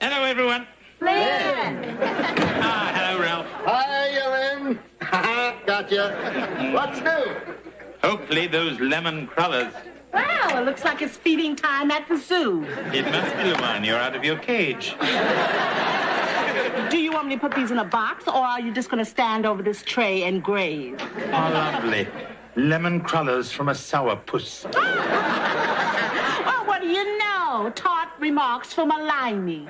Hello, everyone. Lynn! Hello, Ralph. Hi, Lynn. Gotcha. What's new? Hopefully those lemon crullers. Well, it looks like it's feeding time at the zoo. It must be, Luan. You're out of your cage. Do you want me to put these in a box, or are you just going to stand over this tray and graze? Oh, lovely. Lemon crullers from a sourpuss. Oh, what do you know? Tart remarks from a limey.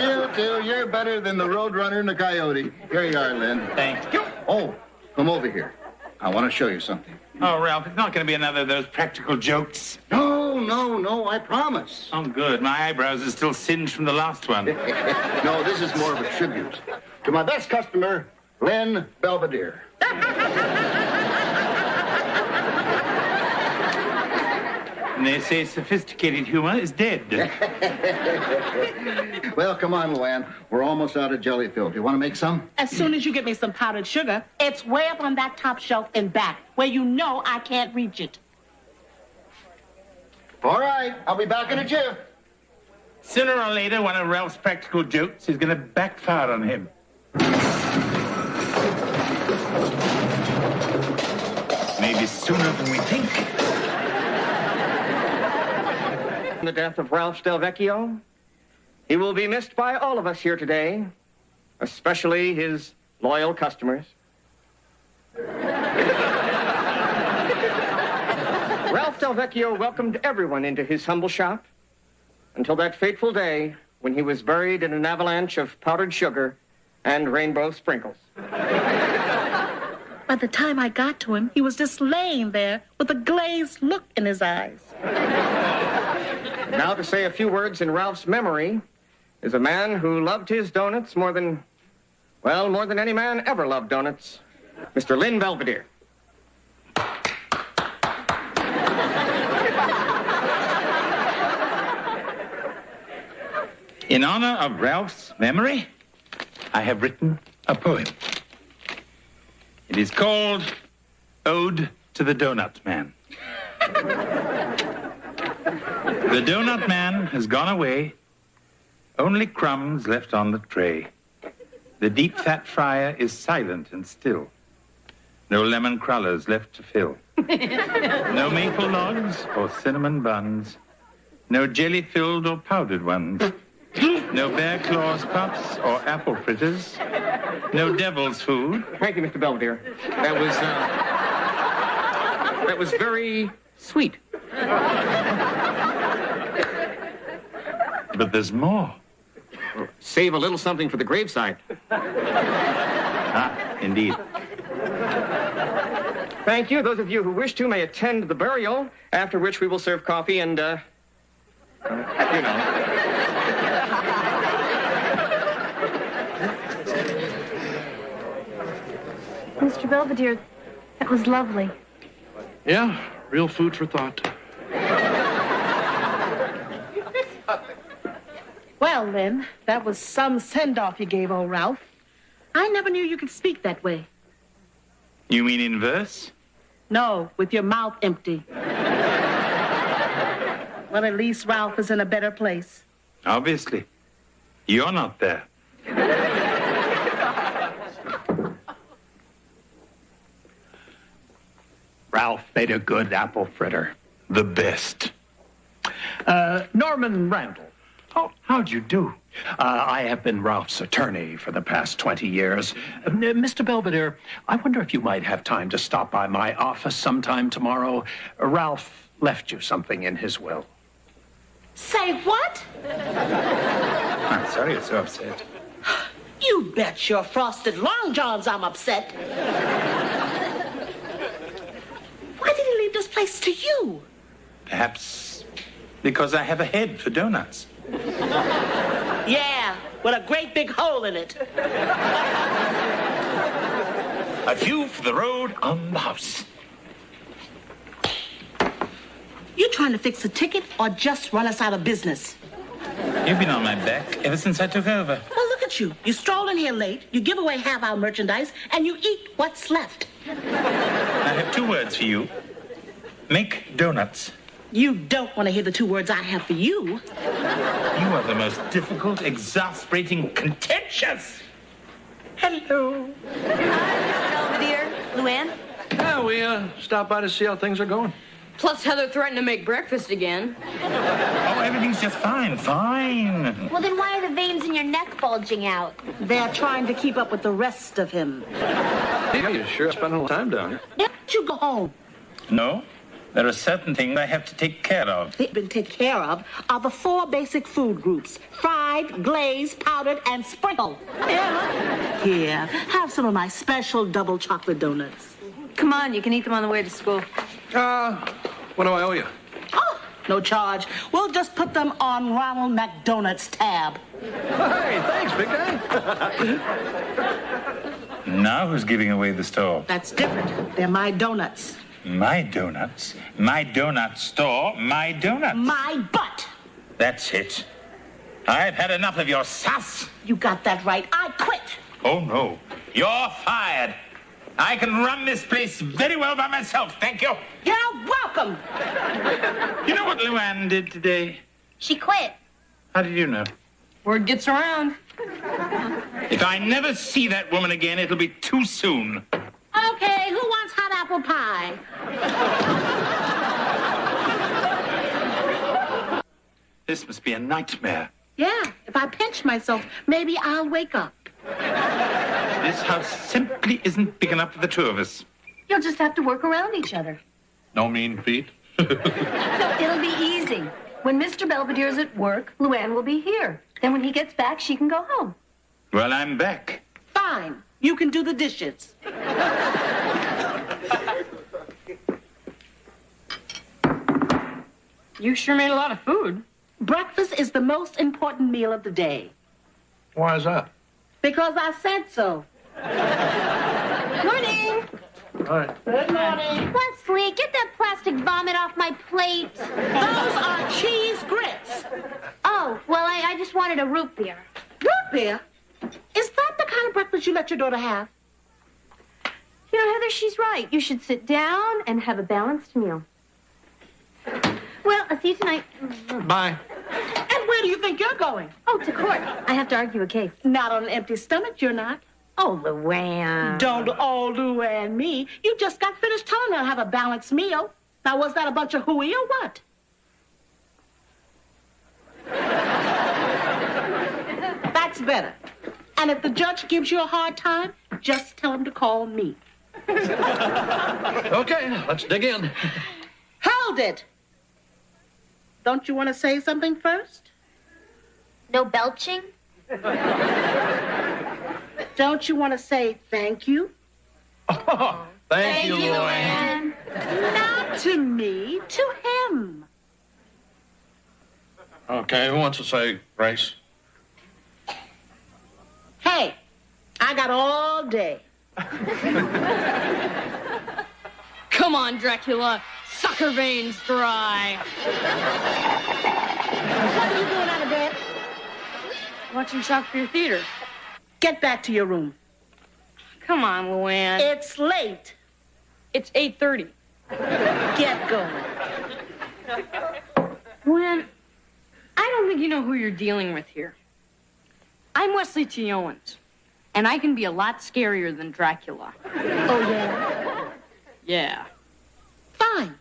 You two, you're better than the Roadrunner and the Coyote. Here you are, Lynn. Thank you. Oh, come over here. I want to show you something. Oh, Ralph, it's not going to be another of those practical jokes. No, I promise. Oh, good. My eyebrows are still singed from the last one. No, this is more of a tribute to my best customer, Lynn Belvedere. And they say sophisticated humor is dead. Well, come on, Luann. We're almost out of jelly filled. You want to make some? As soon as you get me some powdered sugar, it's way up on that top shelf in back, where you know I can't reach it. All right, I'll be back in a jiff. Sooner or later, one of Ralph's practical jokes is going to backfire on him. Maybe sooner than we think. The death of Ralph Del Vecchio. He will be missed by all of us here today, especially his loyal customers. Ralph Del Vecchio welcomed everyone into his humble shop until that fateful day when he was buried in an avalanche of powdered sugar and rainbow sprinkles. By the time I got to him, he was just laying there with a glazed look in his eyes. Now to say a few words in Ralph's memory is a man who loved his donuts more than any man ever loved donuts, Mr. Lynn Belvedere. In honor of Ralph's memory, I have written a poem. It is called Ode to the Donut Man. The donut man has gone away, only crumbs left on the tray. The deep fat fryer is silent and still. No lemon crullers left to fill. No maple logs or cinnamon buns. No jelly-filled or powdered ones. No bear claws puffs or apple fritters. No devil's food. Thank you, Mr. Belvedere. That was very sweet. But there's more. Save a little something for the graveside. Indeed. Thank you. Those of you who wish to may attend the burial, after which we will serve coffee and, Mr. Belvedere, that was lovely. Yeah, real food for thought. Well, Lynn, that was some send-off you gave old Ralph. I never knew you could speak that way. You mean in verse? No, with your mouth empty. Well, at least Ralph is in a better place. Obviously. You're not there. Ralph made a good apple fritter. The best. Norman Randall. Oh, how'd you do? I have been Ralph's attorney for the past 20 years. Mr. Belvedere, I wonder if you might have time to stop by my office sometime tomorrow. Ralph left you something in his will. Say what? I'm sorry you're so upset. You bet your frosted long johns I'm upset. Why did he leave this place to you? Perhaps because I have a head for donuts. Yeah, with a great big hole in it. A view for the road on the house. You trying to fix a ticket or just run us out of business? You've been on my back ever since I took over. Well, look at you. You stroll in here late, you give away half our merchandise, and you eat what's left. I have two words for you. Make donuts. You don't want to hear the two words I have for you. You are the most difficult, exasperating, contentious. Hello. Belvedere, Luann. Yeah, we stopped by to see how things are going. Plus, Heather threatened to make breakfast again. Oh, everything's just fine, fine. Well, then why are the veins in your neck bulging out? They're trying to keep up with the rest of him. Yeah, you sure spent a little time down here. Why don't you go home? No, there are certain things I have to take care of. They've been taken care of are the 4 basic food groups: fried, glazed, powdered, and sprinkled. Yeah. Here, have some of my special double chocolate donuts. Come on, you can eat them on the way to school. What do I owe you? Oh, no charge. We'll just put them on Ronald McDonald's tab. Hey, thanks, big guy. Now who's giving away the store? That's different. They're my donuts. My donuts. My donut store. My donuts. My butt. That's it. I've had enough of your sass. You got that right. I quit. Oh, no. You're fired. I can run this place very well by myself, thank you. You're welcome. You know what Luann did today? She quit. How did you know? Word gets around. If I never see that woman again, it'll be too soon. Okay, who wants hot apple pie? This must be a nightmare. Yeah, if I pinch myself, maybe I'll wake up. This house simply isn't big enough for the 2 of us. You'll just have to work around each other. No mean feat. It'll be easy. When Mr. Belvedere's at work, Luann will be here. Then when he gets back, she can go home. Well, I'm back. Fine. You can do the dishes. You sure made a lot of food. Breakfast is the most important meal of the day. Why is that? Because I said so. Morning. All right. Good morning. Leslie, get that plastic vomit off my plate. Those are cheese grits. Oh, well, I just wanted a root beer. Root beer? Is that the kind of breakfast you let your daughter have? You know, Heather, she's right. You should sit down and have a balanced meal. Well, I'll see you tonight. Bye. And where do you think you're going? Oh, to court. I have to argue a case. Not on an empty stomach, you're not. Oh, Luann. Don't all Luann me. You just got finished telling her to have a balanced meal. Now, was that a bunch of hooey or what? That's better. And if the judge gives you a hard time, just tell him to call me. Okay, let's dig in. Hold it. Don't you want to say something first? No belching? Don't you want to say thank you? Oh, thank you, Luann. Not to me, to him. Okay, who wants to say grace? Hey, I got all day. Come on, Dracula. Suck her veins dry. What are you doing out of bed? Watching Shakespeare Theater. Get back to your room. Come on, Luann. It's late. It's 8:30. Get going. Luann, I don't think you know who you're dealing with here. I'm Wesley T. Owens, and I can be a lot scarier than Dracula. Oh, yeah? Yeah. Fine.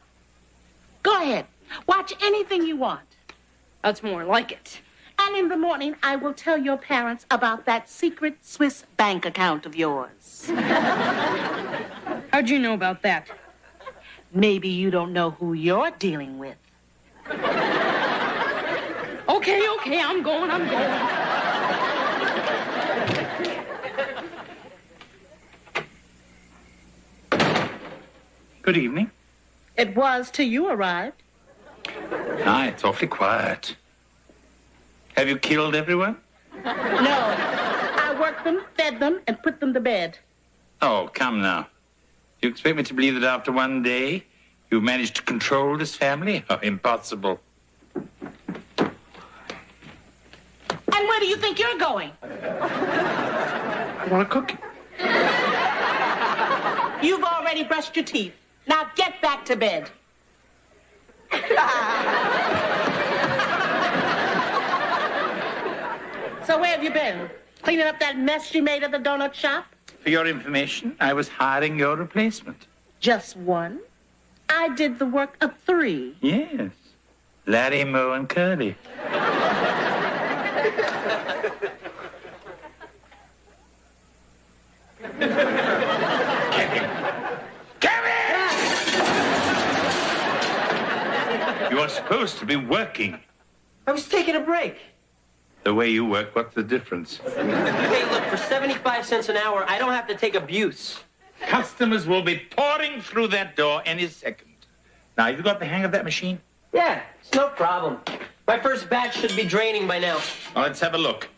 Go ahead. Watch anything you want. That's more like it. And in the morning, I will tell your parents about that secret Swiss bank account of yours. How'd you know about that? Maybe you don't know who you're dealing with. Okay, I'm going. Good evening. It was till you arrived. Ah, it's awfully quiet. Have you killed everyone? No. I worked them, fed them, and put them to bed. Oh, come now. You expect me to believe that after one day you've managed to control this family? Oh, impossible. And where do you think you're going? I want a cookie. You've already brushed your teeth. Now get back to bed. So where have you been? Cleaning up that mess you made at the donut shop? For your information, I was hiring your replacement. Just one? I did the work of 3. Yes. Larry, Moe, and Curly. Kevin! You are supposed to be working. I was taking a break. The way you work, what's the difference? Hey, look, for 75 cents an hour, I don't have to take abuse. Customers will be pouring through that door any second. Now, have you got the hang of that machine? Yeah, it's no problem. My first batch should be draining by now. Well, let's have a look.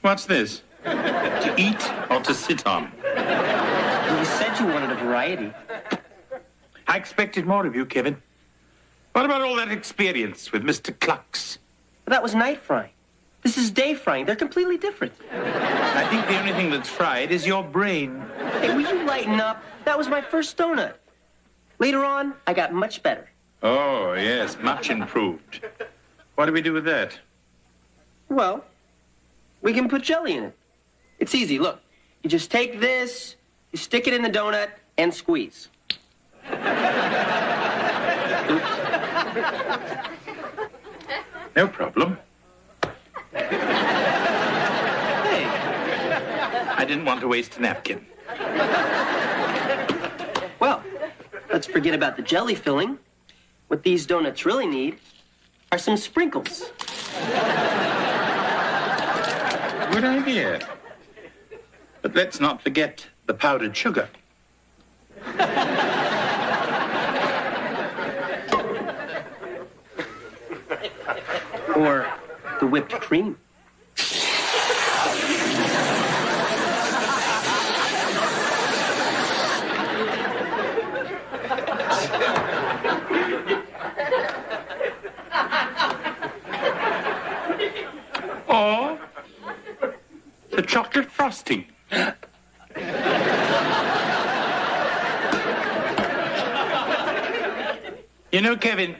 What's this? To eat or to sit on? You said you wanted a variety. I expected more of you, Kevin. What about all that experience with Mr. Clucks? But that was night frying. This is day frying. They're completely different. I think the only thing that's fried is your brain. Hey, will you lighten up? That was my first donut. Later on, I got much better. Oh, yes, much improved. What do we do with that? Well, we can put jelly in it. It's easy. Look, you just take this, you stick it in the donut, and squeeze. No problem. Hey, I didn't want to waste a napkin. well, let's forget about the jelly filling. What these donuts really need are some sprinkles. Good idea. But let's not forget the powdered sugar. Or the whipped cream. Or the chocolate frosting. You know, Kevin,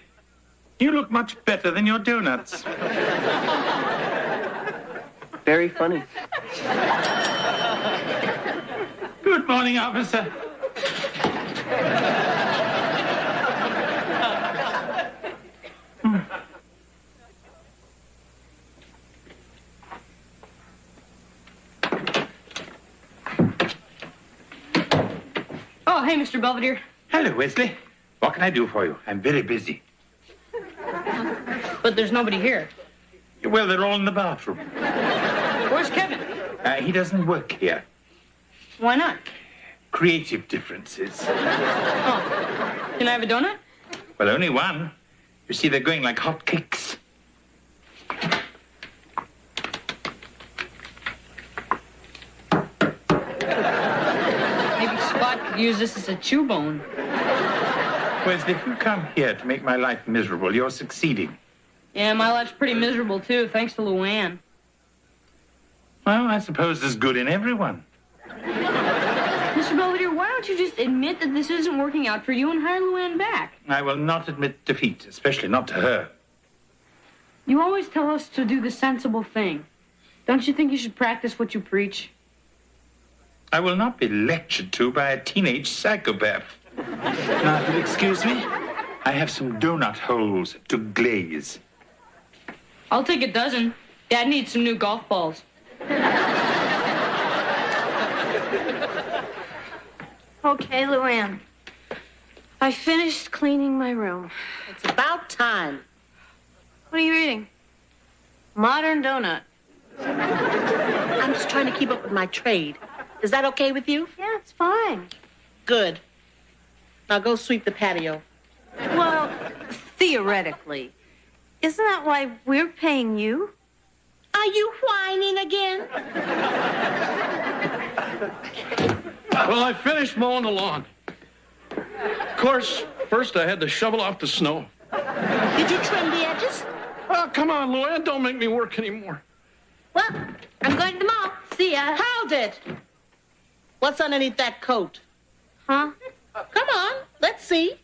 you look much better than your donuts. Very funny. Good morning, officer. Oh, hey, Mr. Belvedere. Hello, Wesley. What can I do for you? I'm very busy. But there's nobody here. Well, they're all in the bathroom. Where's Kevin? He doesn't work here. Why not? Creative differences. Oh, can I have a donut? Well, only one. You see, they're going like hot cakes. Maybe Spot could use this as a chew bone. Wesley, if you come here to make my life miserable, you're succeeding. Yeah, my life's pretty miserable, too, thanks to Luann. Well, I suppose there's good in everyone. Mr. Belvedere, why don't you just admit that this isn't working out for you and hire Luann back? I will not admit defeat, especially not to her. You always tell us to do the sensible thing. Don't you think you should practice what you preach? I will not be lectured to by a teenage psychopath. Now, if you'll excuse me, I have some donut holes to glaze. I'll take a dozen. Dad needs some new golf balls. Okay, Luann. I finished cleaning my room. It's about time. What are you reading? Modern Donut. I'm just trying to keep up with my trade. Is that okay with you? Yeah, it's fine. Good. Now go sweep the patio. Well, theoretically. Isn't that why we're paying you? Are you whining again? Well, I finished mowing the lawn. Of course, first I had to shovel off the snow. Did you trim the edges? Oh, come on, Luann, don't make me work anymore. Well, I'm going to the mall. See ya. Hold it. What's underneath that coat? Huh? Come on, let's see.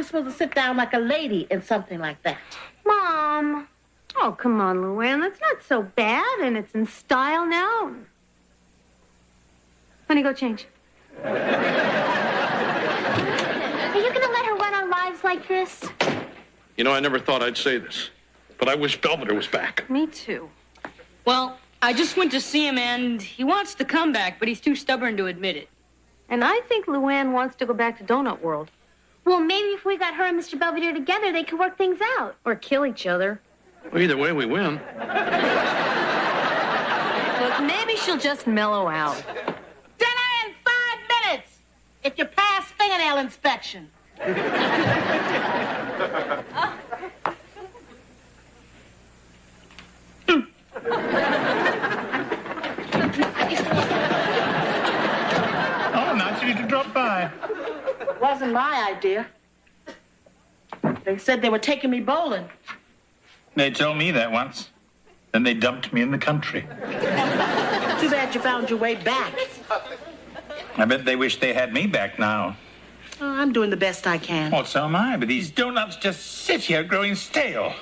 you're supposed to sit down like a lady in something like that. Mom. Oh, come on, Luann. That's not so bad, and it's in style now. Honey, go change. Are you going to let her run our lives like this? You know, I never thought I'd say this, but I wish Belvedere was back. Me too. Well, I just went to see him, and he wants to come back, but he's too stubborn to admit it. And I think Luann wants to go back to Donut World. Well, maybe if we got her and Mr. Belvedere together, they could work things out. Or kill each other. Well, either way, we win. But maybe she'll just mellow out. Dinner in 5 minutes if you pass fingernail inspection. Oh, nice of you to drop by. It wasn't my idea. They said they were taking me bowling. They told me that once. Then they dumped me in the country. Too bad you found your way back. I bet they wish they had me back now. Oh, I'm doing the best I can. Well, so am I, but these donuts just sit here growing stale.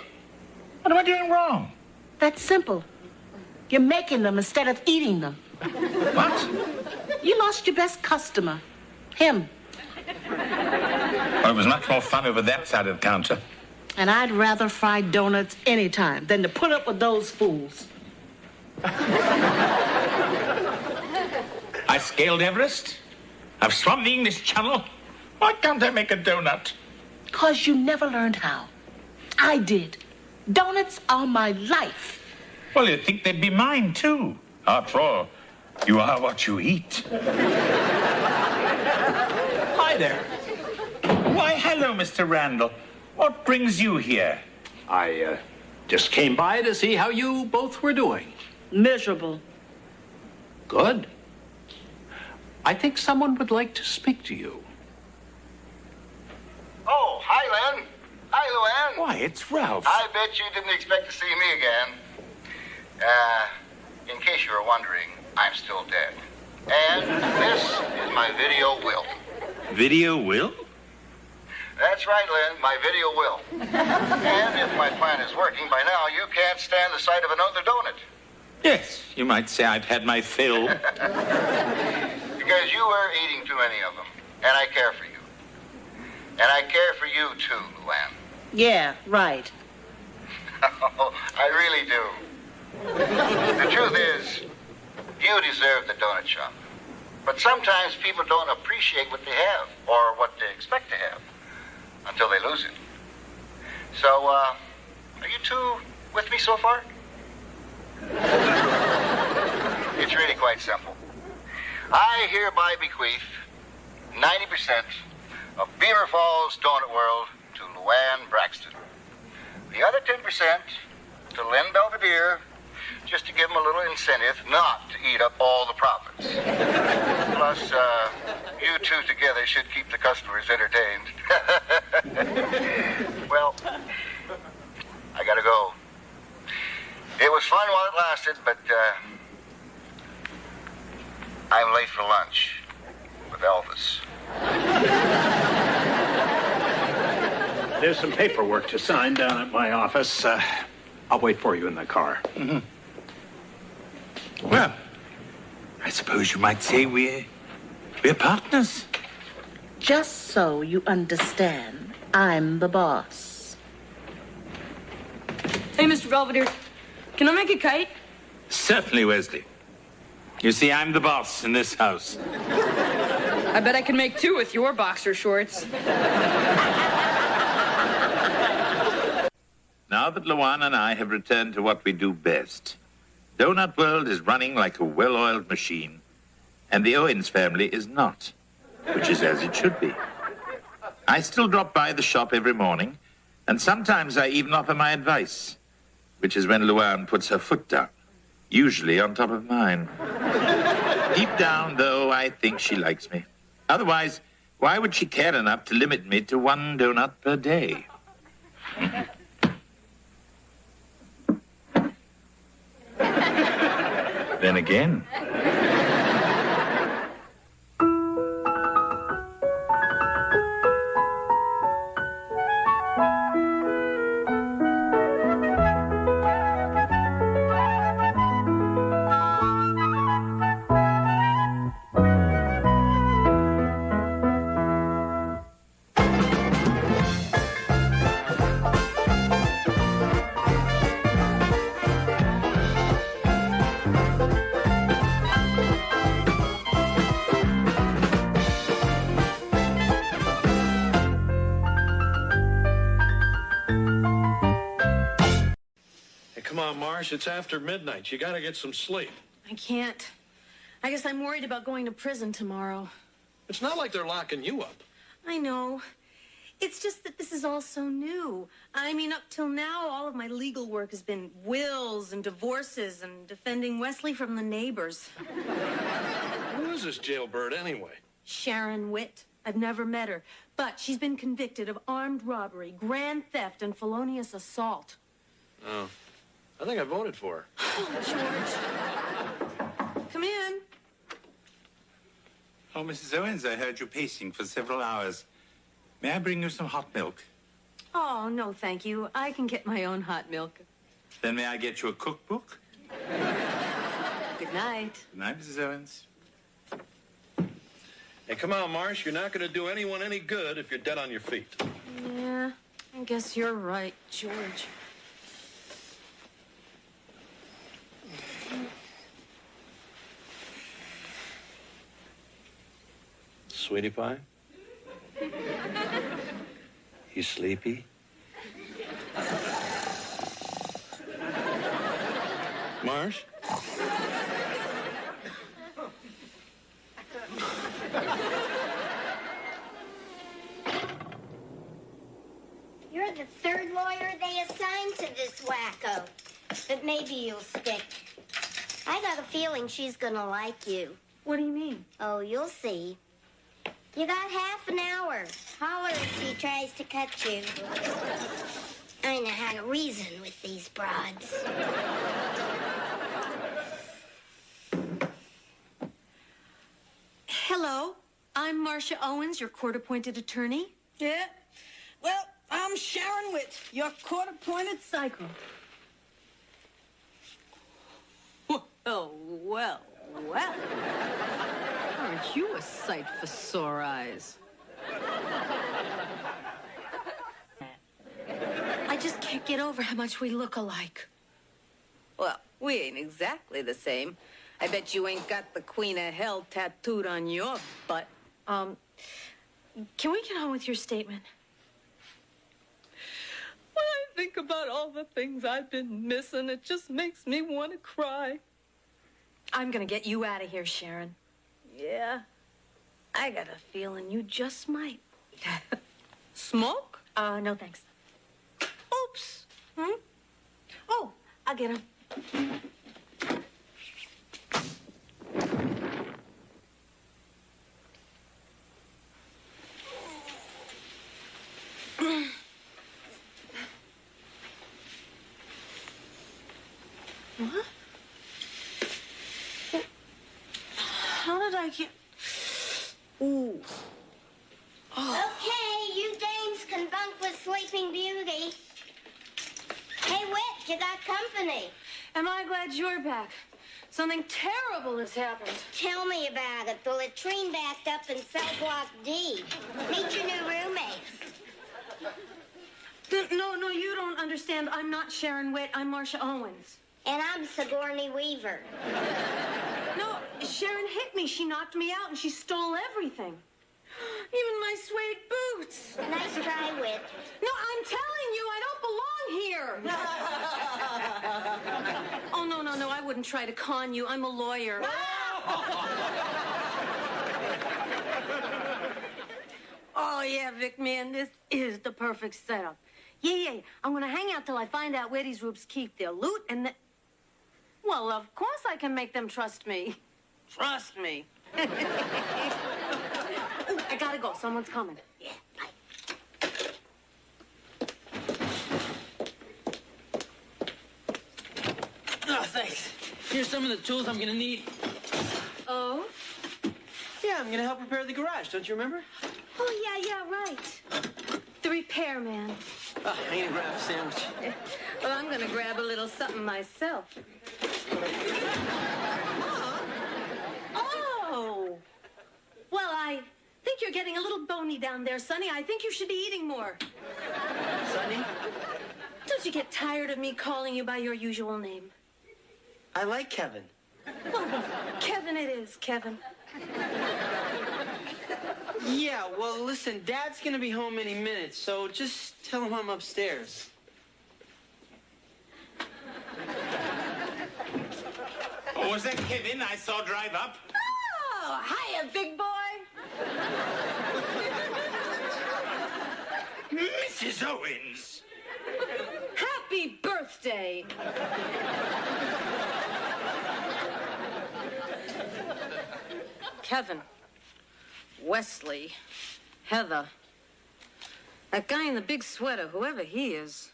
What am I doing wrong? That's simple. You're making them instead of eating them. What? You lost your best customer. Him. Well, it was much more fun over that side of the counter. And I'd rather fry donuts anytime than to put up with those fools. I scaled Everest. I've swum the English Channel. Why can't I make a donut? 'Cause you never learned how. I did. Donuts are my life. Well, you'd think they'd be mine, too. After all, you are what you eat. Hi there. Why, hello, Mr. Randall. What brings you here? I just came by to see how you both were doing. Miserable. Good. I think someone would like to speak to you. Oh, hi, Len. Hi, Luann. Why, it's Ralph. I bet you didn't expect to see me again. In case you were wondering, I'm still dead. And this is my video will. Video will? That's right, Len, my video will. And if my plan is working by now, you can't stand the sight of another donut. Yes, you might say I've had my fill. Because you were eating too many of them. And I care for you. And I care for you, too, Luann. Yeah, right. I really do. The truth is, you deserve the donut shop. But sometimes people don't appreciate what they have, or what they expect to have, until they lose it. So, are you two with me so far? It's really quite simple. I hereby bequeath 90% of Beaver Falls Donut World to Luann Braxton. The other 10% to Len Belvedere, just to give him a little incentive not to eat up all the profits. Plus, you two together should keep the customers entertained. Well, I gotta go. It was fun while it lasted, but I'm late for lunch with Elvis. There's some paperwork to sign down at my office. I'll wait for you in the car. Mm-hmm. Well, I suppose you might say we're partners. Just so you understand, I'm the boss. Hey, Mr. Belvedere, can I make a kite? Certainly, Wesley. You see, I'm the boss in this house. I bet I can make two with your boxer shorts. Now that Luann and I have returned to what we do best, Donut World is running like a well-oiled machine, and the Owens family is not, which is as it should be. I still drop by the shop every morning, and sometimes I even offer my advice, which is when Luann puts her foot down, usually on top of mine. Deep down, though, I think she likes me. Otherwise, why would she care enough to limit me to one donut per day? Then again. Marsh, it's after midnight. You gotta get some sleep. I can't. I guess I'm worried about going to prison tomorrow. It's not like they're locking you up. I know. It's just that this is all so new. I mean, up till now, all of my legal work has been wills and divorces and defending Wesley from the neighbors. Who is this jailbird anyway? Sharon Witt. I've never met her, but she's been convicted of armed robbery, grand theft, and felonious assault. Oh, I think I voted for her. Oh, George. Come in. Oh, Mrs. Owens, I heard you pacing for several hours. May I bring you some hot milk? Oh, no, thank you. I can get my own hot milk. Then may I get you a cookbook? Good night. Good night, Mrs. Owens. Hey, come on, Marsh. You're not going to do anyone any good if you're dead on your feet. Yeah, I guess you're right, George. Sweetie pie? You sleepy? Marsh? You're the third lawyer they assigned to this wacko. But maybe you'll stick. I got a feeling she's gonna like you. What do you mean? Oh, you'll see. You got half an hour. Holler if she tries to cut you. I know how to reason with these broads. Hello, I'm Marcia Owens, your court-appointed attorney. Yeah? Well, I'm Sharon Witt, your court-appointed psycho. Oh, well. Aren't you a sight for sore eyes? I just can't get over how much we look alike. Well, we ain't exactly the same. I bet you ain't got the Queen of Hell tattooed on your butt. Can we get on with your statement? When I think about all the things I've been missing, it just makes me want to cry. I'm gonna get you out of here, Sharon. Yeah, I got a feeling you just might. Smoke? No thanks. Oops. Oh, I'll get him. What? How did I get... Ooh. Oh. Okay, you dames can bunk with Sleeping Beauty. Hey, Witt, you got company. Am I glad you're back? Something terrible has happened. Tell me about it. The latrine backed up in cell block D. Meet your new roommates. No, you don't understand. I'm not Sharon Witt. I'm Marcia Owens. And I'm Sigourney Weaver. No, Sharon hit me. She knocked me out, and she stole everything. Even my suede boots. Nice try, Witt. No, I'm telling you, I don't belong here. Oh, no, I wouldn't try to con you. I'm a lawyer. Oh, yeah, Vic, man, this is the perfect setup. Yeah, I'm going to hang out till I find out where these roops keep their loot, and then... Well, of course I can make them trust me. Trust me. Ooh, I gotta go. Someone's coming. Yeah, bye. Oh, thanks. Here's some of the tools I'm gonna need. Oh? Yeah, I'm gonna help repair the garage, don't you remember? Oh, yeah, right. The repairman. Oh, I'm gonna grab a sandwich. Well, I'm gonna grab a little something myself. Oh! Well, I think you're getting a little bony down there, Sonny. I think you should be eating more. Sonny? Don't you get tired of me calling you by your usual name? I like Kevin. Well, Kevin it is, Kevin. Yeah, well, listen, Dad's gonna be home any minute, so just tell him I'm upstairs. Oh, was that Kevin I saw drive up? Oh, hiya, big boy. Mrs. Owens. Happy birthday. Kevin, Wesley, Heather, that guy in the big sweater, whoever he is.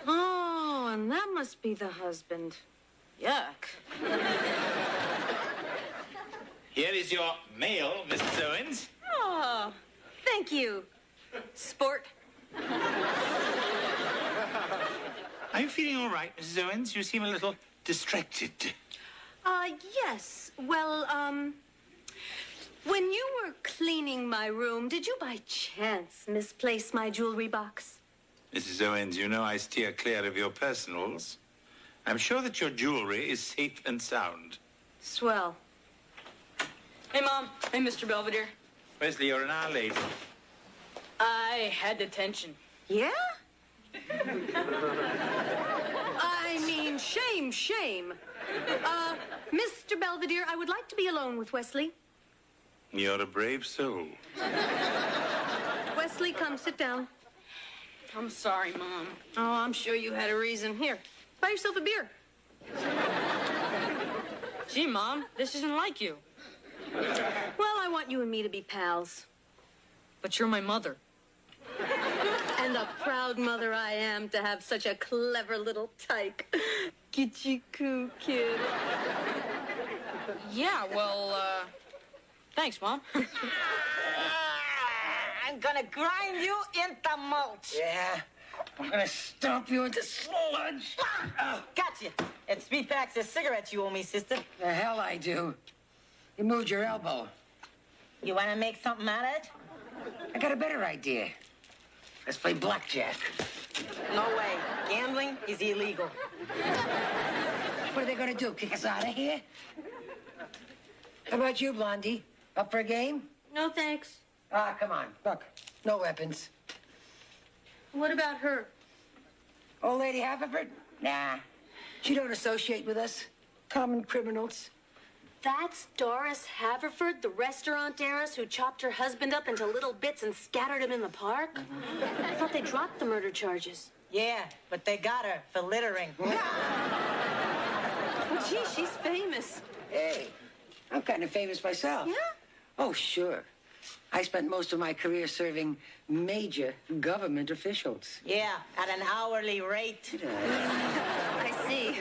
Oh, and that must be the husband. Yuck. Here is your mail, Mrs. Owens. Oh, thank you, sport. Are you feeling all right, Mrs. Owens? You seem a little distracted. Yes. Well, when you were cleaning my room, did you by chance misplace my jewelry box? Mrs. Owens, you know I steer clear of your personals. I'm sure that your jewelry is safe and sound. Swell. Hey, Mom. Hey, Mr. Belvedere. Wesley, you're an hour late. I had detention. Yeah? I mean, shame. Mr. Belvedere, I would like to be alone with Wesley. You're a brave soul. Wesley, come sit down. I'm sorry, Mom. Oh, I'm sure you had a reason. Here, buy yourself a beer. Gee, Mom, this isn't like you. Well, I want you and me to be pals. But you're my mother. And a proud mother I am to have such a clever little tyke. Kitschy-coo, kid. Yeah, well, thanks, Mom. I'm gonna grind you into mulch. Yeah, I'm gonna stomp you into sludge. Gotcha. It's 3 packs of cigarettes you owe me, sister. The hell I do. You moved your elbow. You wanna make something out of it? I got a better idea. Let's play blackjack. No way. Gambling is illegal. What are they gonna do, kick us out of here? How about you, Blondie? Up for a game? No, thanks. Ah, come on. Look, no weapons. What about her? Old Lady Haverford? Nah. She don't associate with us. Common criminals. That's Doris Haverford, the restaurant heiress who chopped her husband up into little bits and scattered him in the park? I thought they dropped the murder charges. Yeah, but they got her for littering. Oh, gee, she's famous. Hey, I'm kind of famous myself. Yeah? Oh, sure. I spent most of my career serving major government officials. Yeah, at an hourly rate. I see.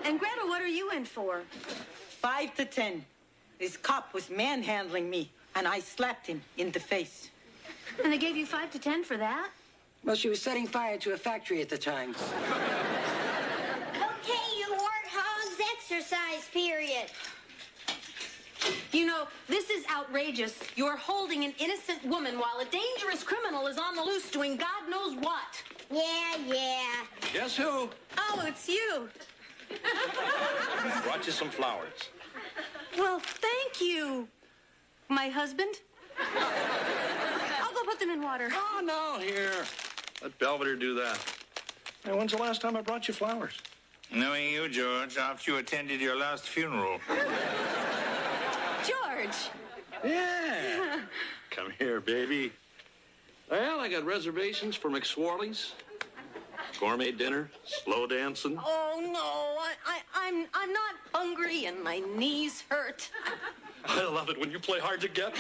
And Greta, what are you in for? 5 to 10. This cop was manhandling me, and I slapped him in the face. And they gave you 5 to 10 for that? Well, she was setting fire to a factory at the time. Okay, you warthogs, exercise period. You know, this is outrageous. You're holding an innocent woman while a dangerous criminal is on the loose doing God knows what. Yeah. Guess who? Oh, it's you. Brought you some flowers. Well, thank you, my husband. I'll go put them in water. Oh, no, here. Let Belvedere do that. Hey, when's the last time I brought you flowers? Knowing you, George, after you attended your last funeral. George. Yeah. Come here, baby. Well, I got reservations for McSwarley's. Gourmet dinner, slow dancing. Oh, no, I'm not hungry and my knees hurt. I love it when you play hard to get.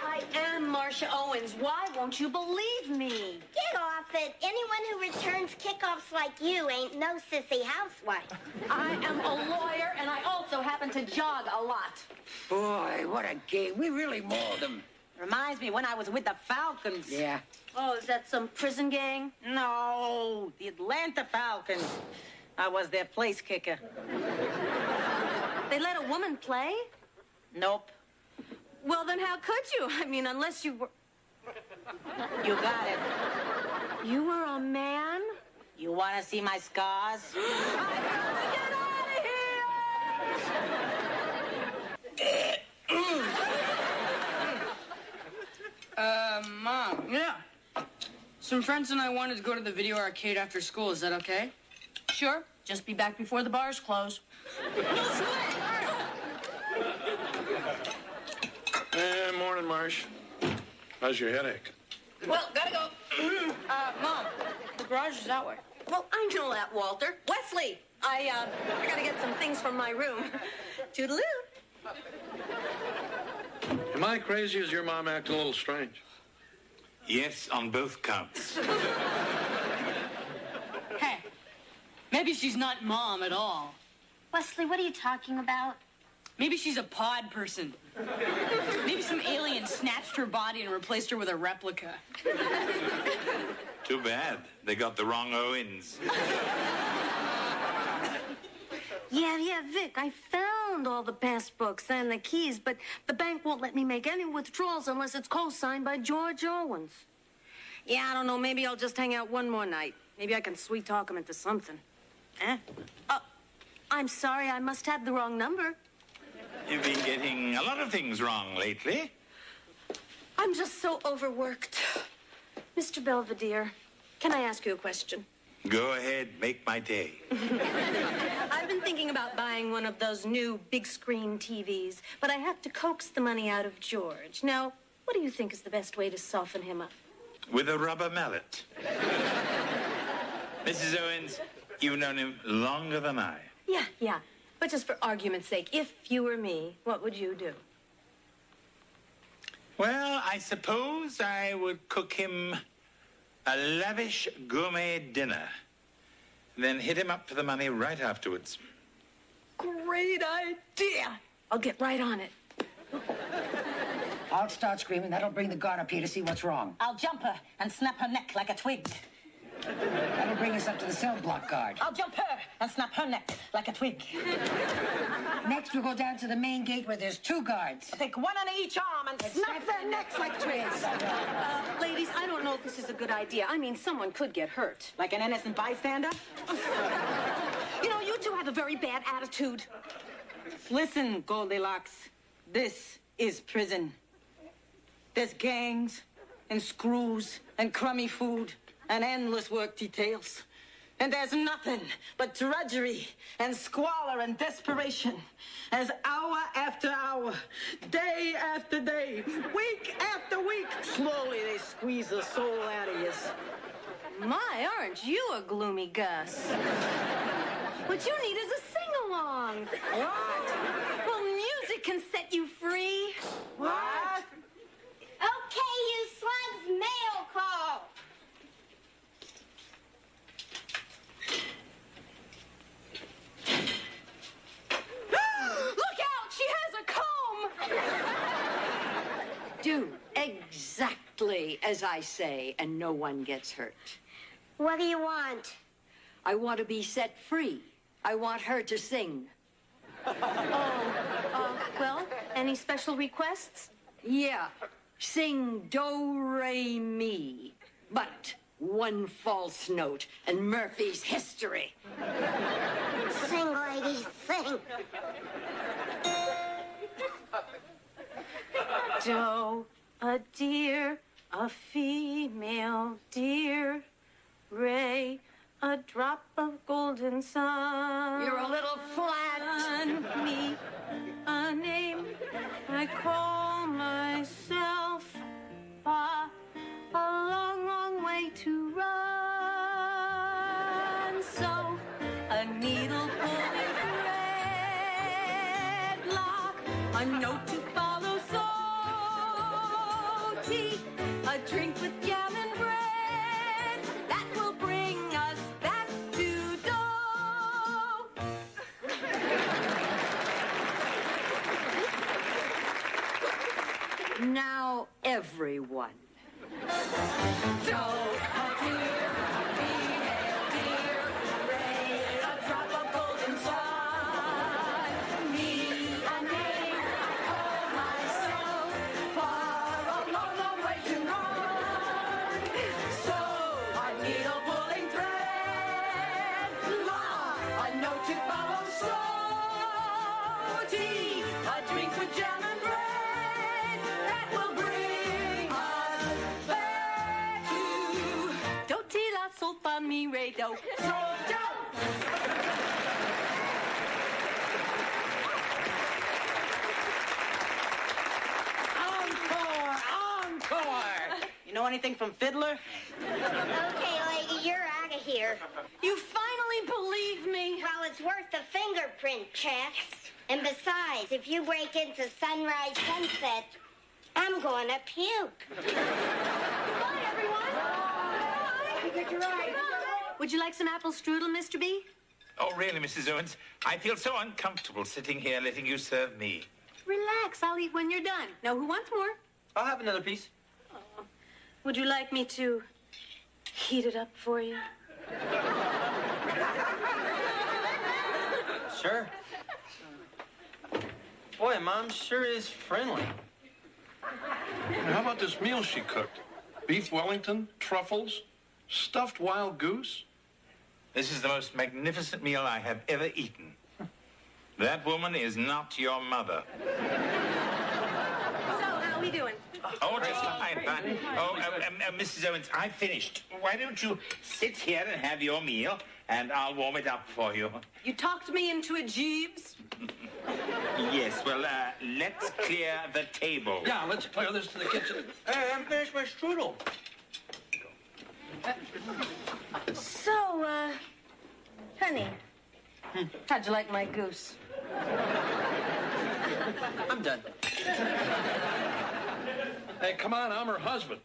I am Marcia Owens. Why won't you believe me? Get off it. Anyone who returns kickoffs like you ain't no sissy housewife. I am a lawyer, and I also happen to jog a lot. Boy, what a game. We really mauled them. Reminds me when I was with the Falcons. Yeah. Oh, is that some prison gang? No, the Atlanta Falcons. I was their place kicker. They let a woman play? Nope. Well, then how could you? I mean, unless you were... You got it. You were a man? You want to see my scars? I gotta get out of here! Mom. Yeah. Some friends and I wanted to go to the video arcade after school. Is that okay? Sure. Just be back before the bars close. Morning, Marsh. How's your headache? Well, gotta go. Mom, the garage is that way. Well, I know that, Walter. Wesley, I gotta get some things from my room. Toodaloo. Am I crazy? Is your mom acting a little strange? Yes, on both counts. Hey, maybe she's not Mom at all. Wesley, what are you talking about? Maybe she's a pod person. Maybe some alien snatched her body and replaced her with a replica. Too bad. They got the wrong Owens. Yeah, Vic, I found all the passbooks and the keys, but the bank won't let me make any withdrawals unless it's co-signed by George Owens. Yeah, I don't know, maybe I'll just hang out one more night. Maybe I can sweet-talk him into something. Eh? Oh, I'm sorry, I must have the wrong number. You've been getting a lot of things wrong lately. I'm just so overworked. Mr. Belvedere, can I ask you a question? Go ahead, make my day. I've been thinking about buying one of those new big-screen TVs, but I have to coax the money out of George. Now, what do you think is the best way to soften him up? With a rubber mallet. Mrs. Owens, you've known him longer than I. Yeah. But just for argument's sake, if you were me, what would you do? Well, I suppose I would cook him a lavish gourmet dinner, then hit him up for the money right afterwards. Great idea! I'll get right on it. I'll start screaming. That'll bring the guard up here to see what's wrong. I'll jump her and snap her neck like a twig. That'll bring us up to the cell block guard. I'll jump her and snap her neck like a twig. Next, we'll go down to the main gate where there's 2 guards. I'll take one on each arm and snap their necks like twigs. Ladies, I don't know if this is a good idea. I mean, someone could get hurt. Like an innocent bystander? You know, you two have a very bad attitude. Listen, Goldilocks. This is prison. There's gangs and screws and crummy food and endless work details. And there's nothing but drudgery and squalor and desperation as hour after hour, day after day, week after week, slowly they squeeze the soul out of you. My, aren't you a gloomy Gus? What you need is a sing-along. What? Well, music can set you free. What? Okay, you slugs, mail call. Look out! She has a comb! Do exactly as I say, and no one gets hurt. What do you want? I want to be set free. I want her to sing. Well, any special requests? Yeah. Sing do, re, mi. But one false note and Murphy's history. Sing, lady, sing. Do, a deer, a female deer. Ray, a drop of golden sun. You're a little flat. Me, a name I call myself. Fa, a long, long way to run. So, a needle pulling thread. La, a note to follow. So, tea, a drink with jam and bread. That will bring us back to dough. Now, everyone. radio. Soldier! You know anything from Fiddler? Okay, lady, you're out of here. You finally believe me. Well, it's worth the fingerprint check. And besides, if you break into Sunrise Sunset, I'm going to puke. Goodbye, everyone. Would you like some apple strudel, Mr. B? Oh, really, Mrs. Owens? I feel so uncomfortable sitting here letting you serve me. Relax. I'll eat when you're done. Now, who wants more? I'll have another piece. Would you like me to heat it up for you? Sure. Boy, Mom sure is friendly. How about this meal she cooked? Beef Wellington, truffles, stuffed wild goose? This is the most magnificent meal I have ever eaten. That woman is not your mother. So, how are we doing? Oh, just fine. Oh, Mrs. Owens, I finished. Why don't you sit here and have your meal, and I'll warm it up for you. You talked me into it, Jeeves. Yes, well, let's clear the table. Yeah, let's clear this to the kitchen. Hey, I haven't finished my strudel. So, honey, how'd you like my goose? I'm done. Hey, come on, I'm her husband.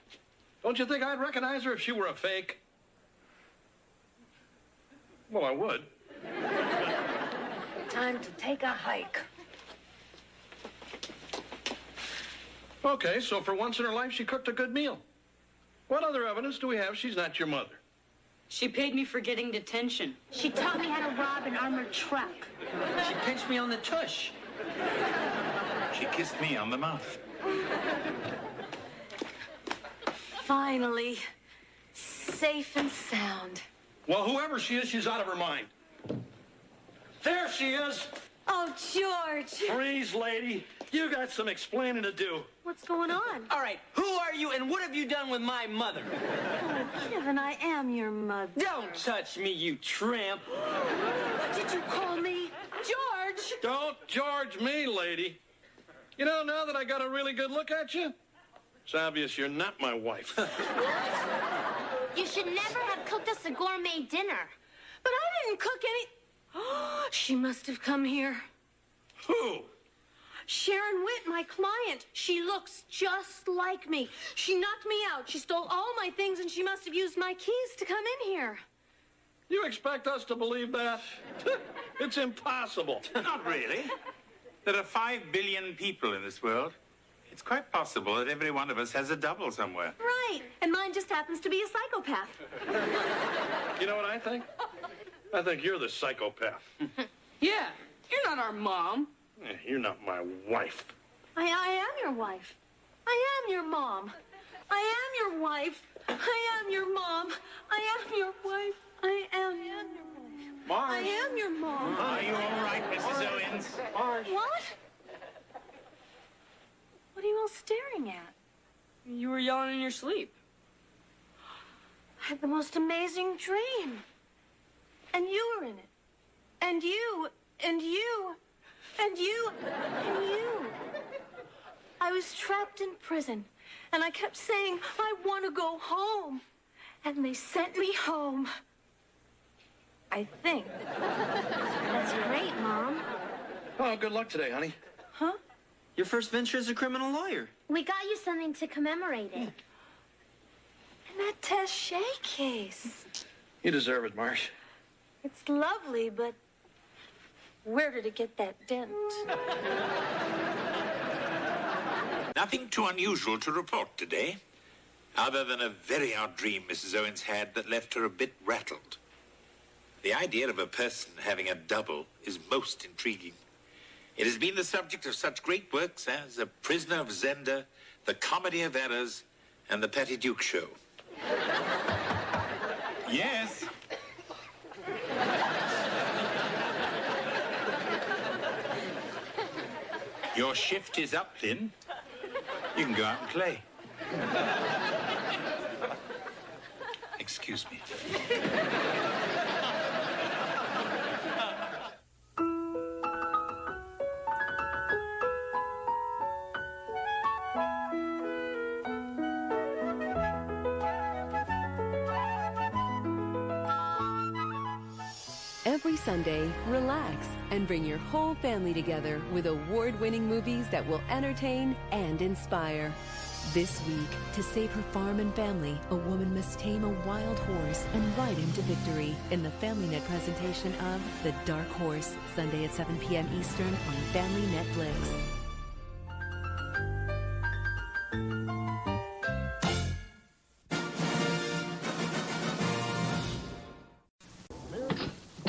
Don't you think I'd recognize her if she were a fake? Well, I would. Time to take a hike. Okay, so for once in her life, she cooked a good meal. What other evidence do we have she's not your mother? She paid me for getting detention. She taught me how to rob an armored truck. She pinched me on the tush. She kissed me on the mouth. Finally, safe and sound. Well, whoever she is, she's out of her mind. There she is. Oh, George. Freeze, lady. You got some explaining to do. What's going on? All right, who are you and what have you done with my mother? Oh, Kevin, I am your mother. Don't touch me, you tramp. What did you call me? George! Don't George me, lady. You know, now that I got a really good look at you, it's obvious you're not my wife. You should never have cooked us a gourmet dinner. But I didn't cook any... She must have come here. Who? Sharon Witt, my client. She looks just like me. She knocked me out. She stole all my things, and she must have used my keys to come in here. You expect us to believe that? It's impossible. Not really. There are 5 billion people in this world. It's quite possible that every one of us has a double somewhere. Right. And mine just happens to be a psychopath. You know what I think? I think you're the psychopath. Yeah, you're not our mom. You're not my wife. I am your wife. I am your mom. I am your wife. I am your mom. I am your wife. I am your wife. Marge. I am your mom. Are you all right, Mrs. Owens? What? What are you all staring at? You were yelling in your sleep. I had the most amazing dream. And you were in it. And you, and you, and you, and you. I was trapped in prison, and I kept saying, I want to go home. And they sent me home. I think. That's great, Mom. Oh, good luck today, honey. Huh? Your first venture as a criminal lawyer. We got you something to commemorate it. And that Taché case. You deserve it, Marsh. It's lovely, but where did it get that dent? Nothing too unusual to report today, other than a very odd dream Mrs. Owens had that left her a bit rattled. The idea of a person having a double is most intriguing. It has been the subject of such great works as A Prisoner of Zenda, The Comedy of Errors, and The Patty Duke Show. Yes? Your shift is up, Lynn. You can go out and play. Excuse me. Every Sunday, relax and bring your whole family together with award-winning movies that will entertain and inspire. This week, to save her farm and family, a woman must tame a wild horse and ride him to victory in the FamilyNet presentation of The Dark Horse, Sunday at 7 p.m. Eastern on Family Netflix.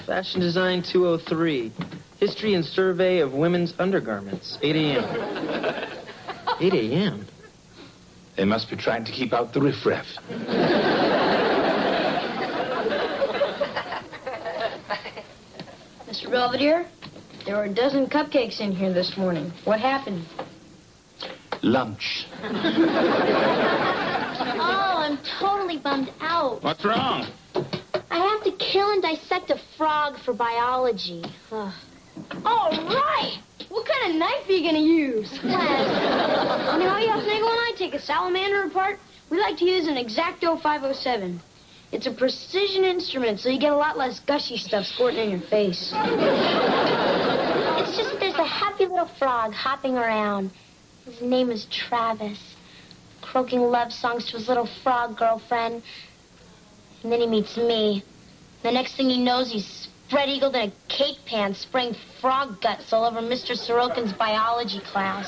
Fashion Design 203. History and Survey of Women's Undergarments. 8 a.m. 8 a.m.? They must be trying to keep out the riffraff. Mr. Belvedere, there were a dozen cupcakes in here this morning. What happened? Lunch. Oh, I'm totally bummed out. What's wrong? I have to kill and dissect a frog for biology. Ugh. All right! What kind of knife are you going to use? Well, you know, Snaggle and I take a salamander apart. We like to use an X-Acto 507. It's a precision instrument, so you get a lot less gushy stuff squirting in your face. It's just there's a happy little frog hopping around. His name is Travis, croaking love songs to his little frog girlfriend. And then he meets me. The next thing he knows, he's spread-eagled in a cake pan, spraying frog guts all over Mr. Sorokin's biology class.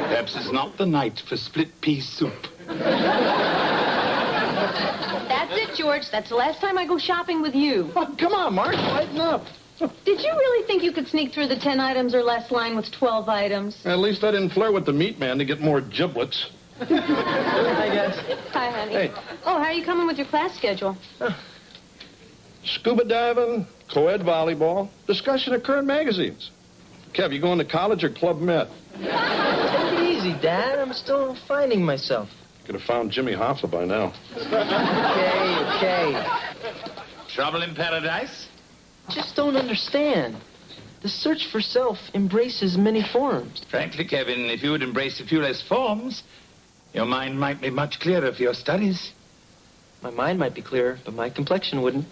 Perhaps it's not the night for split pea soup. That's it, George. That's the last time I go shopping with you. Oh, come on, Marge, lighten up. Did you really think you could sneak through the 10 items or less line with 12 items? At least I didn't flirt with the meat man to get more giblets. Hi, guys. Hi, honey. Hey. Oh, how are you coming with your class schedule? Scuba diving, co-ed volleyball, discussion of current magazines. Kev, you going to college or Club Med? Take it easy, Dad. I'm still finding myself. Could have found Jimmy Hoffa by now. Okay. Trouble in paradise? Just don't understand. The search for self embraces many forms. Frankly, Kevin, if you would embrace a few less forms, your mind might be much clearer for your studies. My mind might be clearer, but my complexion wouldn't.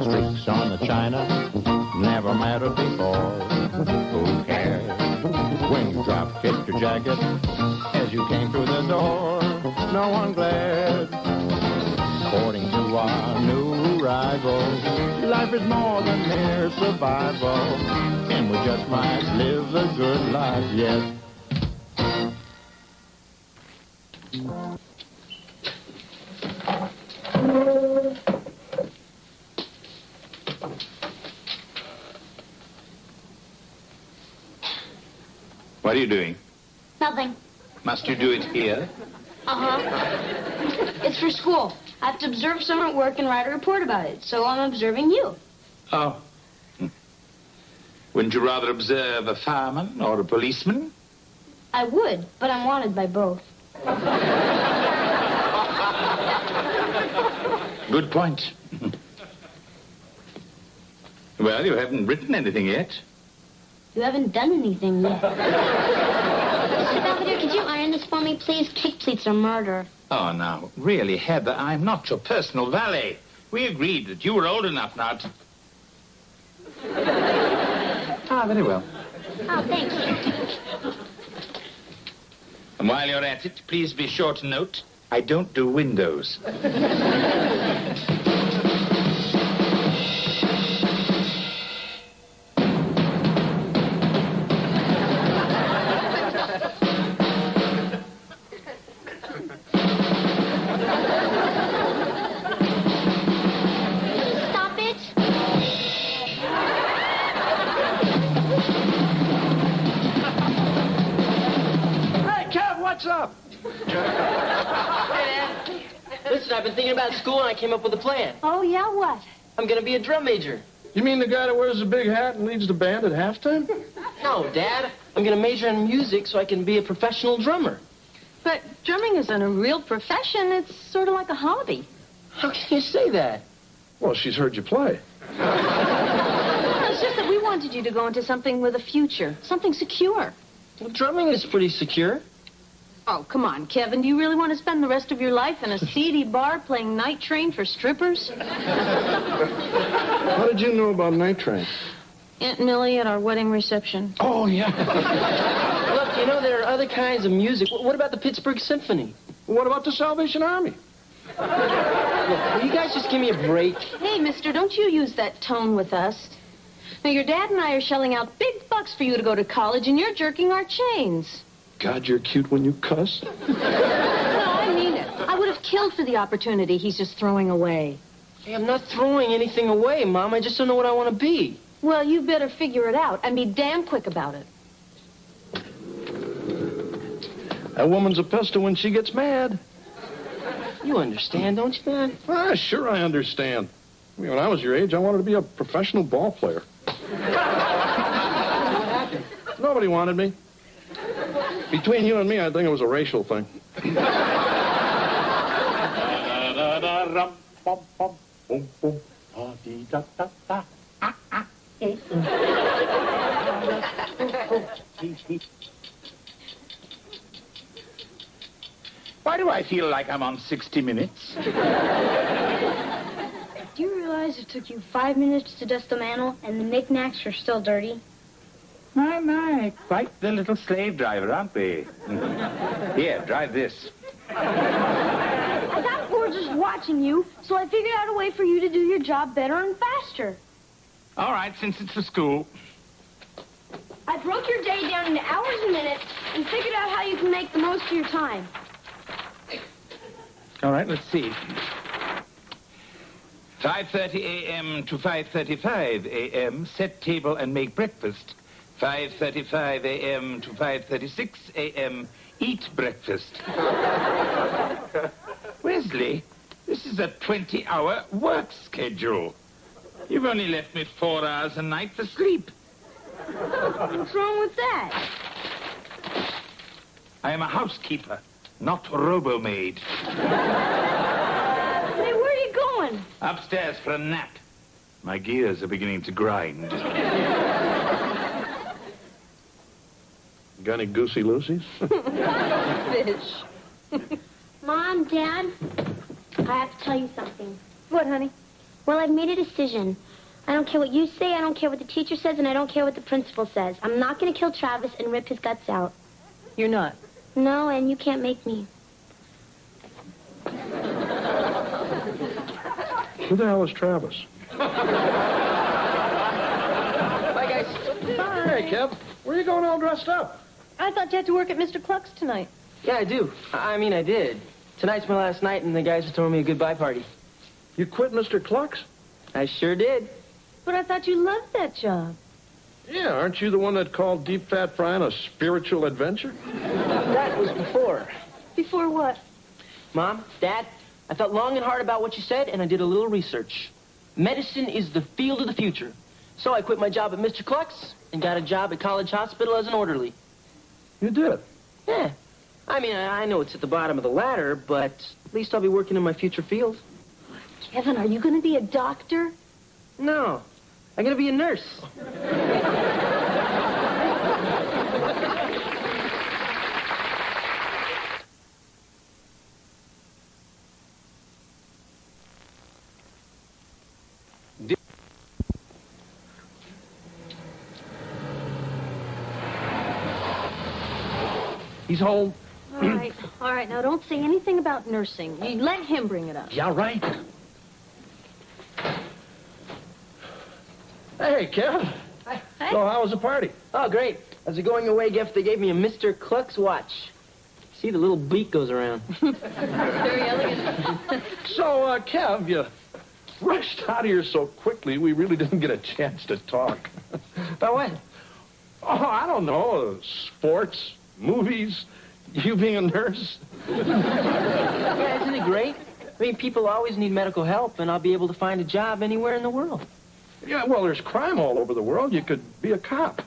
Streaks on the china never mattered before. Who cares when you drop kicked your jacket as you came through the door? No one glared. According to our new arrival, life is more than mere survival, and we just might live a good life yet. What are you doing? Nothing. Must you do it here? Uh-huh. It's for school. I have to observe someone at work and write a report about it, so I'm observing you. Oh. Wouldn't you rather observe a fireman or a policeman? I would, but I'm wanted by both. Good point. Well, you haven't written anything yet. You haven't done anything yet. Mr. Belvedere, could you iron this for me, please? Cake pleats are murder. Oh, now, really, Heather, I'm not your personal valet. We agreed that you were old enough now to... Ah, very well. Oh, thank you. And while you're at it, please be sure to note, I don't do windows. What's up? Hey, Dad. Listen, I've been thinking about school, and I came up with a plan. Oh, yeah, what? I'm going to be a drum major. You mean the guy that wears the big hat and leads the band at halftime? No, Dad. I'm going to major in music so I can be a professional drummer. But drumming isn't a real profession. It's sort of like a hobby. How can you say that? Well, she's heard you play. It's just that we wanted you to go into something with a future, something secure. Well, drumming is pretty secure. Oh, come on, Kevin. Do you really want to spend the rest of your life in a seedy bar playing Night Train for strippers? How did you know about Night Train? Aunt Millie at our wedding reception. Oh, yeah. Look, you know, there are other kinds of music. What about the Pittsburgh Symphony? What about the Salvation Army? Look, will you guys just give me a break? Hey, mister, don't you use that tone with us. Now, your dad and I are shelling out big bucks for you to go to college, and you're jerking our chains. God, you're cute when you cuss. No, I mean it. I would have killed for the opportunity he's just throwing away. Hey, I'm not throwing anything away, Mom. I just don't know what I want to be. Well, you better figure it out and be damn quick about it. That woman's a pester when she gets mad. You understand, don't you, Dad? Ah, sure I understand. I mean, when I was your age, I wanted to be a professional ball player. What happened? Nobody wanted me. Between you and me, I think it was a racial thing. Why do I feel like I'm on 60 Minutes? Do you realize it took you 5 minutes to dust the mantle and the knickknacks are still dirty? My, quite the little slave driver, aren't we? Here, drive this. I got bored just watching you, so I figured out a way for you to do your job better and faster. All right, since it's for school. I broke your day down into hours and minutes and figured out how you can make the most of your time. All right, let's see. 5:30 a.m. to 5:35 a.m., set table and make breakfast. 5:35 a.m. to 5:36 a.m., eat breakfast. Wesley, this is a 20-hour work schedule. You've only left me 4 hours a night for sleep. What's wrong with that? I am a housekeeper, not robo-maid. Hey, where are you going? Upstairs for a nap. My gears are beginning to grind. Got any goosey loosies? Fish. Mom, Dad, I have to tell you something. What, honey? Well, I've made a decision. I don't care what you say, I don't care what the teacher says, and I don't care what the principal says. I'm not going to kill Travis and rip his guts out. You're not? No, and you can't make me. Who the hell is Travis? Bye, guys. Hey, Kev. Where are you going all dressed up? I thought you had to work at Mr. Cluck's tonight. Yeah, I do. I mean, I did. Tonight's my last night, and the guys are throwing me a goodbye party. You quit Mr. Cluck's? I sure did. But I thought you loved that job. Yeah, aren't you the one that called deep fat frying a spiritual adventure? That was before. Before what? Mom, Dad, I thought long and hard about what you said, and I did a little research. Medicine is the field of the future. So I quit my job at Mr. Cluck's and got a job at College Hospital as an orderly. You did? Yeah. I mean, I know it's at the bottom of the ladder, but at least I'll be working in my future field. Kevin, are you going to be a doctor? No. I'm going to be a nurse. He's home. All right. Now, don't say anything about nursing. You let him bring it up. Yeah, right. Hey, Kev. Hey. So how was the party? Oh, great. As a going-away gift, they gave me a Mr. Cluck's watch. See, the little beak goes around. Very elegant. So, Kev, you rushed out of here so quickly, we really didn't get a chance to talk. About what? Oh, I don't know. Sports, movies, you being a nurse. Yeah, isn't it great? I mean, people always need medical help, and I'll be able to find a job anywhere in the world. Yeah, well, there's crime all over the world. You could be a cop.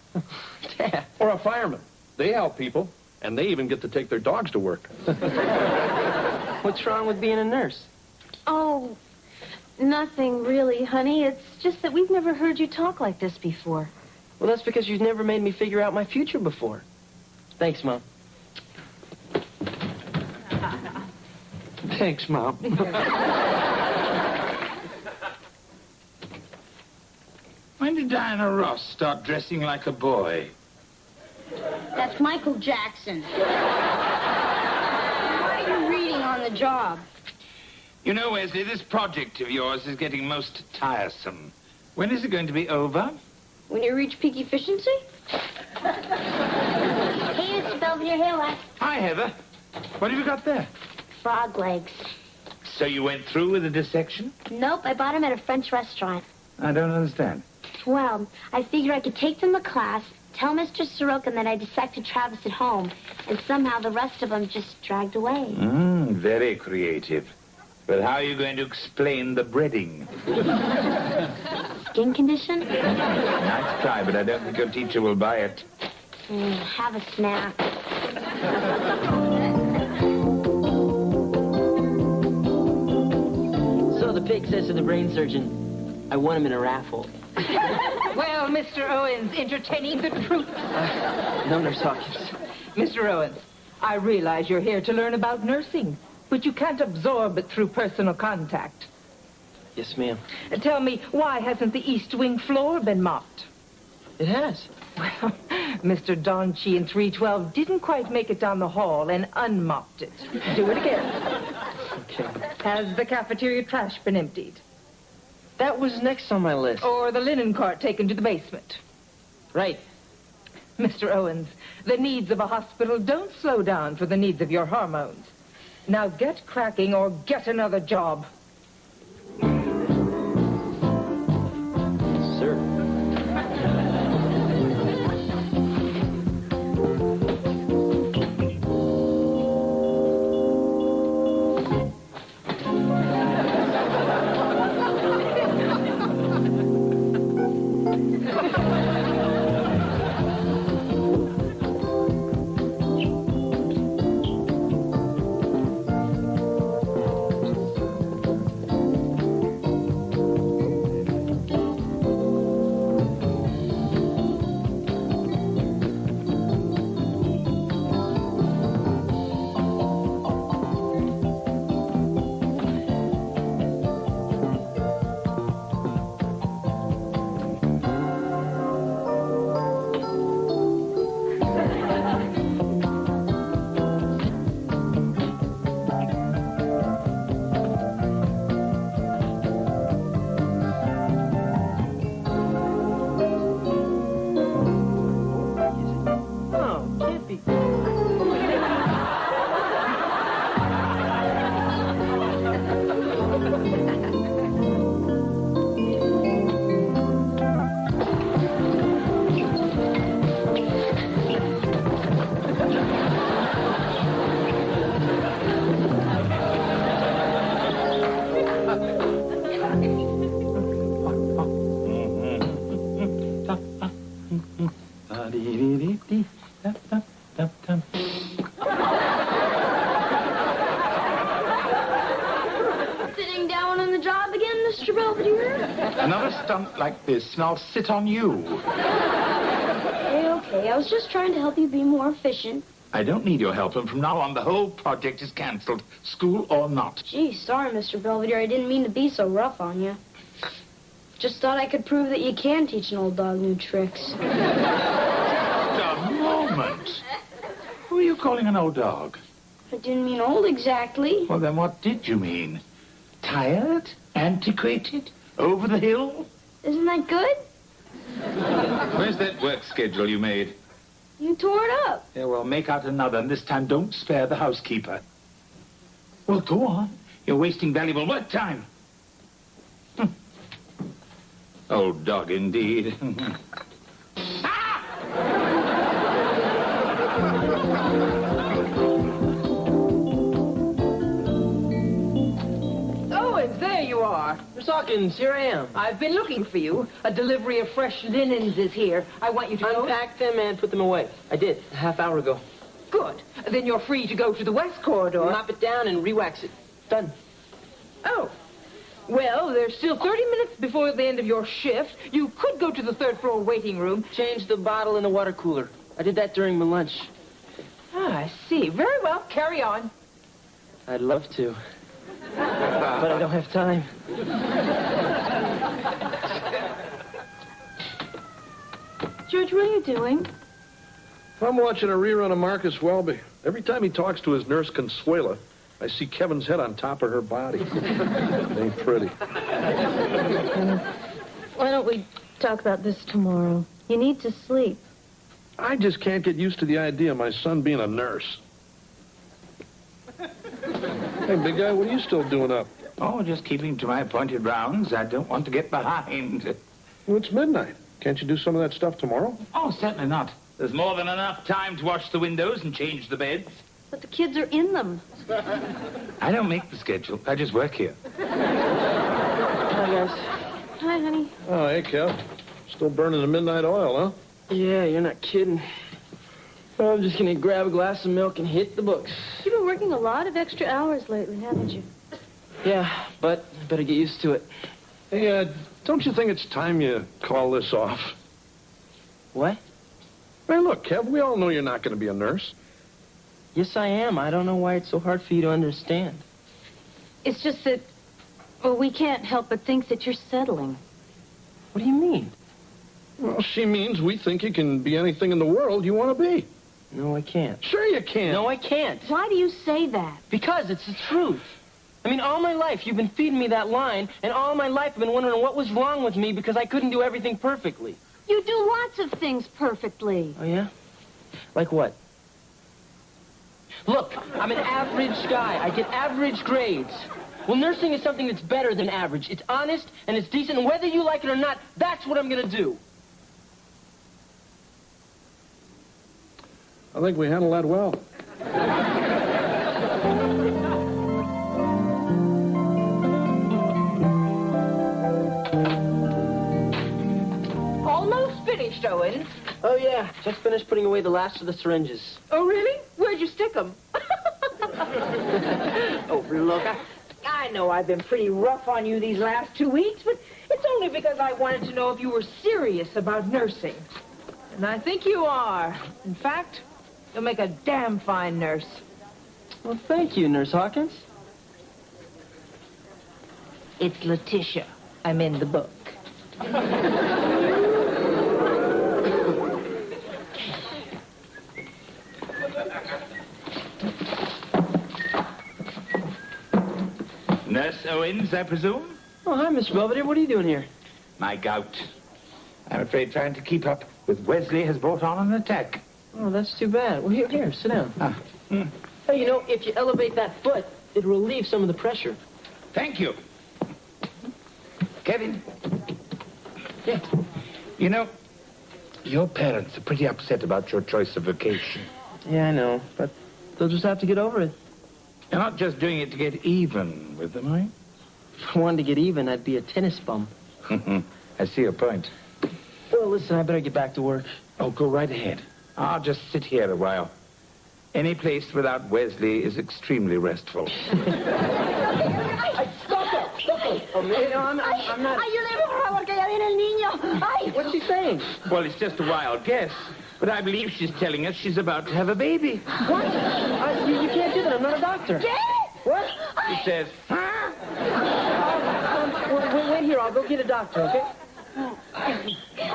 Yeah. Or a fireman. They help people, and they even get to take their dogs to work. What's wrong with being a nurse? Oh, Nothing really, honey. It's just that we've never heard you talk like this before. Well, that's because you've never made me figure out my future before. Thanks, Mom. Thanks, Mom. When did Diana Ross start dressing like a boy? That's Michael Jackson. What are you reading on the job? You know, Wesley, this project of yours is getting most tiresome. When is it going to be over? When you reach peak efficiency? Hey, it's Belvedere. Hey, Lex. Hi, Heather. What have you got there? Frog legs. So you went through with the dissection? Nope, I bought them at a French restaurant. I don't understand. Well, I figured I could take them to class, tell Mr. Sorokin that I dissected Travis at home, and somehow the rest of them just dragged away. Very creative. But how are you going to explain the breading? Skin condition? Nice try, but I don't think your teacher will buy it. Have a snack. So the pig says to the brain surgeon, I won him in a raffle. Well, Mr. Owens, entertaining the truth. No, Nurse Hawkins. Mr. Owens, I realize you're here to learn about nursing, but you can't absorb it through personal contact. Yes, ma'am. Tell me, why hasn't the East Wing floor been mopped? It has. Well, Mr. Donchi in 312 didn't quite make it down the hall and unmopped it. Do it again. Okay. Has the cafeteria trash been emptied? That was next on my list. Or the linen cart taken to the basement? Right. Mr. Owens, the needs of a hospital don't slow down for the needs of your hormones. Now get cracking or get another job. Sir. Sitting down on the job again, Mr. Belvedere? Another stunt like this, and I'll sit on you. Okay. I was just trying to help you be more efficient. I don't need your help, and from now on, the whole project is cancelled, school or not. Gee, sorry, Mr. Belvedere. I didn't mean to be so rough on you. Just thought I could prove that you can teach an old dog new tricks. Just a moment. Who are you calling an old dog? I didn't mean old exactly. Well, then what did you mean? Tired? Antiquated? Over the hill? Isn't that good? Where's that work schedule you made? You tore it up. Yeah, well, make out another, and this time don't spare the housekeeper. Well, go on. You're wasting valuable work time. Old dog, indeed. Owens, there you are. Miss Hawkins, here I am. I've been looking for you. A delivery of fresh linens is here. I want you to unpack them and put them away. I did, a half hour ago. Good. Then you're free to go to the west corridor. Mop it down and re-wax it. Done. Oh. Well, there's still 30 minutes before the end of your shift. You could go to the third floor waiting room. Change the bottle in the water cooler. I did that during my lunch. Ah, I see. Very well. Carry on. I'd love to. But I don't have time. George, what are you doing? I'm watching a rerun of Marcus Welby. Every time he talks to his nurse Consuela, I see Kevin's head on top of her body. It ain't pretty. Why don't we talk about this tomorrow? You need to sleep. I just can't get used to the idea of my son being a nurse. Hey, big guy, what are you still doing up? Oh, just keeping to my appointed rounds. I don't want to get behind. Well, it's midnight. Can't you do some of that stuff tomorrow? Oh, certainly not. There's more than enough time to wash the windows and change the beds. But the kids are in them. I don't make the schedule. I just work here. Hi, guys. Hi, honey. Oh, hey, Kev. Still burning the midnight oil, huh? Yeah, you're not kidding. Well, I'm just gonna grab a glass of milk and hit the books. You've been working a lot of extra hours lately, haven't you? Yeah, but I better get used to it. Hey, don't you think it's time you call this off? What? Hey, look, Kev, we all know you're not going to be a nurse. Yes, I am. I don't know why it's so hard for you to understand. It's just that, well, we can't help but think that you're settling. What do you mean? Well, she means we think you can be anything in the world you want to be. No, I can't. Sure you can. No, I can't. Why do you say that? Because it's the truth. I mean, all my life you've been feeding me that line, and all my life I've been wondering what was wrong with me because I couldn't do everything perfectly. You do lots of things perfectly. Oh, yeah? Like what? Look, I'm an average guy. I get average grades. Well, nursing is something that's better than average. It's honest, and it's decent, and whether you like it or not, that's what I'm going to do. I think we handled that well. Almost finished, Owen. Oh, yeah. Just finished putting away the last of the syringes. Oh, really? Where'd you stick them? Oh, look, I know I've been pretty rough on you these last 2 weeks, but it's only because I wanted to know if you were serious about nursing. And I think you are. In fact, you'll make a damn fine nurse. Well, thank you, Nurse Hawkins. It's Letitia. I'm in the book. Nurse Owens, I presume? Oh, hi, Miss Belvedere. What are you doing here? My gout. I'm afraid trying to keep up with Wesley has brought on an attack. Oh, that's too bad. Well, here, sit down. Hey, you know, if you elevate that foot, it'll relieve some of the pressure. Thank you. Kevin. Yeah. You know, your parents are pretty upset about your choice of vocation. Yeah, I know, but they'll just have to get over it. You're not just doing it to get even with them, are you? If I wanted to get even, I'd be a tennis bum. I see your point. Well, listen, I better get back to work. Oh, go right ahead. I'll just sit here a while. Any place without Wesley is extremely restful. Stop it! Stop it! Oh, man, I'm not... Ayúdeme, por favor, que ya viene el niño. Ay. What's she saying? Well, it's just a wild guess, but I believe she's telling us she's about to have a baby. What? You can't do that. I'm not a doctor. ¿Qué? What? She says, huh? Wait here. I'll go get a doctor, okay?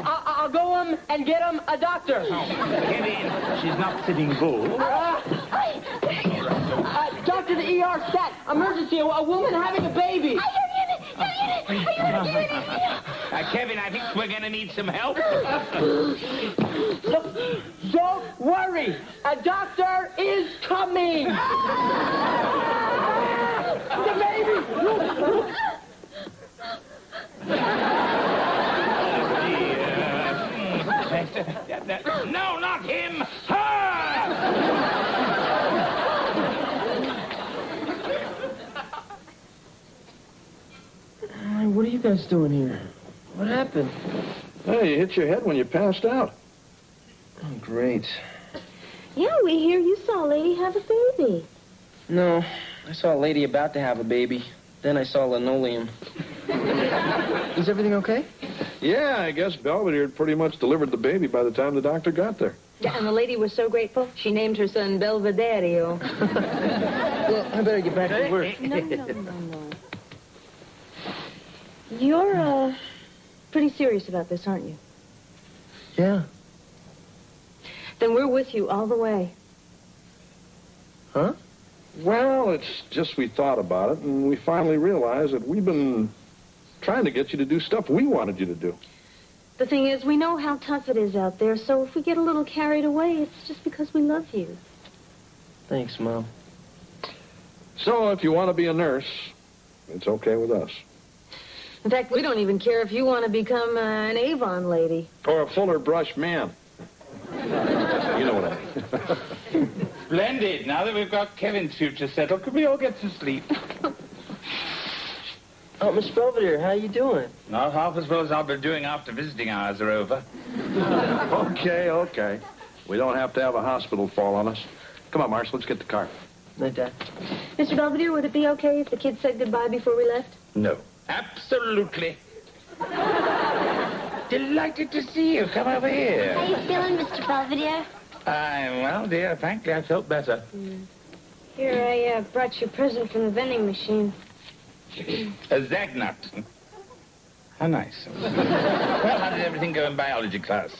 I'll go and get a doctor. Kevin, she's not sitting bull. Doctor, the ER stat. Emergency. A woman having a baby. Kevin, I think we're going to need some help. Look, don't worry. A doctor is coming. The baby. No, not him! Her! What are you guys doing here? What happened? Hey, you hit your head when you passed out. Oh, great. Yeah, we hear you saw a lady have a baby. No, I saw a lady about to have a baby. Then I saw linoleum. Is everything okay? Yeah, I guess Belvedere had pretty much delivered the baby by the time the doctor got there. Yeah, and the lady was so grateful, she named her son Belvedere. Well, I better get back to work. No. You're, pretty serious about this, aren't you? Yeah. Then we're with you all the way. Huh? Well, it's just we thought about it, and we finally realized that we've been trying to get you to do stuff we wanted you to do. The thing is, we know how tough it is out there, so if we get a little carried away, it's just because we love you. Thanks, Mom. So if you want to be a nurse, it's okay with us. In fact, we don't even care if you want to become an Avon lady. Or a fuller brush man. You know what I mean. Splendid. Now that we've got Kevin's future settled, could we all get some sleep? Oh, Miss Belvedere, how you doing? Not half as well as I'll be doing after visiting hours are over. Okay. We don't have to have a hospital fall on us. Come on, Marsh, let's get the car. Night, Dad. Mr. Belvedere, would it be okay if the kids said goodbye before we left? No. Absolutely. Delighted to see you. Come over here. How you feeling, Mr. Belvedere? Well, dear, frankly, I felt better. Here, I brought you a present from the vending machine. A Zagnut. How nice. Well, how did everything go in biology class?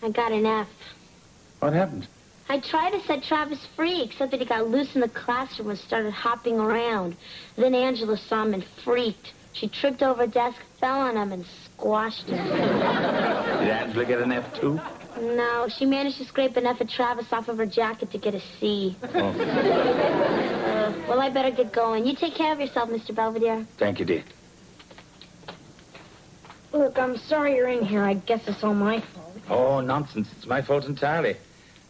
I got an F. What happened? I tried to set Travis free, except that he got loose in the classroom and started hopping around. Then Angela saw him and freaked. She tripped over a desk, fell on him, and squashed him. Did Angela get an F, too? No, she managed to scrape enough of Travis off of her jacket to get a C. Oh. Well, I better get going. You take care of yourself, Mr. Belvedere. Thank you, dear. Look, I'm sorry you're in here. I guess it's all my fault. Oh, nonsense. It's my fault entirely.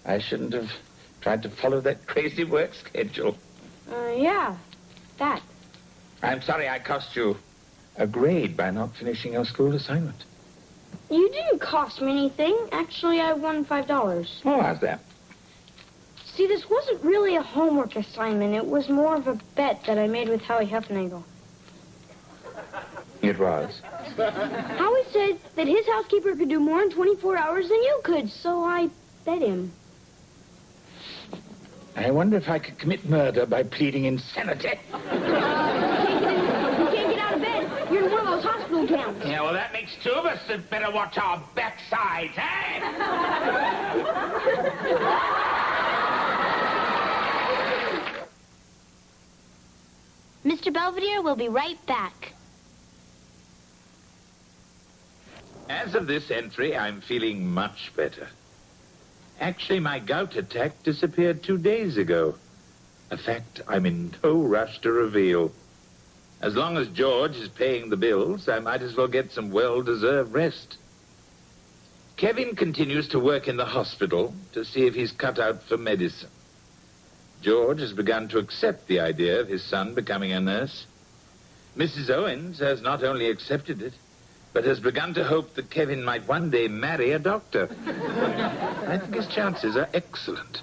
I shouldn't have tried to follow that crazy work schedule. Yeah, that. I'm sorry I cost you a grade by not finishing your school assignment. You didn't cost me anything. Actually, I won $5. Oh, how's that? See, this wasn't really a homework assignment. It was more of a bet that I made with Howie Heffnagel. It was. Howie said that his housekeeper could do more in 24 hours than you could, so I bet him. I wonder if I could commit murder by pleading insanity. You can't get out of bed. You're in one of those hospital gowns. Yeah, well, that makes two of us that better watch our backsides, eh? Mr. Belvedere will be right back. As of this entry, I'm feeling much better. Actually, my gout attack disappeared 2 days ago. A fact I'm in no rush to reveal. As long as George is paying the bills, I might as well get some well-deserved rest. Kevin continues to work in the hospital to see if he's cut out for medicine. George has begun to accept the idea of his son becoming a nurse. Mrs. Owens has not only accepted it, but has begun to hope that Kevin might one day marry a doctor. I think his chances are excellent.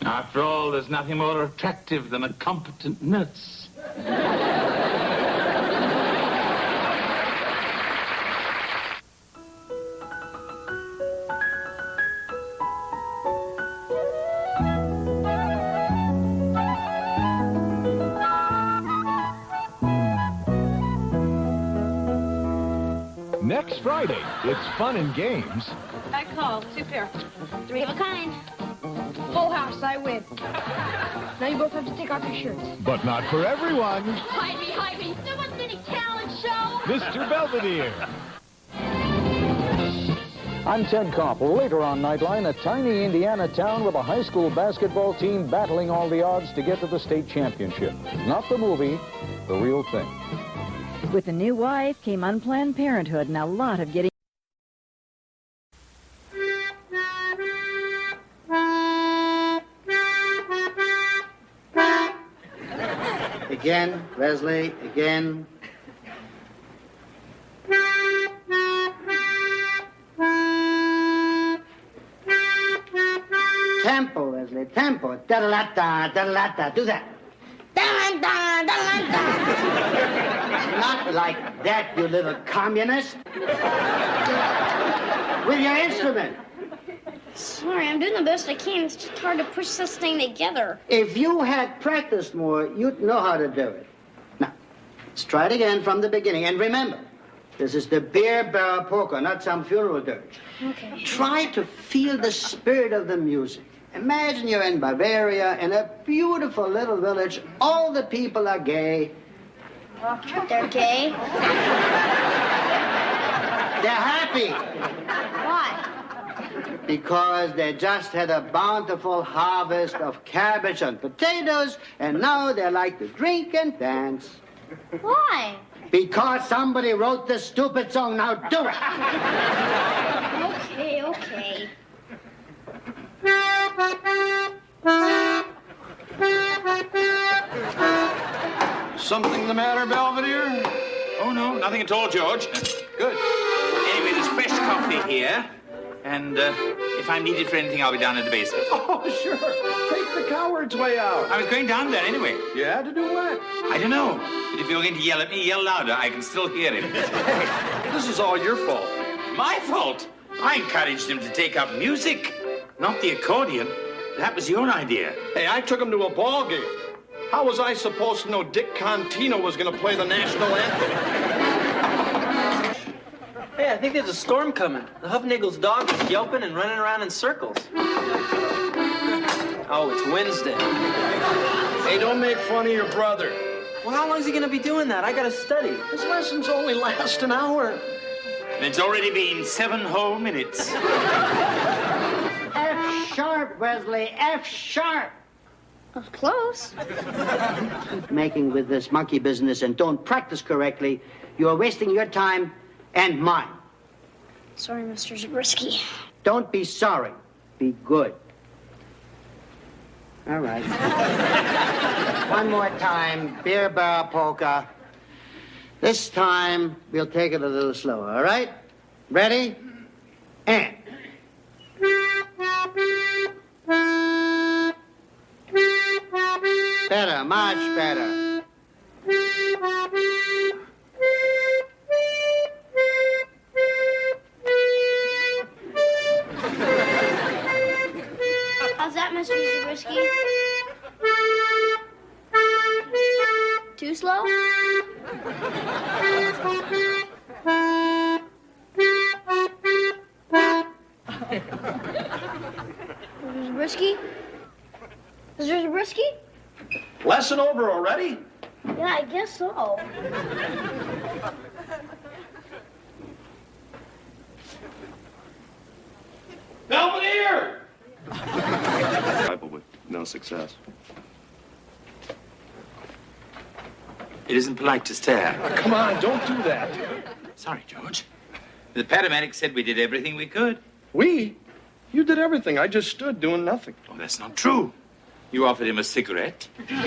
After all, there's nothing more attractive than a competent nurse. Next Friday, it's fun and games. I call. 2 pair. 3 of a kind. Full house, I win. Now you both have to take off your shirts. But not for everyone. Hide me. Super City Talent Show. Mr. Belvedere. I'm Ted Koppel. Later on Nightline, a tiny Indiana town with a high school basketball team battling all the odds to get to the state championship. Not the movie, the real thing. With a new wife came unplanned parenthood and a lot of getting... Again, Leslie, again. Tempo, Leslie, tempo. Da-da-da-da, da-da-da-da. Do that. Da-da-da. Not like that, you little communist. With your instrument. Sorry, I'm doing the best I can. It's just hard to push this thing together. If you had practiced more, you'd know how to do it. Now, let's try it again from the beginning. And remember, this is the beer barrel polka, not some funeral dirge. Okay. Try to feel the spirit of the music. Imagine you're in Bavaria, in a beautiful little village. All the people are gay. They're gay? They're happy. Why? Because they just had a bountiful harvest of cabbage and potatoes, and now they like to drink and dance. Why? Because somebody wrote this stupid song. Now do it. Okay, okay. Something the matter, Belvedere? Oh, no, nothing at all, George. Good. Anyway, there's fresh coffee here. And if I'm needed for anything, I'll be down in the basement. Oh, sure. Take the coward's way out. I was going down there anyway. You had to do what? I don't know. But if you're going to yell at me, yell louder. I can still hear him. Hey, this is all your fault. My fault? I encouraged him to take up music, not the accordion. That was your idea. Hey, I took him to a ball game. How was I supposed to know Dick Contino was going to play the national anthem? Hey, I think there's a storm coming. The Huffnagel's dog is yelping and running around in circles. Oh, it's Wednesday. Hey, don't make fun of your brother. Well, how long is he going to be doing that? I got to study. His lessons only last an hour. And it's already been 7 whole minutes. F sharp, Wesley, F sharp. Close. Keep making with this monkey business and don't practice correctly. You're wasting your time and mine. Sorry, Mr. Zabriskie. Don't be sorry. Be good. All right. One more time, beer barrel polka. This time, we'll take it a little slower, all right? Ready? And. Better, much better. How's that, Mr. Zabriskie? Too slow? Mr. Zabriskie? Mr. Zabriskie? Lesson over already? Yeah, I guess so. Belvedere! Bible with no success. It isn't polite to stare. Come on, don't do that. Sorry, George. The paramedic said we did everything we could. We? You did everything. I just stood doing nothing. Oh, that's not true. You offered him a cigarette. That's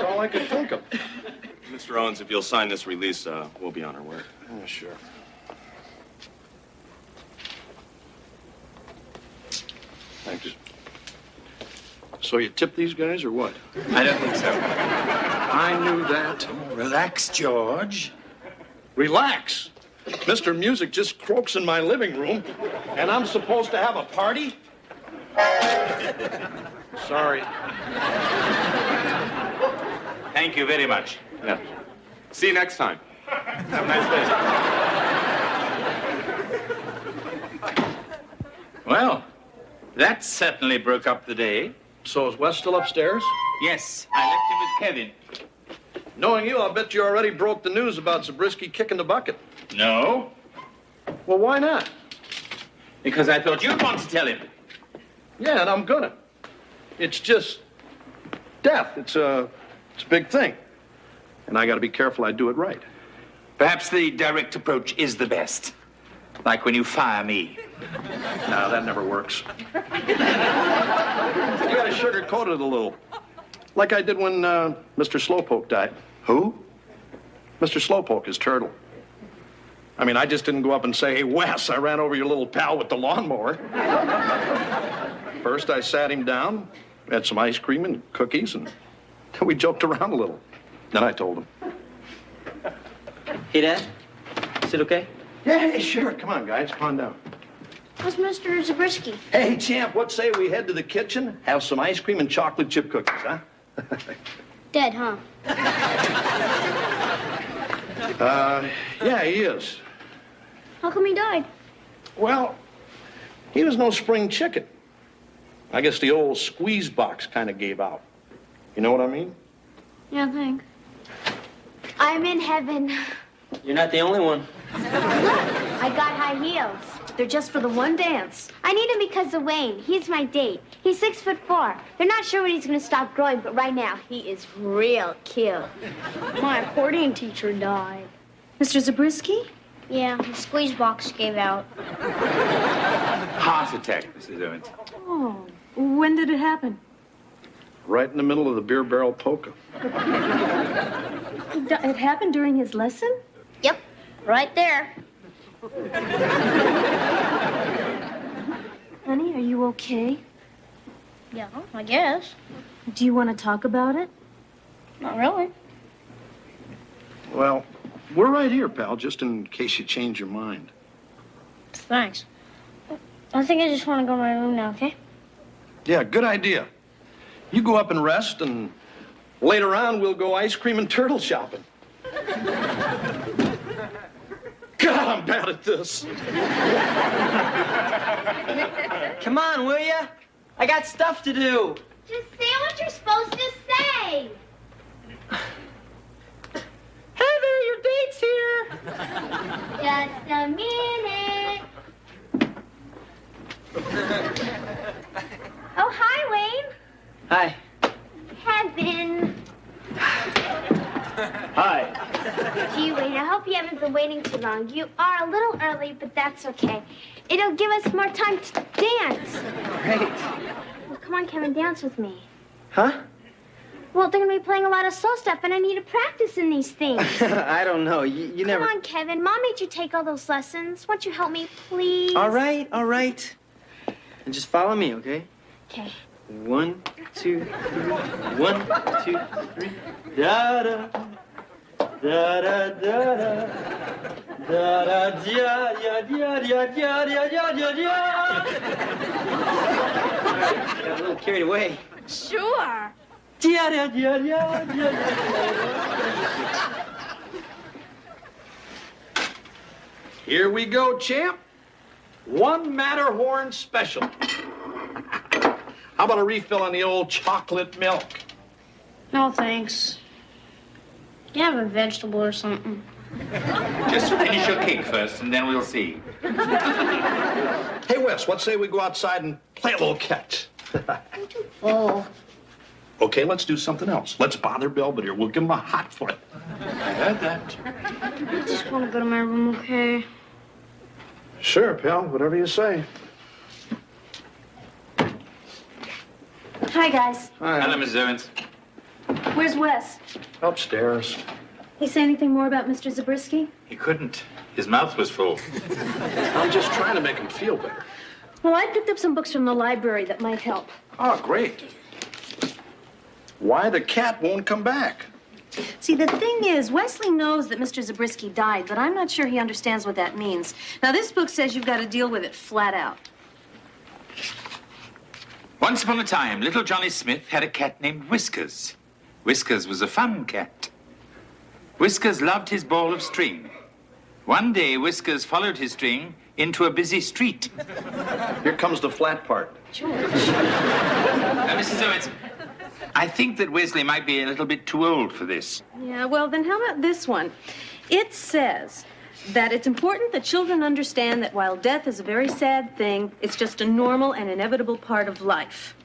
all I could think of. Mr. Owens, if you'll sign this release, we'll be on our way. Yeah, sure. Thanks. So you tip these guys or what? I don't think so. I knew that. Relax, George. Relax. Mr. Music just croaks in my living room, and I'm supposed to have a party? Sorry. Thank you very much. Yeah. See you next time. Have a nice day. Well, that certainly broke up the day. So is Wes still upstairs? Yes, I left him with Kevin. Knowing you, I'll bet you already broke the news about Zabriskie kicking the bucket. No. Well, why not? Because I thought you'd want to tell him. Yeah, and I'm gonna. It's just death. It's a big thing. And I gotta be careful I do it right. Perhaps the direct approach is the best. Like when you fire me. No, that never works. You gotta sugarcoat it a little. Like I did when Mr. Slowpoke died. Who? Mr. Slowpoke, his turtle. I mean, I just didn't go up and say, hey, Wes, I ran over your little pal with the lawnmower. First, I sat him down, had some ice cream and cookies, and We joked around a little. Then I told him. Hey, Dad. Is it okay? Yeah, hey, sure. Come on, guys. Calm down. Where's Mr. Zabriskie? Hey, champ, what say we head to the kitchen, have some ice cream and chocolate chip cookies, huh? Dead, huh? Yeah, he is. How come he died? Well, he was no spring chicken. I guess the old squeeze box kind of gave out. You know what I mean? Yeah, I think. I'm in heaven. You're not the only one. Look, I got high heels. They're just for the one dance. I need him because of Wayne. He's my date. He's 6'4". They're not sure when he's going to stop growing, but right now, he is real cute. My accordion teacher died. Mr. Zabriskie? Yeah, the squeeze box gave out. Heart attack, Mrs. Owens. Oh, when did it happen? Right in the middle of the beer barrel polka. It happened during his lesson? Yep, right there. Honey, are you okay? Yeah, I guess. Do you want to talk about it? Not really. Well, we're right here, pal, just in case you change your mind. Thanks. I think I just want to go to my room now, okay? Yeah, good idea. You go up and rest, and later on, we'll go ice cream and turtle shopping. God, I'm bad at this. Come on, will ya? I got stuff to do. Just say what you're supposed to say. Heather, your date's here. Just a minute. Oh, hi, Wayne. Hi. Heaven. Hi. Gee, Wayne, I hope you haven't been waiting too long. You are a little early, but that's okay. It'll give us more time to dance. Great. Well, come on, Kevin, dance with me. Huh? Well, they're going to be playing a lot of soul stuff, and I need to practice in these things. I don't know. You never... Come on, Kevin. Mom made you take all those lessons. Won't you help me, please? All right, all right. And just follow me, okay? Okay. 1, 2, 3. 1, 2, 3. Da da da da da da da da da da da da da. Got a little carried away. Sure. Da da da da da. Here we go, champ. One Matterhorn special. How about a refill on the old chocolate milk? No, thanks. You have a vegetable or something. Just finish your cake first, and then we'll see. Hey, Wes, what say we go outside and play a little catch? Oh. Okay, let's do something else. Let's bother Belvedere. We'll give him a hot foot. I heard that. I just want to go to my room, okay? Sure, pal. Whatever you say. Hi, guys. Hello, Mrs. Owens. Where's Wes? Upstairs. He say anything more about Mr. Zabriskie? He couldn't. His mouth was full. I'm just trying to make him feel better. Well, I picked up some books from the library that might help. Oh, great. Why the cat won't come back? See, the thing is, Wesley knows that Mr. Zabriskie died, but I'm not sure he understands what that means. Now, this book says you've got to deal with it flat out. Once upon a time, little Johnny Smith had a cat named Whiskers. Whiskers was a fun cat. Whiskers loved his ball of string. One day, Whiskers followed his string into a busy street. Here comes the flat part. George. Mrs. Owens, I think that Wesley might be a little bit too old for this. Yeah, well, then how about this one? It says that it's important that children understand that while death is a very sad thing, it's just a normal and inevitable part of life.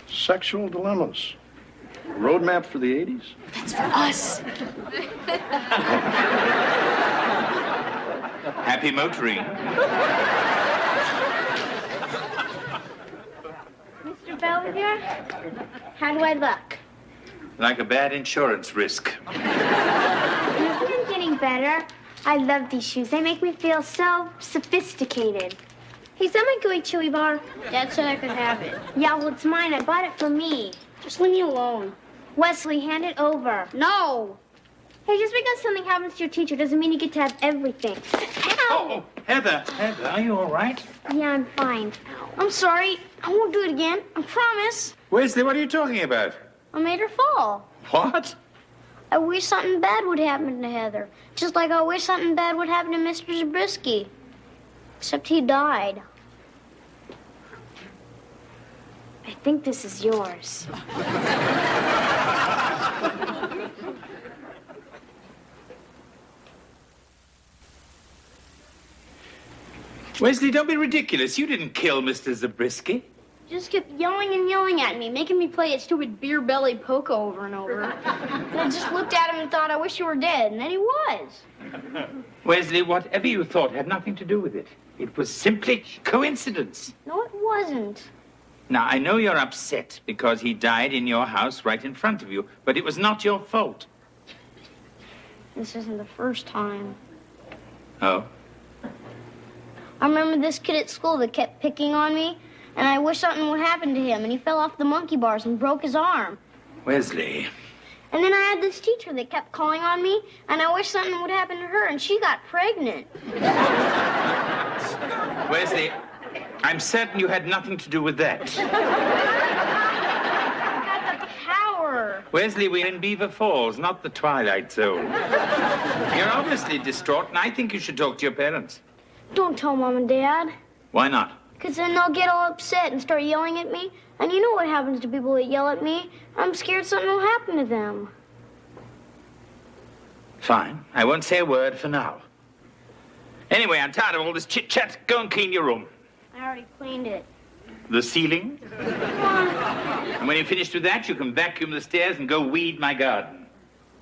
Sexual dilemmas. Roadmap for the 80s? That's for us. Happy motoring. Mr. Belvedere, how do I look? Like a bad insurance risk. Isn't it getting better? I love these shoes. They make me feel so sophisticated. Hey, is that my gooey chili bar? Dad said I could have it. Yeah, well, it's mine. I bought it for me. Just leave me alone. Wesley, hand it over. No. Hey, just because something happens to your teacher doesn't mean you get to have everything. Ow! Oh, Heather, are you all right? Yeah, I'm fine. I'm sorry. I won't do it again. I promise. Wesley, what are you talking about? I made her fall. What? I wish something bad would happen to Heather. Just like I wish something bad would happen to Mr. Zabriskie. Except he died. I think this is yours. Wesley, don't be ridiculous. You didn't kill Mr. Zabriskie. Just kept yelling and yelling at me, making me play that stupid beer belly polka over and over. And I just looked at him and thought, I wish you were dead. And then he was. Wesley, whatever you thought had nothing to do with it. It was simply coincidence. No, it wasn't. Now, I know you're upset because he died in your house right in front of you, but it was not your fault. This isn't the first time. Oh? I remember this kid at school that kept picking on me, and I wish something would happen to him, and he fell off the monkey bars and broke his arm. Wesley. And then I had this teacher that kept calling on me, and I wish something would happen to her, and she got pregnant. Wesley, I'm certain you had nothing to do with that. I got the power. Wesley, we're in Beaver Falls, not the Twilight Zone. You're obviously distraught, and I think you should talk to your parents. Don't tell Mom and Dad. Why not? Because then they'll get all upset and start yelling at me. And you know what happens to people that yell at me. I'm scared something will happen to them. Fine. I won't say a word for now. Anyway, I'm tired of all this chit-chat. Go and clean your room. I already cleaned it. The ceiling? And when you're finished with that, you can vacuum the stairs and go weed my garden.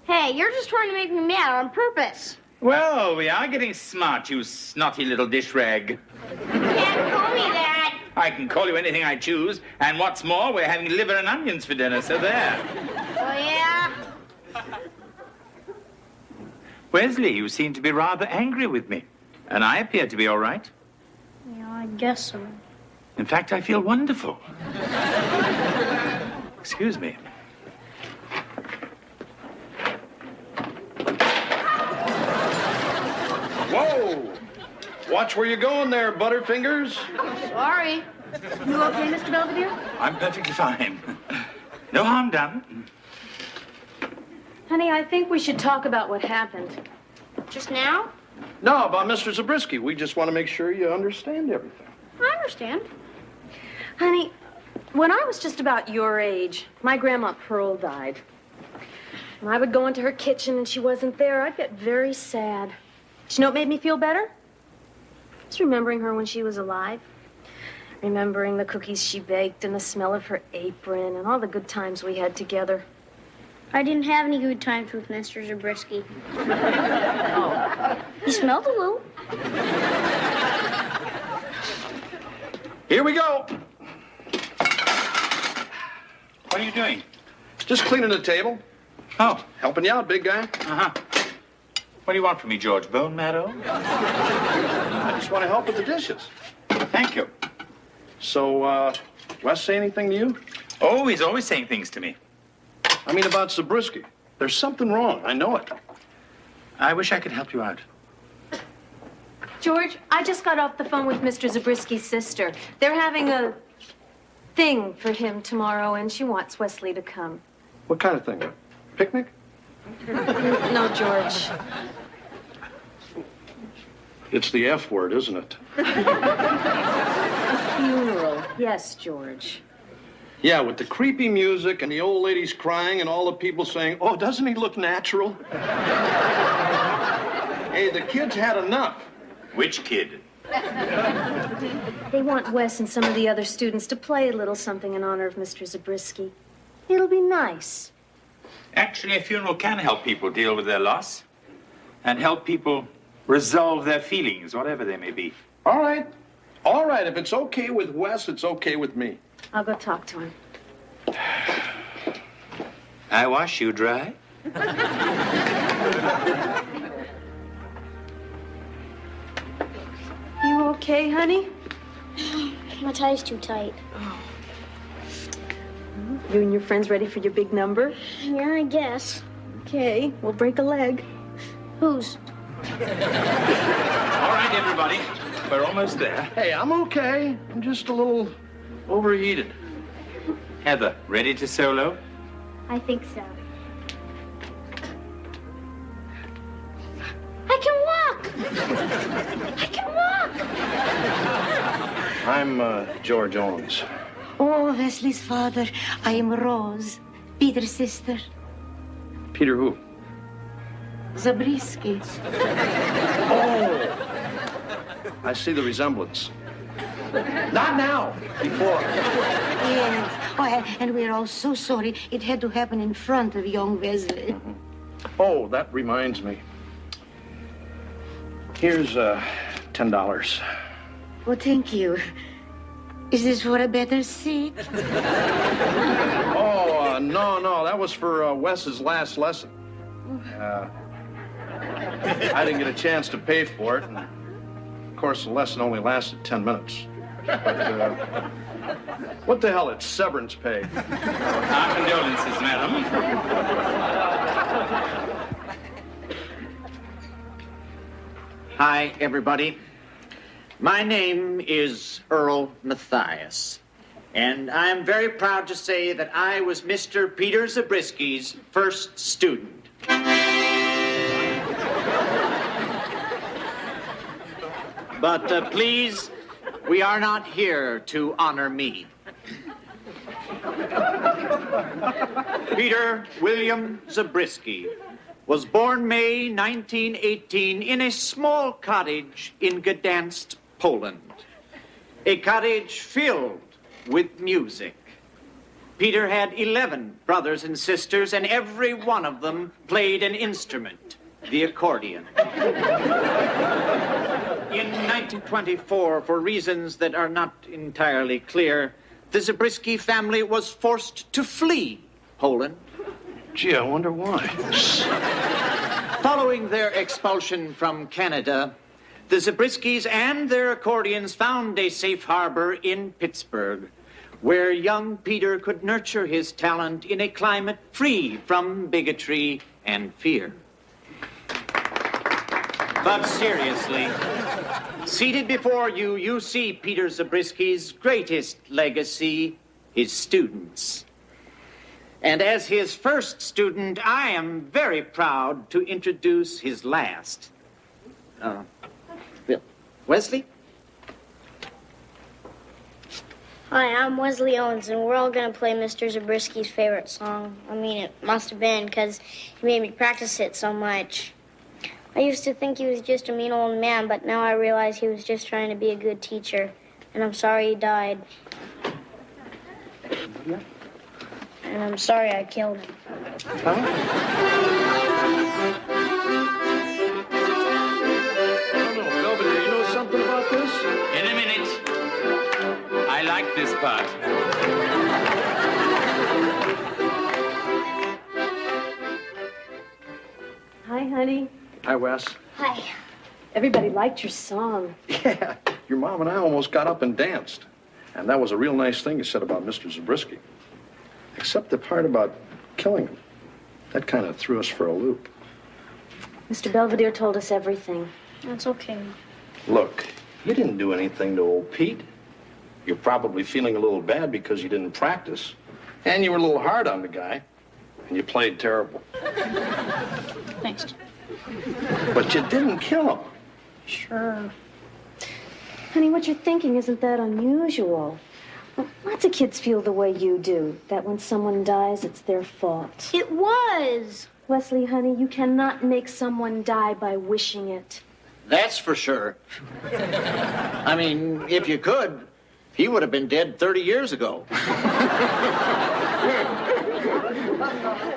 Hey, you're just trying to make me mad on purpose. Well, we are getting smart, you snotty little dish rag. You can't call me that. I can call you anything I choose, and what's more, we're having liver and onions for dinner, so there. Oh, yeah? Wesley, you seem to be rather angry with me, and I appear to be all right. Yeah, I guess so. In fact, I feel wonderful. Excuse me. Whoa! Watch where you're going there, Butterfingers. Sorry. You okay, Mr. Belvedere? I'm perfectly fine. No harm done. Honey, I think we should talk about what happened. Just now? No, about Mr. Zabriskie. We just want to make sure you understand everything. I understand. Honey, when I was just about your age, my grandma Pearl died. When I would go into her kitchen and she wasn't there, I'd get very sad. Do you know what made me feel better? Just remembering her when she was alive. Remembering the cookies she baked and the smell of her apron and all the good times we had together. I didn't have any good times with Mr. Zabriskie. Oh. He smelled a little. Here we go. What are you doing? Just cleaning the table. Oh. Helping you out, big guy. Uh-huh. What do you want from me, George? Bone marrow? I just want to help with the dishes. Thank you. So, Wes say anything to you? Oh, he's always saying things to me. I mean about Zabriskie. There's something wrong. I know it. I wish I could help you out. George, I just got off the phone with Mr. Zabriskie's sister. They're having a thing for him tomorrow, and she wants Wesley to come. What kind of thing? Picnic? No, George. It's the F word, isn't it? A funeral. Yes, George. Yeah, with the creepy music and the old ladies crying and all the people saying, oh, doesn't he look natural? Hey, the kids had enough. Which kid? They want Wes and some of the other students to play a little something in honor of Mr. Zabriskie. It'll be nice. Actually, a funeral can help people deal with their loss and help people resolve their feelings, whatever they may be. All right. All right, if it's okay with Wes, it's okay with me. I'll go talk to him. I wash you dry. You okay, honey? My tie's too tight. Oh. You and your friends ready for your big number? Yeah, I guess. Okay, we'll break a leg. Whose? All right, everybody. We're almost there. Hey, I'm okay. I'm just a little overheated. Heather, ready to solo? I think so. I can walk! I can walk! I'm George Owens. Oh, Wesley's father. I am Rose, Peter's sister. Peter who? Zabriskie. Oh! I see the resemblance. Not now. Before. Yes. Oh, and we're all so sorry. It had to happen in front of young Wesley. Oh, that reminds me. Here's $10. Oh, thank you. Is this for a better seat? Oh, no. That was for Wes's last lesson. I didn't get a chance to pay for it. And of course, the lesson only lasted 10 minutes. But, what the hell? It's severance pay. Our condolences, madam. Hi, everybody. My name is Earl Matthias, and I'm very proud to say that I was Mr. Peter Zabriskie's first student. But please, we are not here to honor me. Peter William Zabriskie was born May 1918 in a small cottage in Gdansk, Poland. A cottage filled with music. Peter had 11 brothers and sisters, and every one of them played an instrument, the accordion. In 1924, for reasons that are not entirely clear, the Zabriskie family was forced to flee Poland. Gee, I wonder why. Following their expulsion from Canada, the Zabriskies and their accordions found a safe harbor in Pittsburgh, where young Peter could nurture his talent in a climate free from bigotry and fear. But seriously, seated before you, you see Peter Zabriskie's greatest legacy, his students. And as his first student, I am very proud to introduce his last. Wesley? Hi, I'm Wesley Owens, and we're all going to play Mr. Zabriskie's favorite song. I mean, it must have been, because he made me practice it so much. I used to think he was just a mean old man, but now I realize he was just trying to be a good teacher. And I'm sorry he died. And I'm sorry I killed him. Belvedere, you know something about this? In a minute. I like this part. Hi, honey. Hi, Wes. Hi. Everybody liked your song. Yeah, your mom and I almost got up and danced. And that was a real nice thing you said about Mr. Zabriskie. Except the part about killing him. That kind of threw us for a loop. Mr. Belvedere told us everything. That's okay. Look, you didn't do anything to old Pete. You're probably feeling a little bad because you didn't practice. And you were a little hard on the guy. And you played terrible. Thanks. But you didn't kill him. Sure. Honey, what you're thinking isn't that unusual. Well, lots of kids feel the way you do, that when someone dies, it's their fault. It was. Wesley, honey, you cannot make someone die by wishing it. That's for sure. I mean, if you could, he would have been dead 30 years ago.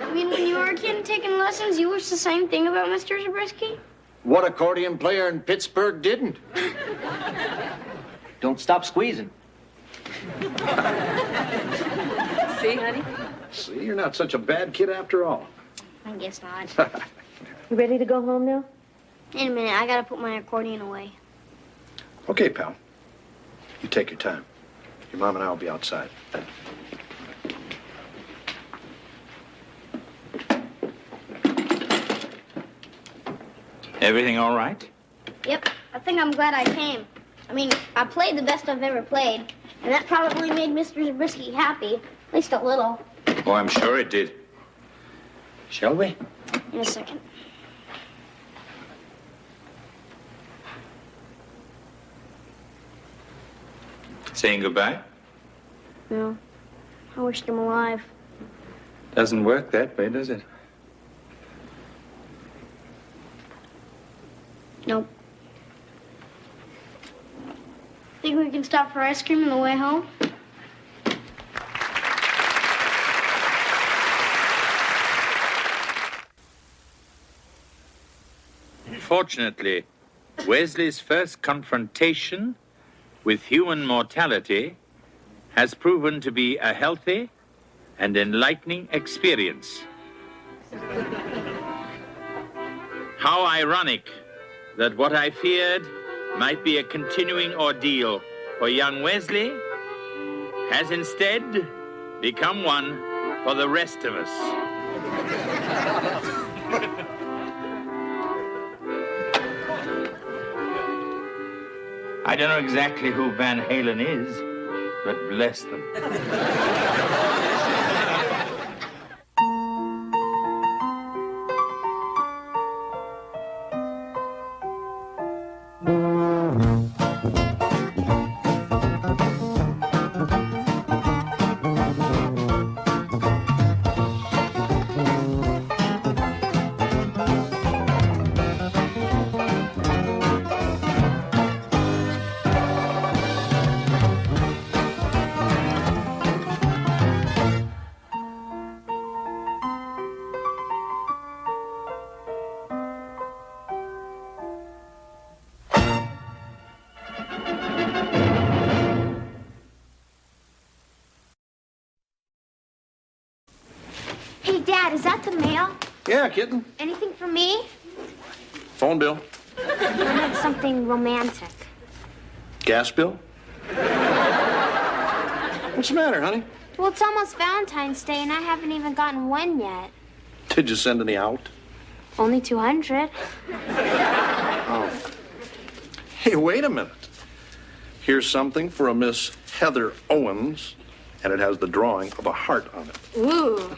I mean, when you were a kid and taking lessons, you wished the same thing about Mr. Zabriskie? What accordion player in Pittsburgh didn't? Don't stop squeezing. See, honey? See, you're not such a bad kid after all. I guess not. You ready to go home now? In a minute, I gotta put my accordion away. Okay, pal. You take your time. Your mom and I will be outside. Everything all right? Yep, I think I'm glad I came. I mean, I played the best I've ever played, and that probably made Mr. Zabriskie happy, at least a little. Oh, I'm sure it did. Shall we? In a second. Saying goodbye? No, I wished him alive. Doesn't work that way, does it? Nope. Think we can stop for ice cream on the way home? Fortunately, Wesley's first confrontation with human mortality has proven to be a healthy and enlightening experience. How ironic that what I feared might be a continuing ordeal for young Wesley has instead become one for the rest of us. I don't know exactly who Van Halen is, but bless them. Hey, Dad, is that the mail? Yeah, kitten. Anything for me? Phone bill. I meant something romantic. Gas bill. What's the matter, honey? Well, it's almost Valentine's Day, and I haven't even gotten one yet. Did you send any out? Only 200. Oh. Hey, wait a minute. Here's something for a Miss Heather Owens, and it has the drawing of a heart on it. Ooh.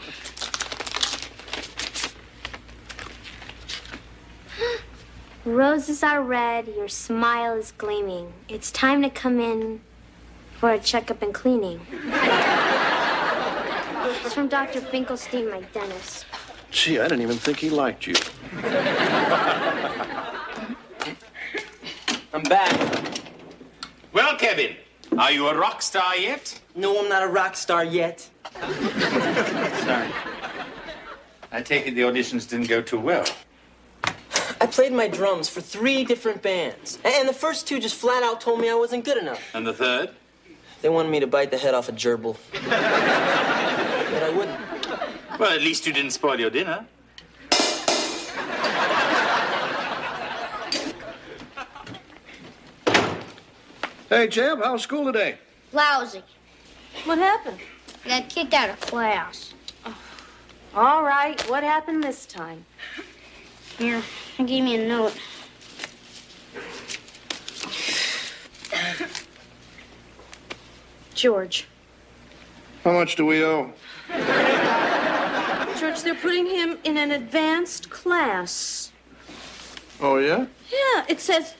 Roses are red, your smile is gleaming. It's time to come in for a checkup and cleaning. It's from Dr. Finkelstein, my dentist. Gee, I didn't even think he liked you. I'm back. Well, Kevin, are you a rock star yet? No, I'm not a rock star yet. Sorry. I take it the auditions didn't go too well. I played my drums for 3 different bands. And the first 2 just flat out told me I wasn't good enough. And the third? They wanted me to bite the head off a gerbil. But I wouldn't. Well, at least you didn't spoil your dinner. Hey, Jeb, how's school today? Lousy. What happened? I got kicked out of class. All right, what happened this time? Here, he gave me a note. George. How much do we owe? George, they're putting him in an advanced class. Oh, yeah? Yeah, it says,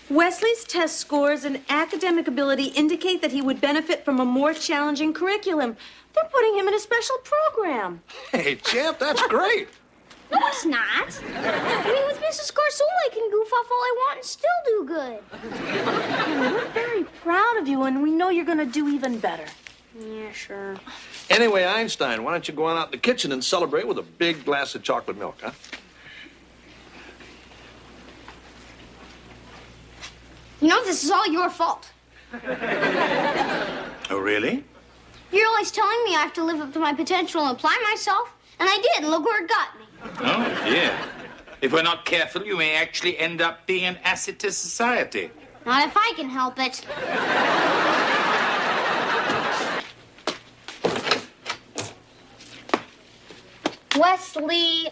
Wesley's test scores and academic ability indicate that he would benefit from a more challenging curriculum. They're putting him in a special program. Hey, Jeb, that's great. No, it's not. I mean, with Mrs. Garsola, I can goof off all I want and still do good. We're very proud of you, and we know you're going to do even better. Yeah, sure. Anyway, Einstein, why don't you go on out in the kitchen and celebrate with a big glass of chocolate milk, huh? You know, this is all your fault. Oh, really? You're always telling me I have to live up to my potential and apply myself, and I did, and look where it got me. Oh, dear. If we're not careful, you may actually end up being an asset to society. Not if I can help it. Wesley.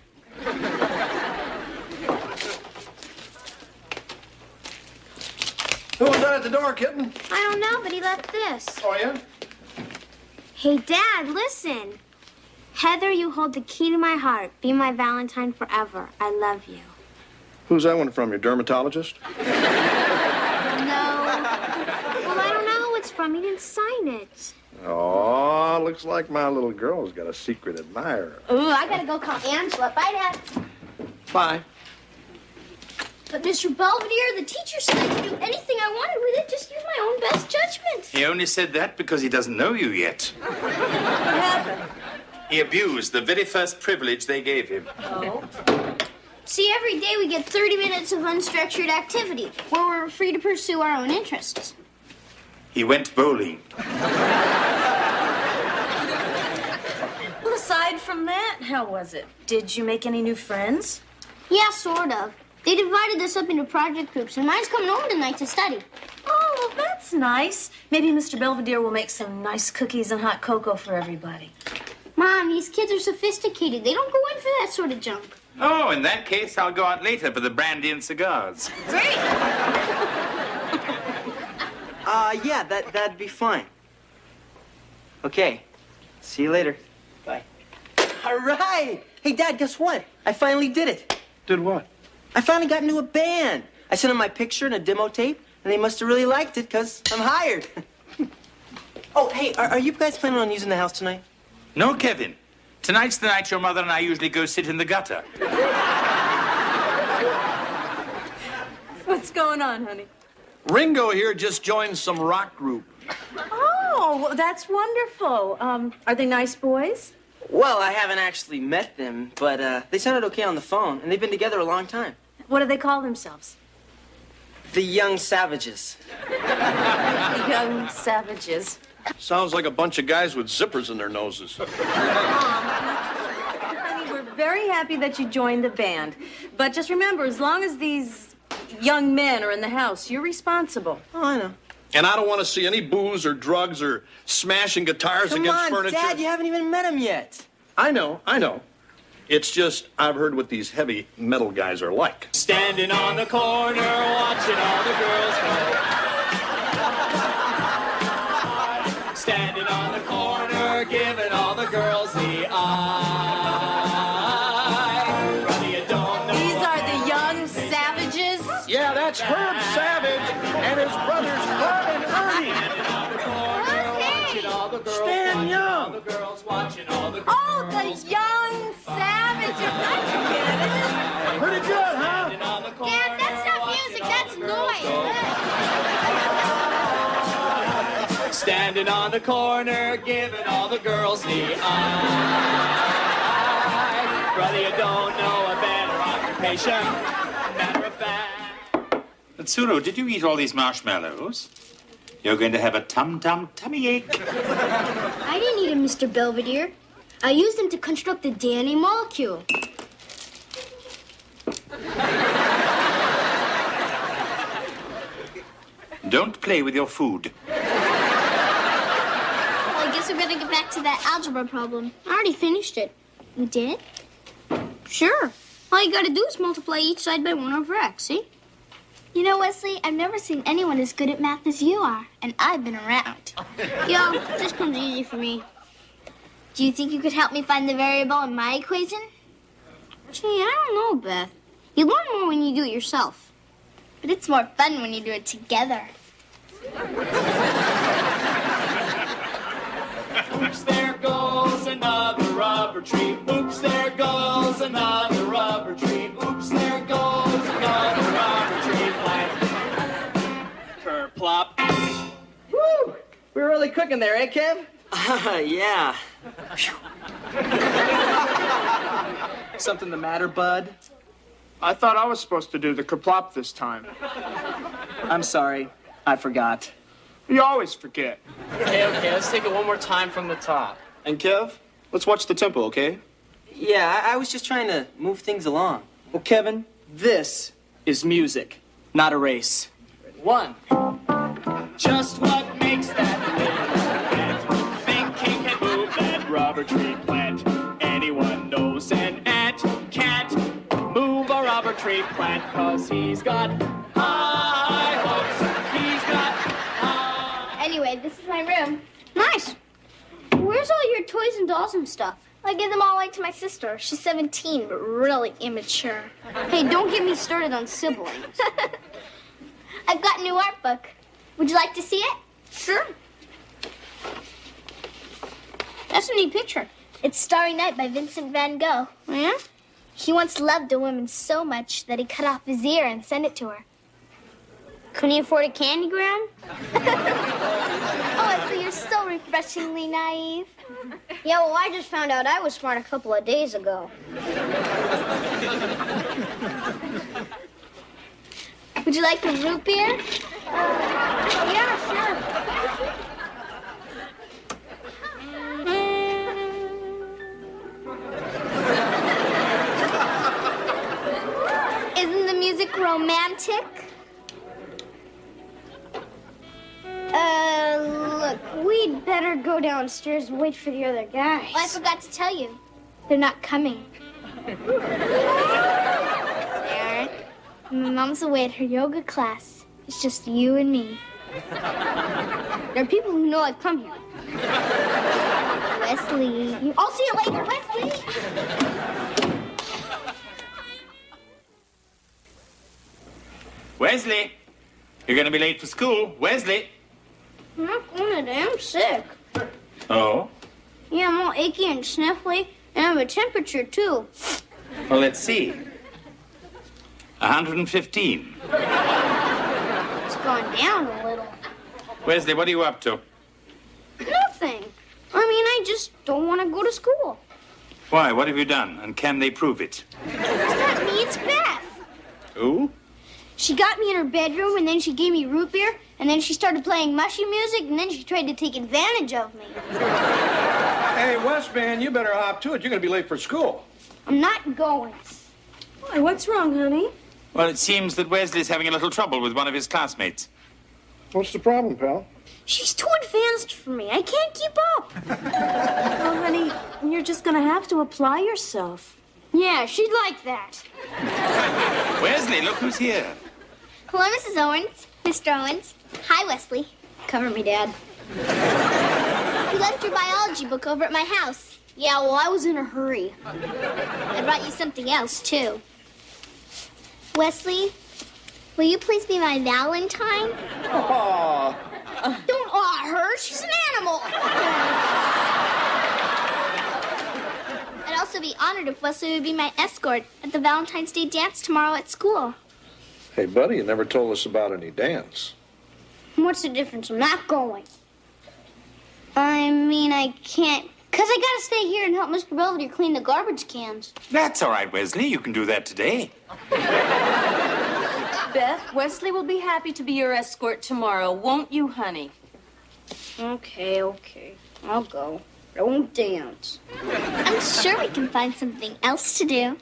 Who was that at the door, kitten? I don't know, but he left this. Oh, yeah? Hey, Dad, listen. Heather, you hold the key to my heart. Be my Valentine forever. I love you. Who's that one from, your dermatologist? No. Well, I don't know who it's from. He didn't sign it. Oh, looks like my little girl's got a secret admirer. Ooh, I gotta go call Angela. Bye, Dad. Bye. But Mr. Belvedere, the teacher said I could do anything I wanted with it. Just use my own best judgment. He only said that because he doesn't know you yet. What happened? He abused the very first privilege they gave him. Oh. See, every day we get 30 minutes of unstructured activity where we're free to pursue our own interests. He went bowling. Well, aside from that, how was it? Did you make any new friends? Yeah, sort of. They divided us up into project groups, and mine's coming over tonight to study. Oh, well, that's nice. Maybe Mr. Belvedere will make some nice cookies and hot cocoa for everybody. Mom, these kids are sophisticated. They don't go in for that sort of junk. Oh, in that case, I'll go out later for the brandy and cigars. Great. Yeah, that'd be fine. Okay. See you later. Bye. All right. Hey, Dad, guess what? I finally did it. Did what? I finally got into a band. I sent them my picture and a demo tape, and they must have really liked it, because I'm hired. Oh, hey, are you guys planning on using the house tonight? No, Kevin. Tonight's the night your mother and I usually go sit in the gutter. What's going on, honey? Ringo here just joined some rock group. Oh, well, that's wonderful. Are they nice boys? Well, I haven't actually met them, but they sounded okay on the phone, and they've been together a long time. What do they call themselves? The Young Savages. The Young Savages. Sounds like a bunch of guys with zippers in their noses. Honey, we're very happy that you joined the band. But just remember, as long as these young men are in the house, you're responsible. Oh, I know. And I don't want to see any booze or drugs or smashing guitars against furniture. Come on, Dad, you haven't even met him yet. I know. It's just I've heard what these heavy metal guys are like. Standing on the corner, watching all the girls go. Standing on the corner, giving all the girls the eye. Brother, you don't know. These are the Young Savages? Yeah, that's Herb Savage and his brothers Bud and Ernie. Stan Young. Oh, the Young Savages. I get it. Pretty good, huh? Dad, that's not music. That's noise. Standing on the corner, giving all the girls the eye. Brother, you don't know a better occupation. Matter of fact. Tsuro, did you eat all these marshmallows? You're going to have a tummy ache. I didn't eat him, Mr. Belvedere. I used him to construct the DNA molecule. Don't play with your food. Well, I guess we better get back to that algebra problem. I already finished it. You did? Sure. All you gotta do is multiply each side by 1 over x, see? You know, Wesley, I've never seen anyone as good at math as you are, and I've been around. Yo, this comes easy for me. Do you think you could help me find the variable in my equation? Gee, I don't know, Beth. You learn more when you do it yourself. But it's more fun when you do it together. Oops, there goes another rubber tree. Oops, there goes another rubber tree. Oops, there goes another rubber tree. Kerplop. Woo! We were really cooking there, eh, Kev? Yeah. Something the matter, bud? I thought I was supposed to do the kerplop this time. I'm sorry. I forgot. You always forget. Okay, let's take it one more time from the top. And Kev, let's watch the tempo, okay? Yeah, I was just trying to move things along. Well, Kevin, this is music, not a race. 1. Just what makes that little ant think he can move that rubber tree plant? Anyone knows an ant can't move a rubber tree plant 'cause he's got high hopes. He's your toys and dolls and stuff? I give them all away to my sister. She's 17, but really immature. Hey, don't get me started on siblings. I've got a new art book. Would you like to see it? Sure. That's a neat picture. It's Starry Night by Vincent van Gogh. Yeah? He once loved a woman so much that he cut off his ear and sent it to her. Couldn't he afford a candygram? Oh, so you're so refreshingly naive. Yeah, well, I just found out I was smart a couple of days ago. Would you like a root beer? Yeah, sure. Isn't the music romantic? Look, we'd better go downstairs and wait for the other guys. Well, I forgot to tell you. They're not coming. They aren't. My mom's away at her yoga class. It's just you and me. There are people who know I've come here. Wesley. I'll see you later, Wesley. Wesley, you're going to be late for school. Wesley. I'm not going today. I'm sick. Oh? Yeah, I'm all achy and sniffly, and I have a temperature, too. Well, let's see. 115. It's gone down a little. Wesley, what are you up to? Nothing. I mean, I just don't want to go to school. Why? What have you done? And can they prove it? It's not me, it's Beth. Who? She got me in her bedroom, and then she gave me root beer, and then she started playing mushy music, and then she tried to take advantage of me. Hey, Wes, man, you better hop to it. You're going to be late for school. I'm not going. Why, what's wrong, honey? Well, it seems that Wesley's having a little trouble with one of his classmates. What's the problem, pal? She's too advanced for me. I can't keep up. Well, honey, you're just going to have to apply yourself. Yeah, she'd like that. Wesley, look who's here. Hello, Mrs. Owens. Mr. Owens. Hi, Wesley. Cover me, Dad. You left your biology book over at my house. Yeah, well, I was in a hurry. I brought you something else, too. Wesley, will you please be my Valentine? Aw. Don't aw her. She's an animal. I'd also be honored if Wesley would be my escort at the Valentine's Day dance tomorrow at school. Hey, buddy, you never told us about any dance. What's the difference? I'm not going. I mean, I can't, because I gotta stay here and help Mr. Belvedere clean the garbage cans. That's all right, Wesley. You can do that today. Beth, Wesley will be happy to be your escort tomorrow, won't you, honey? Okay. I'll go. I won't dance. I'm sure we can find something else to do.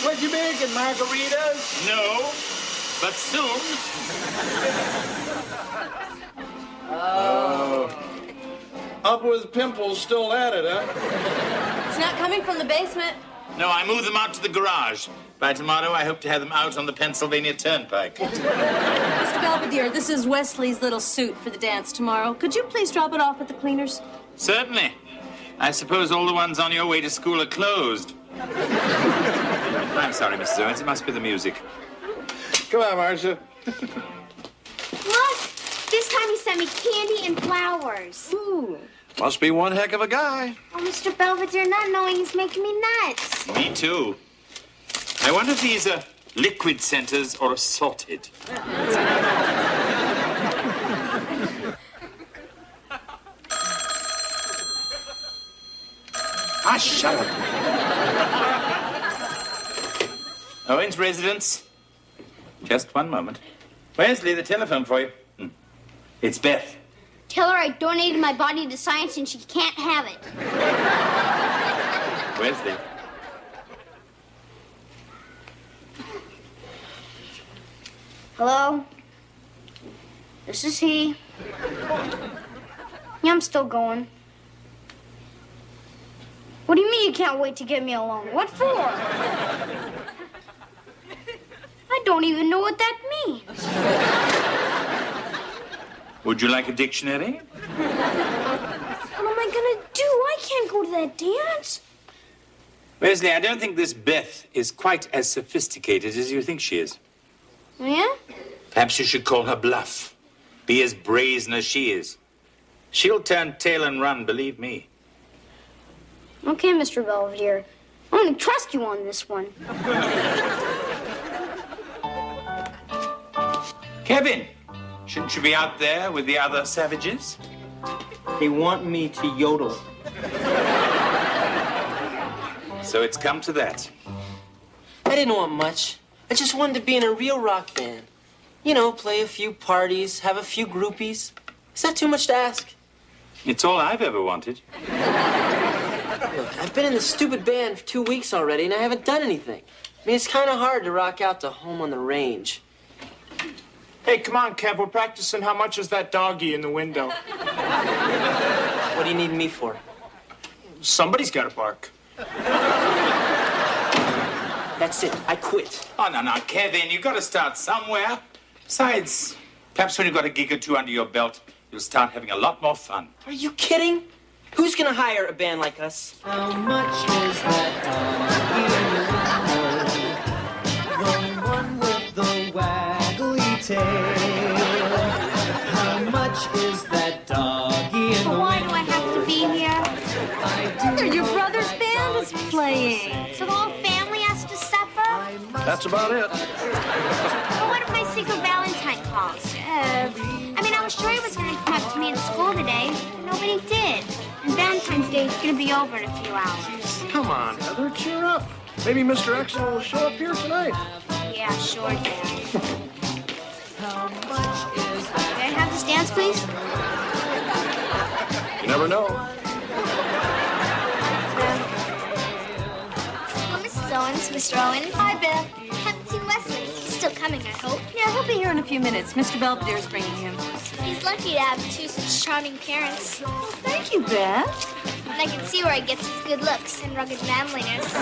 What you making, margaritas? No, but soon. Oh. Up with pimples, still at it, huh? It's not coming from the basement. No, I moved them out to the garage. By tomorrow, I hope to have them out on the Pennsylvania Turnpike. Mr. Belvedere, this is Wesley's little suit for the dance tomorrow. Could you please drop it off at the cleaners? Certainly. I suppose all the ones on your way to school are closed. I'm sorry, Mrs. Owens. It must be the music. Come on, Marcia. Look, this time he sent me candy and flowers. Ooh. Must be one heck of a guy. Oh, Mr. Belvedere, not knowing is making me nuts. Me too. I wonder if these are liquid centers or assorted. Ah, shut up. Owens residence. Just one moment. Wesley, the telephone for you. It's Beth. Tell her I donated my body to science and she can't have it. Wesley. Hello? This is he. Yeah, I'm still going. What do you mean you can't wait to get me alone? What for? I don't even know what that means. Would you like a dictionary? What am I gonna do? I can't go to that dance. Wesley, I don't think this Beth is quite as sophisticated as you think she is. Yeah? Perhaps you should call her bluff. Be as brazen as she is. She'll turn tail and run, believe me. Okay, Mr. Belvedere. I'm gonna trust you on this one. Kevin, shouldn't you be out there with the other savages? They want me to yodel. So it's come to that. I didn't want much. I just wanted to be in a real rock band. You know, play a few parties, have a few groupies. Is that too much to ask? It's all I've ever wanted. Look, I've been in this stupid band for 2 weeks already, and I haven't done anything. I mean, it's kind of hard to rock out to Home on the Range. Hey, come on, Kev. We're practicing How Much Is That Doggy in the window. What do you need me for? Somebody's got to bark. That's it. I quit. Oh, no, Kevin, you've got to start somewhere. Besides, perhaps when you've got a gig or two under your belt, you'll start having a lot more fun. Are you kidding? Who's gonna hire a band like us? How much is that doggy in the window? The one with the waggly tail. How much is that doggy in the window? Why do I have to be here? Your brother's band is playing. So the whole family has to suffer? That's about it. But what if my secret Valentine calls? I mean, I was sure he was going to come up to me at school today, but nobody did. And Valentine's Day is going to be over in a few hours. Come on, Heather, cheer up. Maybe Mr. X will show up here tonight. Yeah, sure, Dad. May I have this dance, please? You never know. Well, Mrs. Owens, Mr. Owens. Hi, Beth. Haven't seen Wesley. He's still coming, I hope. Yeah, he'll be here in a few minutes. Mr. Belvedere's bringing him. He's lucky to have two such charming parents. Well, thank you, Beth. And I can see where he gets his good looks and rugged manliness.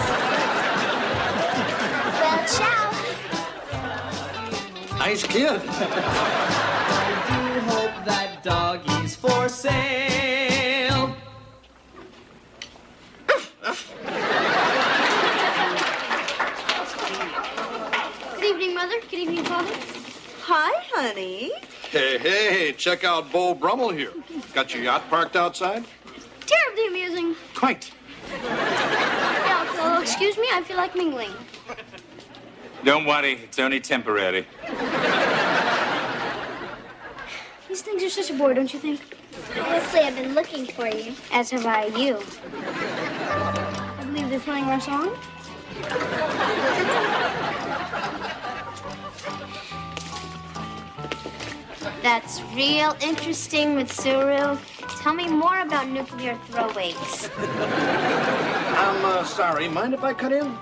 Well, ciao. Nice kid. I do hope that doggy's for sale. Good evening, Mother. Good evening, Father. Hi, honey. Hey, check out Bo Brummel here. Got your yacht parked outside? Terribly amusing. Quite. Yeah, if you'll excuse me, I feel like mingling. Don't worry, it's only temporary. These things are such a bore, don't you think? Wesley, I've been looking for you. As have I you. I believe they're playing our song. That's real interesting with Cyril. Tell me more about nuclear throwaways. I'm sorry. Mind if I cut in?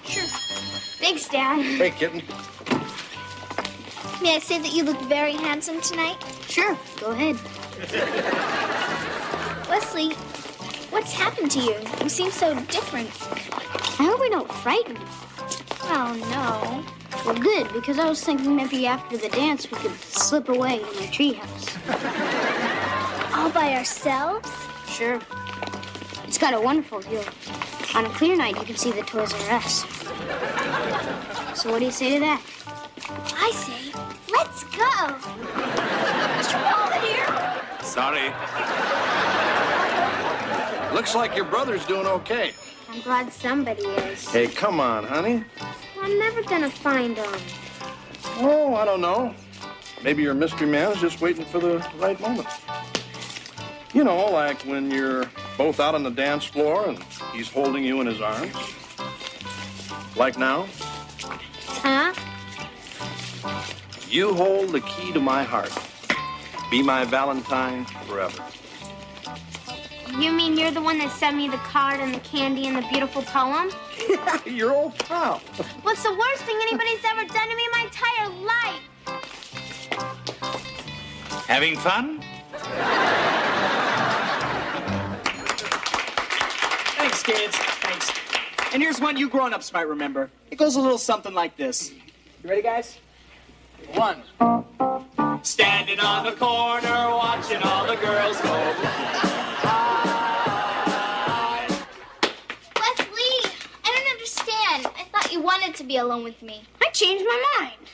Sure. Thanks, Dad. Hey, kitten. May I say that you look very handsome tonight? Sure. Go ahead. Wesley, what's happened to you? You seem so different. I hope we don't frighten you. Oh, no. Well, good, because I was thinking maybe after the dance we could slip away in my treehouse. All by ourselves? Sure. It's got a wonderful view. On a clear night, you can see the Toys R Us. So what do you say to that? I say, let's go. Mr. Belvedere. Sorry. Looks like your brother's doing okay. I'm glad somebody is. Hey, come on, honey. I'm never gonna find him. Oh, I don't know. Maybe your mystery man is just waiting for the right moment. You know, like when you're both out on the dance floor and he's holding you in his arms. Like now. Huh? You hold the key to my heart. Be my Valentine forever. You mean you're the one that sent me the card and the candy and the beautiful poem? Your old pal. What's the worst thing anybody's ever done to me my entire life? Having fun? kids. Thanks. And here's one you grown-ups might remember. It goes a little something like this. You ready, guys? 1. Standing on the corner, watching all the girls go by. Wesley, I don't understand. I thought you wanted to be alone with me. I changed my mind.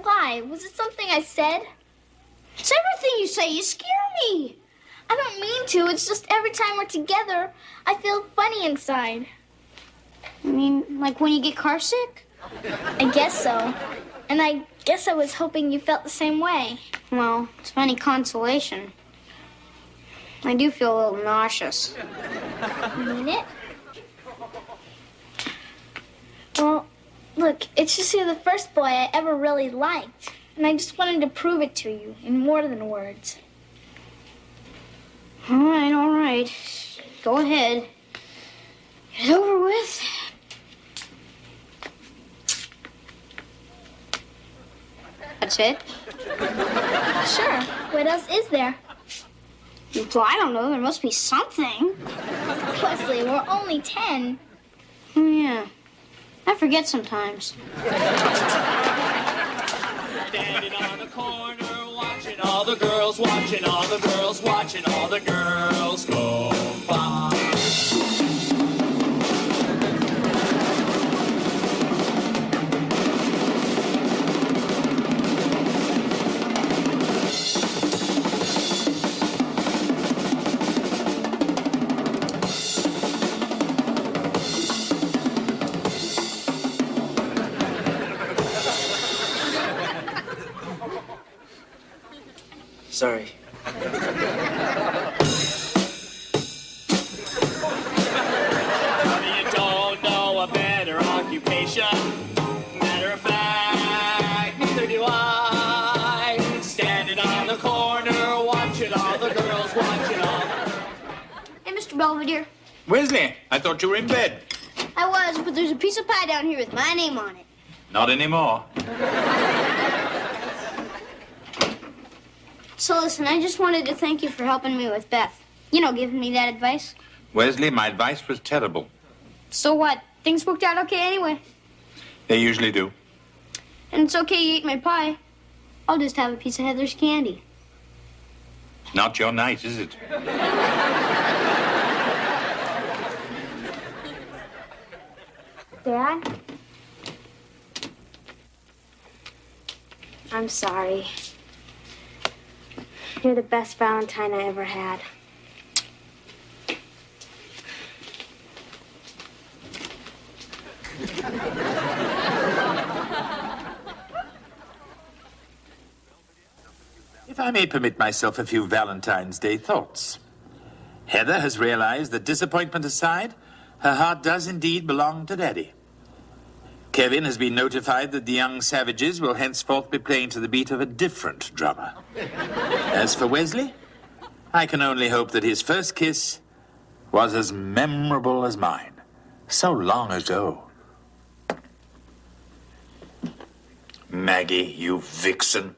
Why? Was it something I said? It's everything you say. You scare me. I don't mean to. It's just every time we're together, I feel funny inside. I mean, like when you get car sick? I guess so. And I guess I was hoping you felt the same way. Well, it's any consolation. I do feel a little nauseous. You mean it? Well, look, it's just you're the first boy I ever really liked. And I just wanted to prove it to you in more than words. All right. Go ahead. Get it over with. That's it? Sure. What else is there? Well, I don't know. There must be something. Wesley, we're only 10. Oh, yeah. I forget sometimes. Standing on the corner, watching all the girls, watching all the girls, watching all the girls go by. Sorry. You don't know a better occupation. Matter of fact, neither do I. Standing on the corner, watching all the girls, watching all the... Hey, Mr. Belvedere. Wesley, I thought you were in bed. I was, but there's a piece of pie down here with my name on it. Not anymore. So listen, I just wanted to thank you for helping me with Beth. You know, giving me that advice. Wesley, my advice was terrible. So what? Things worked out okay anyway. They usually do. And it's okay you ate my pie. I'll just have a piece of Heather's candy. Not your night, is it? Dad? I'm sorry. You're the best Valentine I ever had. If I may permit myself a few Valentine's Day thoughts. Heather has realized that, disappointment aside, her heart does indeed belong to Daddy. Kevin has been notified that the young savages will henceforth be playing to the beat of a different drummer. As for Wesley, I can only hope that his first kiss was as memorable as mine. So long ago. Maggie, you vixen.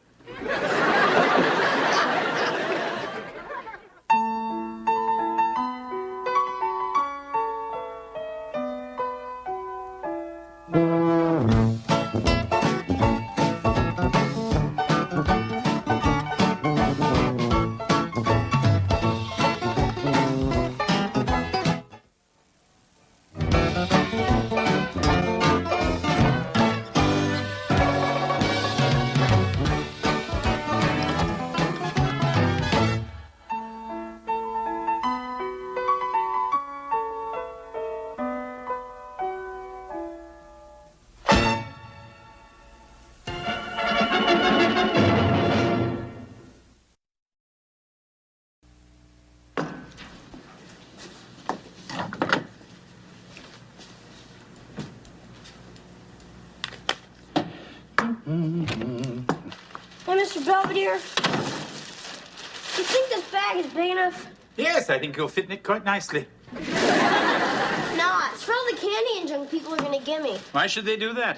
Hey, Mr. Belvedere. Do you think this bag is big enough? Yes, I think you'll fit in it quite nicely. Nah, it's for all the candy and junk people are gonna give me. Why should they do that?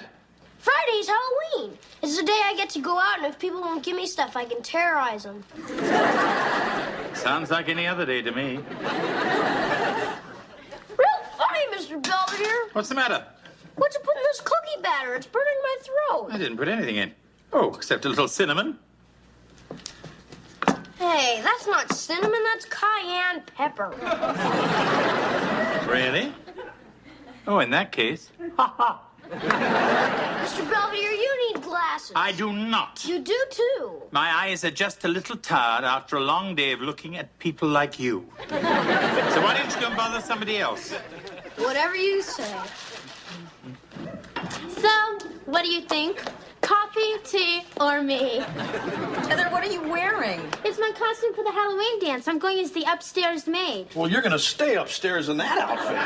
Friday's Halloween. It's the day I get to go out, and if people won't give me stuff, I can terrorize them. Sounds like any other day to me. Real funny, Belvedere? What's the matter? What'd you put in this cookie batter? It's burning my throat. I didn't put anything in. Oh, except a little cinnamon. Hey, that's not cinnamon, that's cayenne pepper. Really? Oh, in that case. Ha ha. Mr. Belvedere, you need glasses. I do not. You do too. My eyes are just a little tired after a long day of looking at people like you. So why don't you go and bother somebody else? Whatever you say. So, what do you think? Coffee, tea, or me? Heather, what are you wearing? It's my costume for the Halloween dance. I'm going as the upstairs maid. Well, you're going to stay upstairs in that outfit.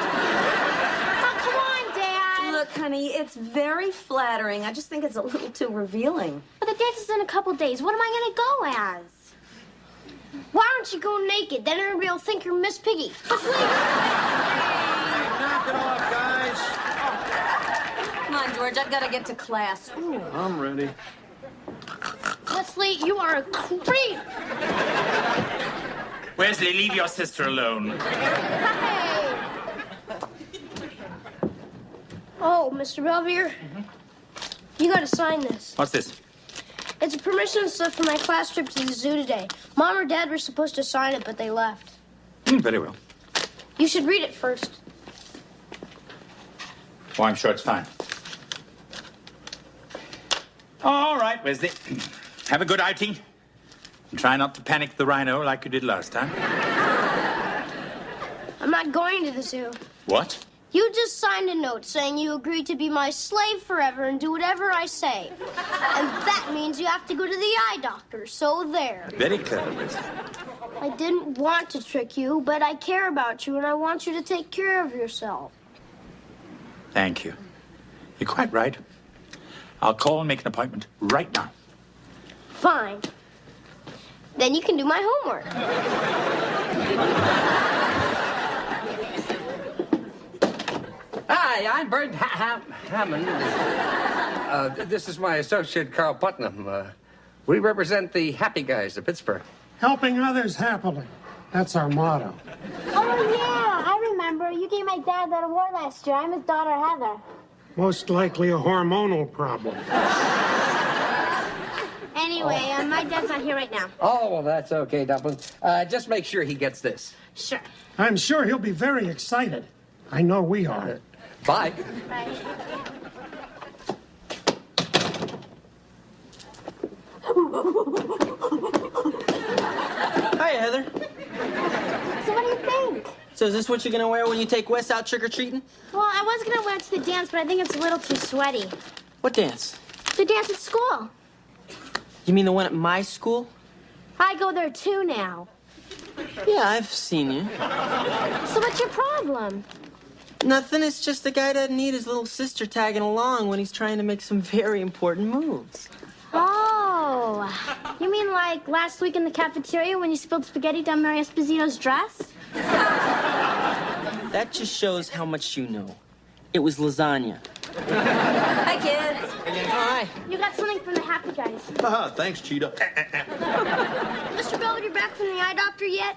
Oh, come on, Dad. Look, honey, it's very flattering. I just think it's a little too revealing. But the dance is in a couple days. What am I going to go as? Why don't you go naked? Then everybody will think you're Miss Piggy. Let's leave. Knock it off, guys. Come on, George, I've got to get to class. Ooh. I'm ready. Wesley, you are a creep. Wesley, leave your sister alone. Hey. Oh, Mr. Belvedere, you got to sign this. What's this? It's a permission slip for my class trip to the zoo today. Mom or Dad were supposed to sign it, but they left. Very well. You should read it first. Oh, I'm sure it's fine. All right, Wesley. Have a good outing. And try not to panic the rhino like you did last time. I'm not going to the zoo. What? You just signed a note saying you agreed to be my slave forever and do whatever I say. And that means you have to go to the eye doctor, so there. Very clever, Wesley. I didn't want to trick you, but I care about you and I want you to take care of yourself. Thank you. You're quite right. I'll call and make an appointment right now. Fine. Then you can do my homework. Hi, I'm Bert Hammond. This is my associate, Carl Putnam. We represent the Happy Guys of Pittsburgh. Helping others happily. That's our motto. Oh, yeah, I remember. You gave my dad that award last year. I'm his daughter, Heather. Most likely a hormonal problem. Anyway, my dad's not here right now. Oh, well, that's okay, Dublin. Just make sure he gets this. Sure. I'm sure he'll be very excited. I know we are. Bye. Bye. Hi, Heather. So what do you think? So is this what you're gonna wear when you take Wes out trick-or-treating? Well, I was going to wear it to the dance, but I think it's a little too sweaty. What dance? The dance at school. You mean the one at my school? I go there too now. Yeah, I've seen you. So what's your problem? Nothing, it's just the guy doesn't need his little sister tagging along when he's trying to make some very important moves. Oh, you mean like last week in the cafeteria when you spilled spaghetti down Mary Esposito's dress? That just shows how much you know. It was lasagna. Hi, kids. Hi. You got something from the Happy Guys. Thanks, Cheetah. Mr. Belvedere back from the eye doctor yet?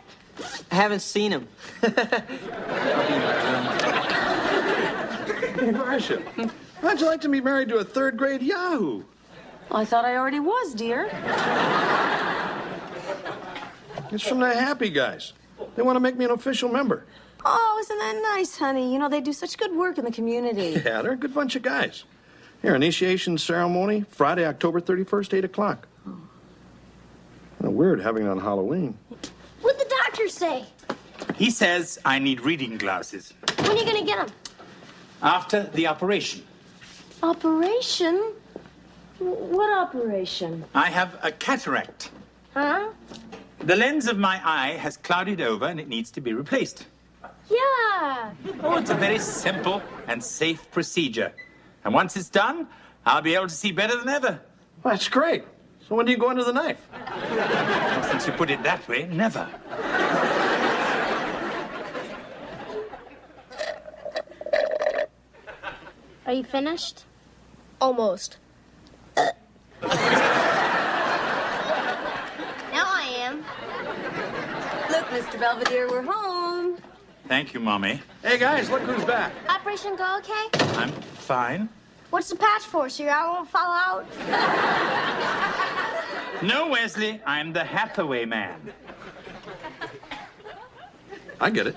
I haven't seen him. Hey, Marcia, how'd you like to be married to a third-grade Yahoo? Well, I thought I already was, dear. It's from the Happy Guys. They want to make me an official member. Oh, isn't that nice, honey? You know, they do such good work in the community. Yeah, they're a good bunch of guys. Here, initiation ceremony, Friday, October 31st, 8 o'clock. Weird having it on Halloween. What'd the doctor say? He says I need reading glasses. When are you going to get them? After the operation. Operation? What operation? I have a cataract. Huh? The lens of my eye has clouded over and it needs to be replaced. Yeah. Oh, it's a very simple and safe procedure. And once it's done, I'll be able to see better than ever. Well, that's great. So when do you go under the knife? Well, since you put it that way, never. Are you finished? Almost. Now I am. Look, Mr. Belvedere, we're home. Thank you, Mommy. Hey, guys, look who's back. Up operation go okay? I'm fine. What's the patch for, so your eye won't fall out? No, Wesley, I'm the Hathaway man. I get it.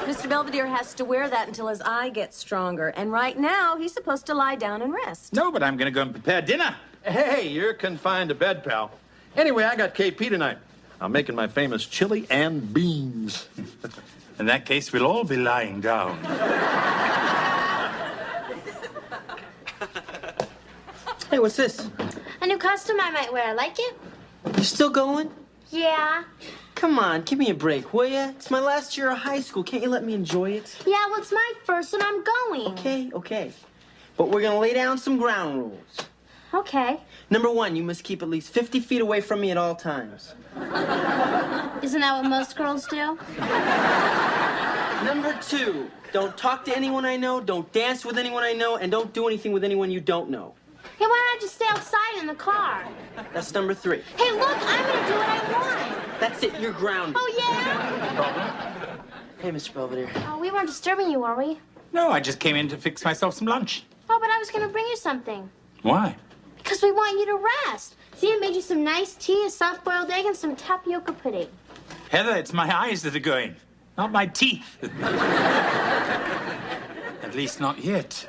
Mr. Belvedere has to wear that until his eye gets stronger. And right now, he's supposed to lie down and rest. No, but I'm going to go and prepare dinner. Hey, you're confined to bed, pal. Anyway, I got KP tonight. I'm making my famous chili and beans. In that case, we'll all be lying down. Hey, what's this? A new costume I might wear. Like it? You still going? Yeah. Come on, give me a break, will ya? It's my last year of high school. Can't you let me enjoy it? Yeah, well, it's my first and I'm going. Okay. But we're gonna lay down some ground rules. Okay. Number 1, you must keep at least 50 feet away from me at all times. Isn't that what most girls do? Number 2, don't talk to anyone I know, don't dance with anyone I know, and don't do anything with anyone you don't know. Hey, why don't I just stay outside in the car? That's number 3. Hey, look, I'm gonna do what I want. That's it, you're grounded. Oh, yeah? Hey, Mr. Belvedere. Oh, we weren't disturbing you, were we? No, I just came in to fix myself some lunch. Oh, but I was gonna bring you something. Why? Because we want you to rest. See, I made you some nice tea, a soft-boiled egg, and some tapioca pudding. Heather, it's my eyes that are going, not my teeth. At least not yet.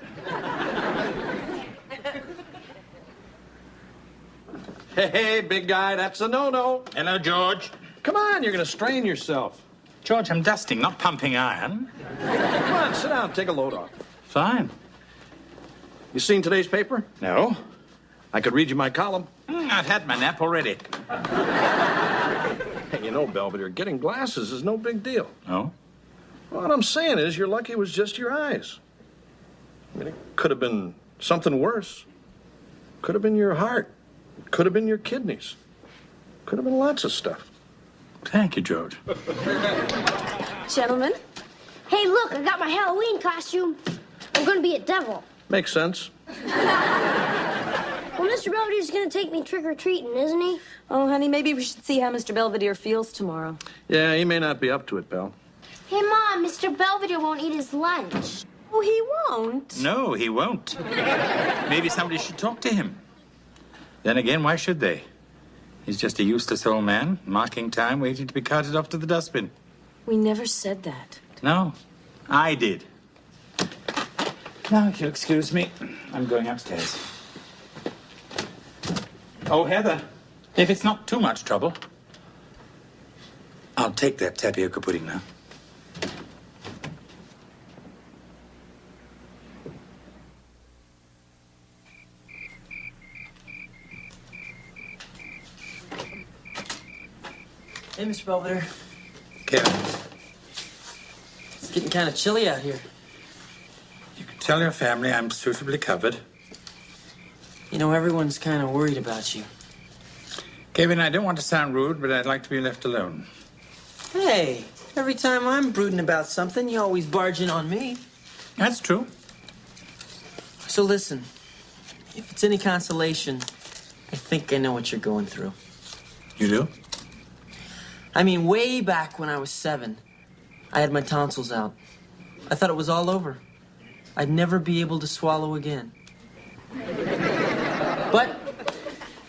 Hey, big guy, that's a no-no. Hello, George. Come on, you're going to strain yourself. George, I'm dusting, not pumping iron. Come on, sit down, take a load off. Fine. You seen today's paper? No. I could read you my column. I've had my nap already. Hey, you know, Belvedere, getting glasses is no big deal. No? What I'm saying is you're lucky it was just your eyes. I mean, it could have been something worse. Could have been your heart. Could have been your kidneys. Could have been lots of stuff. Thank you, George. Gentlemen? Hey, look, I got my Halloween costume. I'm gonna be a devil. Makes sense. Well, Mr. Belvedere's gonna take me trick-or-treating, isn't he? Oh, honey, maybe we should see how Mr. Belvedere feels tomorrow. Yeah, he may not be up to it, pal. Hey, Mom, Mr. Belvedere won't eat his lunch. Oh, he won't? No, he won't. Maybe somebody should talk to him. Then again, why should they? He's just a useless old man, marking time, waiting to be carted off to the dustbin. We never said that. No, I did. Now, if you'll excuse me, I'm going upstairs. Oh, Heather, if it's not too much trouble, I'll take that tapioca pudding now. Hey, Mr. Belvedere. Kevin, It's getting kind of chilly out here. tell your family I'm suitably covered. You know, everyone's kind of worried about you. Kevin, I don't want to sound rude, but I'd like to be left alone. Hey, every time I'm brooding about something, you always barge in on me. That's true. So listen, if it's any consolation, I think I know what you're going through. You do? I mean, way back when I was 7, I had my tonsils out. I thought it was all over. I'd never be able to swallow again. But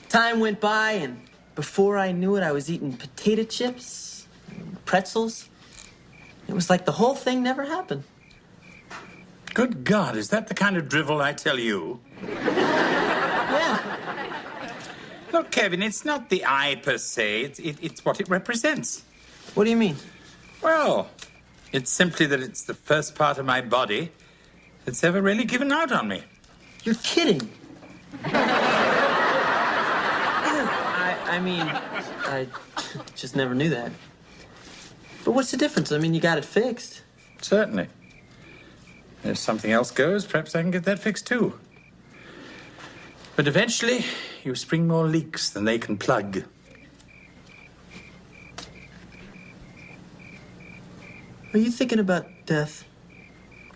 time went by, and before I knew it, I was eating potato chips, pretzels. It was like the whole thing never happened. Good God, is that the kind of drivel I tell you? Yeah. Look, Kevin, it's not the eye per se. It's what it represents. What do you mean? Well, it's simply that it's the first part of my body that's ever really given out on me. You're kidding. I mean, I just never knew that. But what's the difference? I mean, you got it fixed. Certainly. If something else goes, perhaps I can get that fixed too. But eventually, you spring more leaks than they can plug. Are you thinking about death?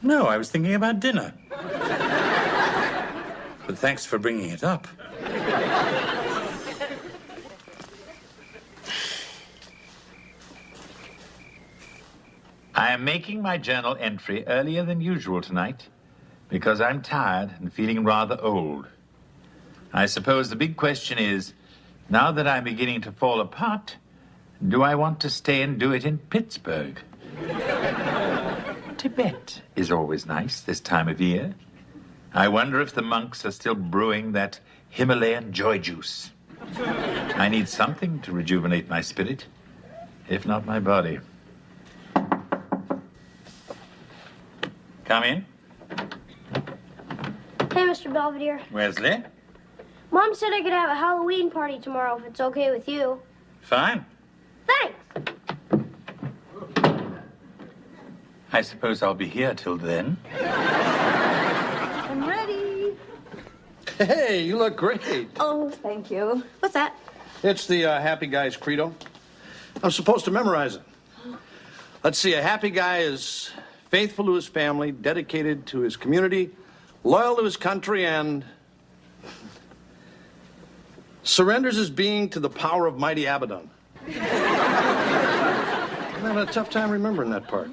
No, I was thinking about dinner. But thanks for bringing it up. I am making my journal entry earlier than usual tonight because I'm tired and feeling rather old. I suppose the big question is, now that I'm beginning to fall apart, do I want to stay and do it in Pittsburgh? Tibet is always nice this time of year. I wonder if the monks are still brewing that Himalayan joy juice. I need something to rejuvenate my spirit, if not my body. Come in. Hey, Mr. Belvedere. Wesley? Mom said I could have a Halloween party tomorrow if it's okay with you. Fine. Thanks. I suppose I'll be here till then. I'm ready. Hey, you look great. Oh, thank you. What's that? It's the Happy Guy's credo. I'm supposed to memorize it. Let's see, a happy guy is faithful to his family, dedicated to his community, loyal to his country, and surrenders his being to the power of mighty Abaddon. I'm having a tough time remembering that part.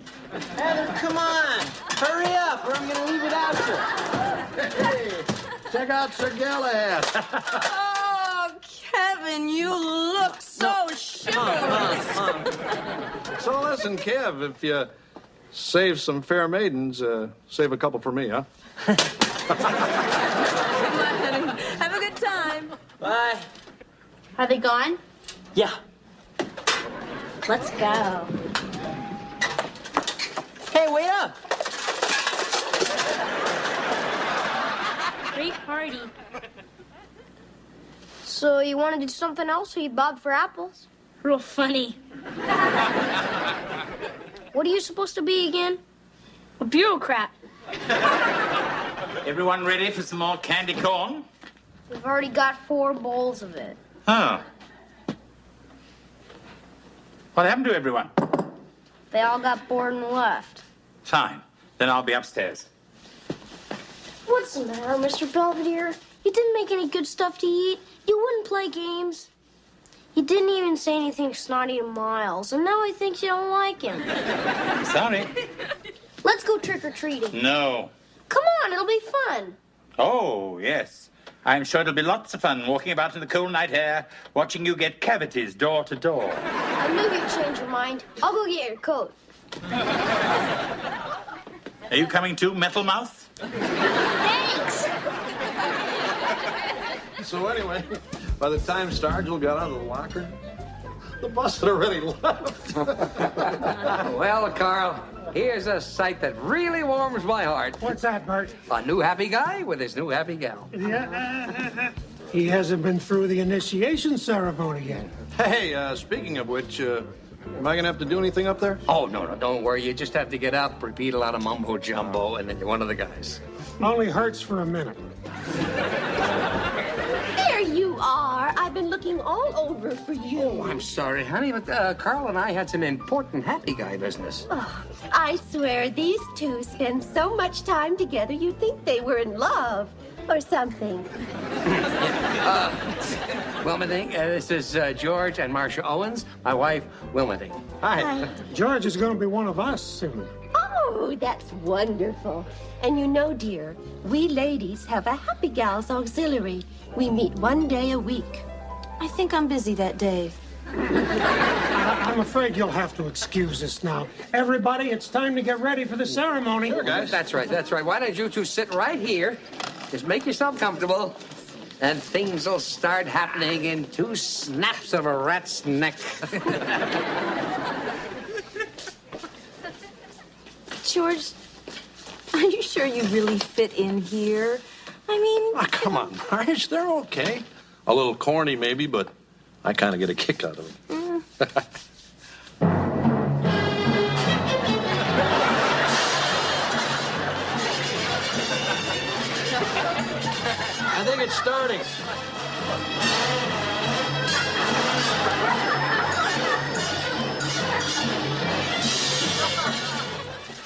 Heather, come on. Hurry up, or I'm going to leave without you. Hey, check out Sir Galahad. Oh, Kevin, you look so chivalrous. So listen, Kev, if you save some fair maidens, save a couple for me, huh? Have a good time. Bye. Are they gone? Yeah. Let's go. Hey, wait up. Great party. So you want to do something else or you bob for apples? Real funny. What are you supposed to be again? A bureaucrat. Everyone ready for some more candy corn? We've already got 4 bowls of it. Oh. What happened to everyone? They all got bored and left. Fine. Then I'll be upstairs. What's the matter, Mr. Belvedere? You didn't make any good stuff to eat. You wouldn't play games. You didn't even say anything snotty to Miles, and now he thinks you don't like him. Sorry. Let's go trick-or-treating. No. Come on, it'll be fun. Oh, yes. I'm sure it'll be lots of fun walking about in the cool night air, watching you get cavities door to door. I knew you'd change your mind. I'll go get your coat. Are you coming too, Metal Mouth? Thanks! So anyway, by the time Stargell got out of the locker, the bus had already left. Well, Carl, here's a sight that really warms my heart. What's that, Bert? A new happy guy with his new happy gal. Yeah. He hasn't been through the initiation ceremony yet. Hey, speaking of which, am I going to have to do anything up there? Oh, no, don't worry. You just have to get up, repeat a lot of mumbo-jumbo, and then you're one of the guys. Only hurts for a minute. There you are. I've been looking all over for you. Oh, I'm sorry, honey, but Carl and I had some important happy guy business. Oh, I swear these two spend so much time together you'd think they were in love or something. Wilmerding, this is George and Marcia Owens, my wife, Wilmerding. Hi. George is going to be one of us soon. Oh, that's wonderful. And you know, dear, we ladies have a Happy Gals Auxiliary. We meet 1 day a week. I think I'm busy that day. I'm afraid you'll have to excuse us now. Everybody, it's time to get ready for the ceremony. Sure, guys. That's right. Why don't you two sit right here? Just make yourself comfortable, and things will start happening in 2 snaps of a rat's neck. George, are you sure you really fit in here? I mean... Oh, come on, Marge, they're okay. A little corny, maybe, but I kind of get a kick out of it. I think it's starting.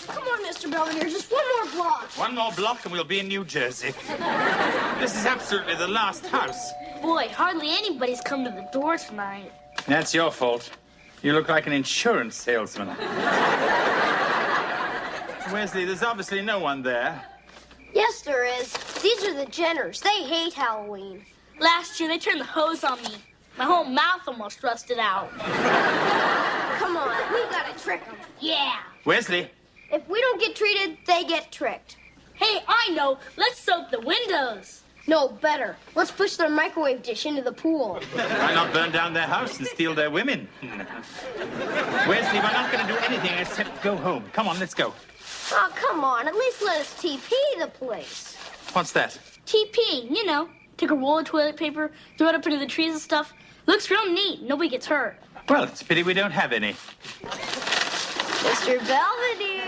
Come on, Mr. Belvedere, just one more block. One more block and we'll be in New Jersey. This is absolutely the last house. Boy, hardly anybody's come to the door tonight. That's your fault. You look like an insurance salesman. Wesley, there's obviously no one there. Yes, there is. These are the Jenners. They hate Halloween. Last year, they turned the hose on me. My whole mouth almost rusted out. Come on, we gotta trick them. Yeah. Wesley. If we don't get treated, they get tricked. Hey, I know. Let's soak the windows. No, better. Let's push their microwave dish into the pool. Why not burn down their house and steal their women? Wesley, we're not going to do anything except go home. Come on, let's go. Oh, come on. At least let us TP the place. What's that? TP, you know. Take a roll of toilet paper, throw it up into the trees and stuff. Looks real neat. Nobody gets hurt. Well, it's a pity we don't have any. Mr. Belvedere.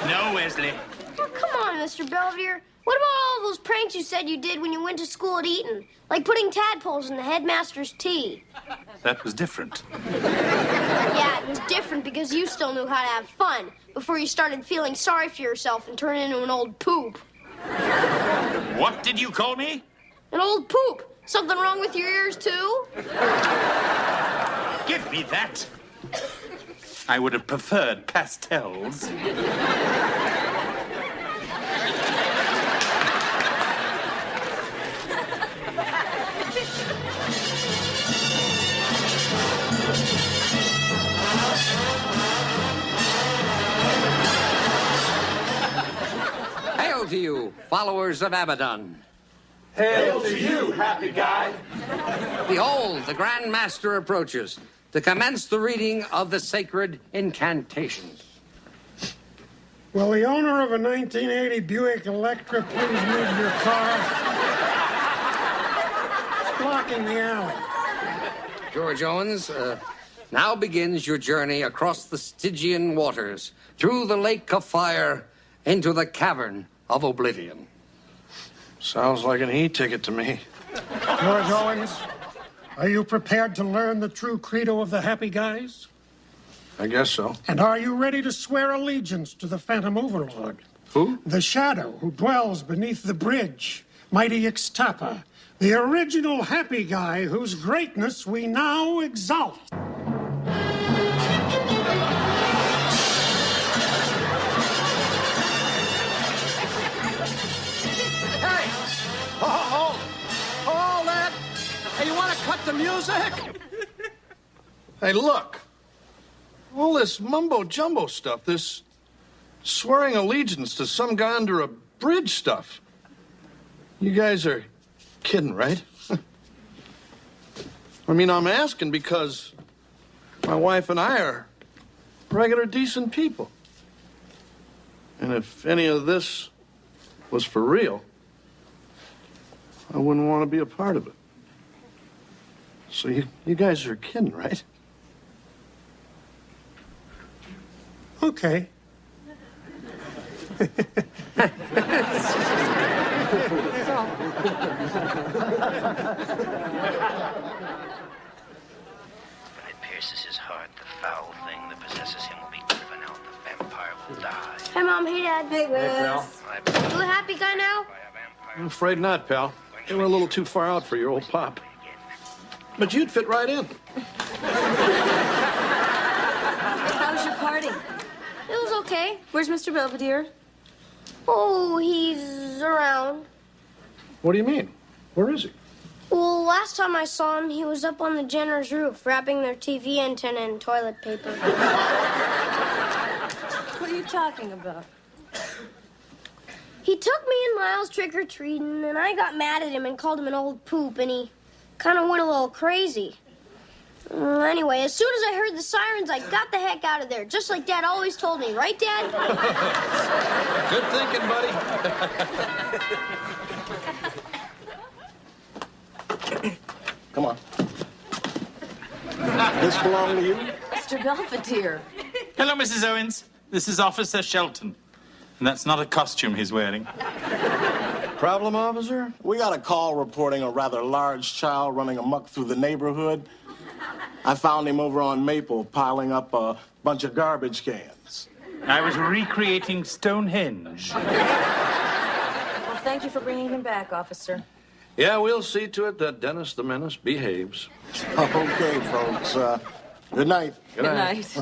No, Wesley. Oh, come on, Mr. Belvedere. What about all those pranks you said you did when you went to school at Eton? Like putting tadpoles in the headmaster's tea. That was different. Yeah, it was different because you still knew how to have fun before you started feeling sorry for yourself and turned into an old poop. What did you call me? An old poop. Something wrong with your ears, too? Give me that. I would have preferred pastels. Hail to you, followers of Abaddon. Hail to you, happy guy. Behold, the Grand Master approaches to commence the reading of the sacred incantations. Will the owner of a 1980 Buick Electra please move your car? It's blocking the alley. George Owens, now begins your journey across the Stygian waters, through the lake of fire, into the cavern of oblivion. Sounds like an e-ticket to me. George Owens, are you prepared to learn the true credo of the Happy Guys? I guess so. And are you ready to swear allegiance to the Phantom Overlord? Who? The shadow who dwells beneath the bridge, mighty Ixtapa, the original Happy Guy whose greatness we now exalt. All that? Hey, you want to cut the music? Hey, look. All this mumbo-jumbo stuff, this swearing allegiance to some guy under a bridge stuff. You guys are kidding, right? I mean, I'm asking because my wife and I are regular decent people. And if any of this was for real, I wouldn't want to be a part of it. So you guys are kidding, right? Okay. Pierces his heart, the foul thing that possesses him will be driven out, the vampire will die. Hey, Mom. Hey, Dad. Hey, Wes. You a happy guy now? I'm afraid not, pal. You were a little too far out for your old pop. But you'd fit right in. How was your party? It was okay. Where's Mr. Belvedere? Oh, he's around. What do you mean? Where is he? Well, last time I saw him, he was up on the Jenner's roof, wrapping their TV antenna in toilet paper. What are you talking about? He took me and Miles trick-or-treating, and I got mad at him and called him an old poop, and he kind of went a little crazy. Anyway, as soon as I heard the sirens, I got the heck out of there, just like Dad always told me. Right, Dad? Good thinking, buddy. Come on. This belong to you? Mr. Belvedere. Hello, Mrs. Owens. This is Officer Shelton. And that's not a costume he's wearing. Problem, officer? We got a call reporting a rather large child running amok through the neighborhood. I found him over on Maple piling up a bunch of garbage cans. I was recreating Stonehenge. Well, thank you for bringing him back, officer. Yeah, we'll see to it that Dennis the Menace behaves. Okay, folks. Good night. Good night.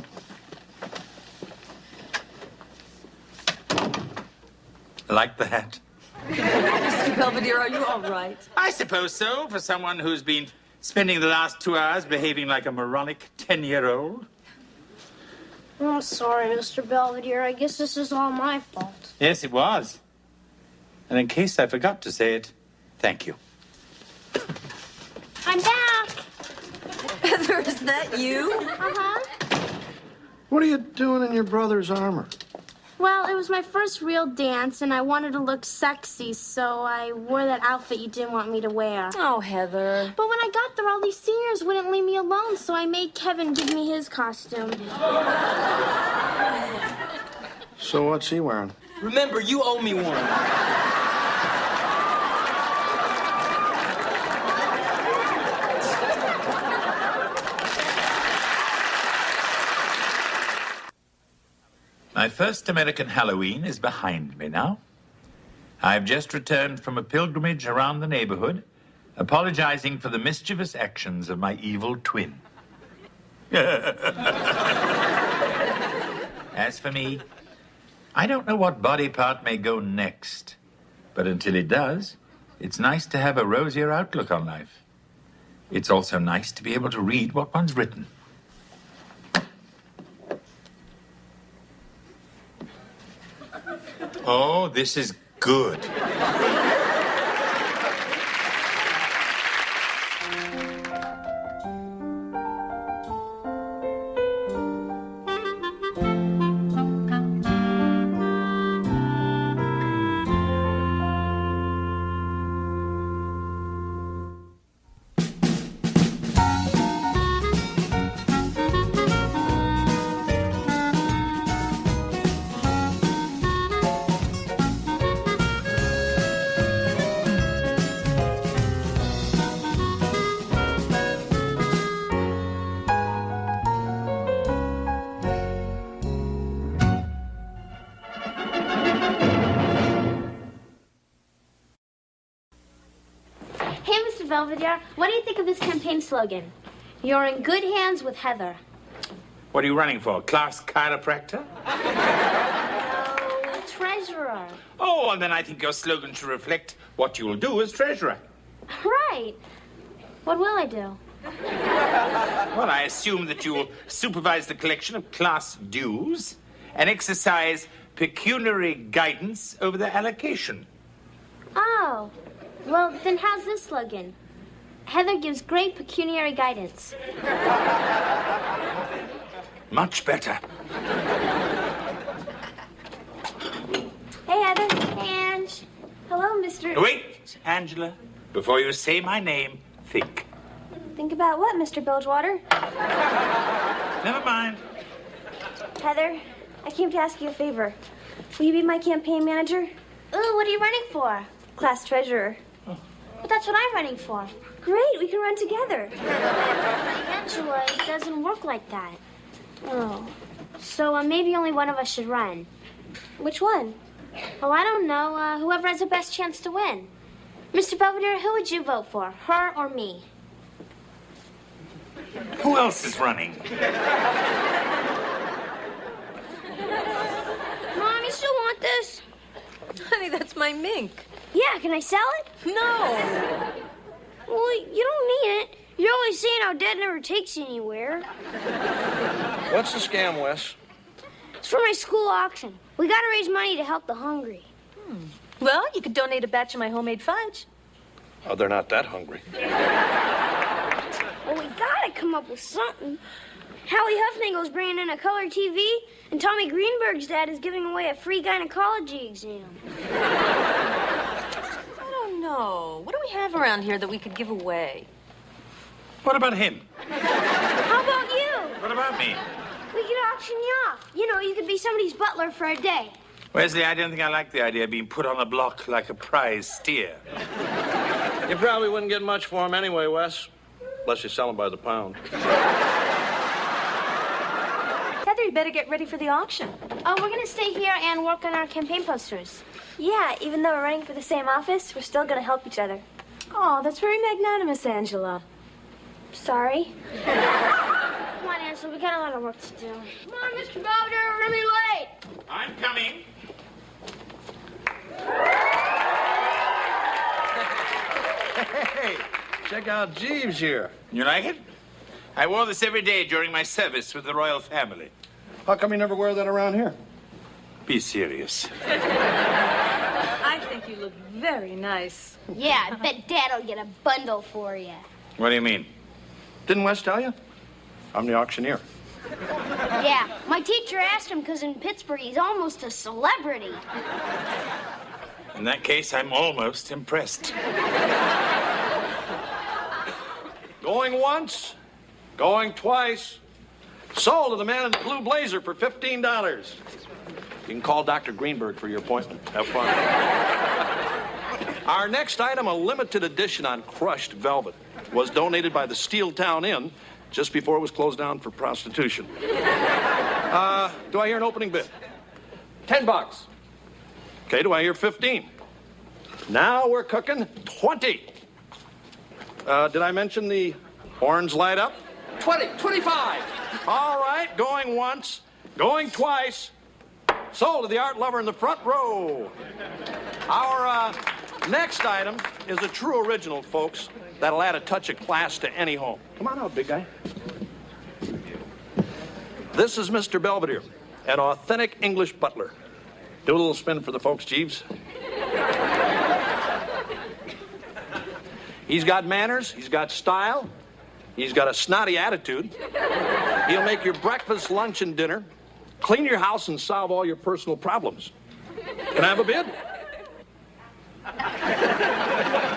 Like that? Mr. Belvedere, are you all right? I suppose so, for someone who's been spending the last 2 hours behaving like a moronic 10-year-old. I'm sorry, Mr. Belvedere. I guess this is all my fault. Yes, it was. And in case I forgot to say it, thank you. I'm back. Heather, is that you? Uh-huh. What are you doing in your brother's armor? Well, it was my first real dance, and I wanted to look sexy, so I wore that outfit you didn't want me to wear. Oh, Heather. But when I got there, all these seniors wouldn't leave me alone, so I made Kevin give me his costume. So what's he wearing? Remember, you owe me one. My first American Halloween is behind me now. I've just returned from a pilgrimage around the neighborhood, apologizing for the mischievous actions of my evil twin. As for me, I don't know what body part may go next, but until it does, it's nice to have a rosier outlook on life. It's also nice to be able to read what one's written. Oh, this is good. Belvedere, what do you think of this campaign slogan? You're in good hands with Heather. What are you running for? Class chiropractor? No, treasurer. Oh, and then I think your slogan should reflect what you'll do as treasurer. Right. What will I do? Well, I assume that you'll supervise the collection of class dues and exercise pecuniary guidance over their allocation. Oh, well, then how's this slogan? Heather gives great pecuniary guidance. Much better. Hey, Heather. Hey, Ange. Hello, Mr. Wait, Angela. Before you say my name, think. Think about what, Mr. Bilgewater? Never mind. Heather, I came to ask you a favor. Will you be my campaign manager? Ooh, what are you running for? Class treasurer. But that's what I'm running for. Great, we can run together. Angela, it doesn't work like that. Oh. So maybe only one of us should run. Which one? Oh, I don't know. Whoever has the best chance to win. Mr. Belvedere, who would you vote for? Her or me? Who else is running? Mom, you still want this? Honey, that's my mink. Yeah, can I sell it? No. Well, you don't need it. You're always saying how Dad never takes you anywhere. What's the scam, Wes? It's for my school auction. We gotta raise money to help the hungry. Well, you could donate a batch of my homemade fudge. Oh, they're not that hungry. Well, we gotta come up with something. Howie Huffnagel's bringing in a color TV, and Tommy Greenberg's dad is giving away a free gynecology exam. I don't know. What do we have around here that we could give away? What about him? How about you? What about me? We could auction you off. You know, you could be somebody's butler for a day. Wesley, I don't think I like the idea of being put on a block like a prize steer. You probably wouldn't get much for him anyway, Wes. Unless you sell him by the pound. Heather, you better get ready for the auction. Oh, we're gonna stay here and work on our campaign posters. Yeah, even though we're running for the same office, we're still gonna help each other. Oh, that's very magnanimous, Angela. Sorry. Come on, Angela, we got a lot of work to do. Come on, Mr. Belvedere, we're gonna be late. I'm coming. Hey, check out Jeeves here. You like it? I wore this every day during my service with the royal family. How come you never wear that around here? Be serious. I think you look very nice. Yeah, I bet Dad'll get a bundle for you. What do you mean? Didn't Wes tell you? I'm the auctioneer. Yeah, my teacher asked him because in Pittsburgh he's almost a celebrity. In that case, I'm almost impressed. Going once, going twice. Sold to the man in the blue blazer for $15. You can call Dr. Greenberg for your appointment. Have fun. Our next item, a limited edition on crushed velvet, was donated by the Steeltown Inn just before it was closed down for prostitution. Do I hear an opening bid? $10. Okay, do I hear 15? Now we're cooking 20. Did I mention the horns light up? 20, 25. All right, going once, going twice. Sold to the art lover in the front row. Our next item is a true original, folks, that'll add a touch of class to any home. Come on out, big guy. This is Mr. Belvedere, an authentic English butler. Do a little spin for the folks, Jeeves. He's got manners, he's got style, he's got a snotty attitude. He'll make your breakfast, lunch, and dinner, clean your house, and solve all your personal problems. Can I have a bid?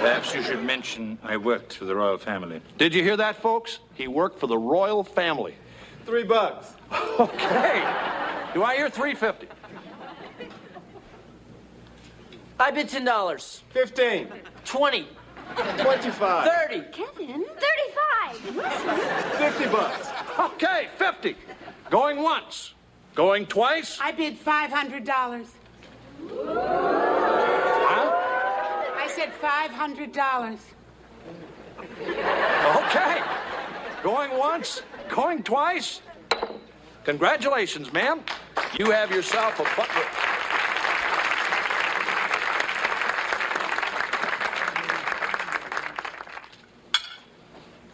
Perhaps you should mention I worked for the royal family. Did you hear that, folks? He worked for the royal family. $3. Okay. Do I hear $3.50? I bid $10. 15. 20. 25. 30. Kevin? 35. $50. Okay, 50. Going once. Going twice. I bid $500. Huh? I said $500. Okay. Going once. Going twice. Congratulations, ma'am. You have yourself a butler.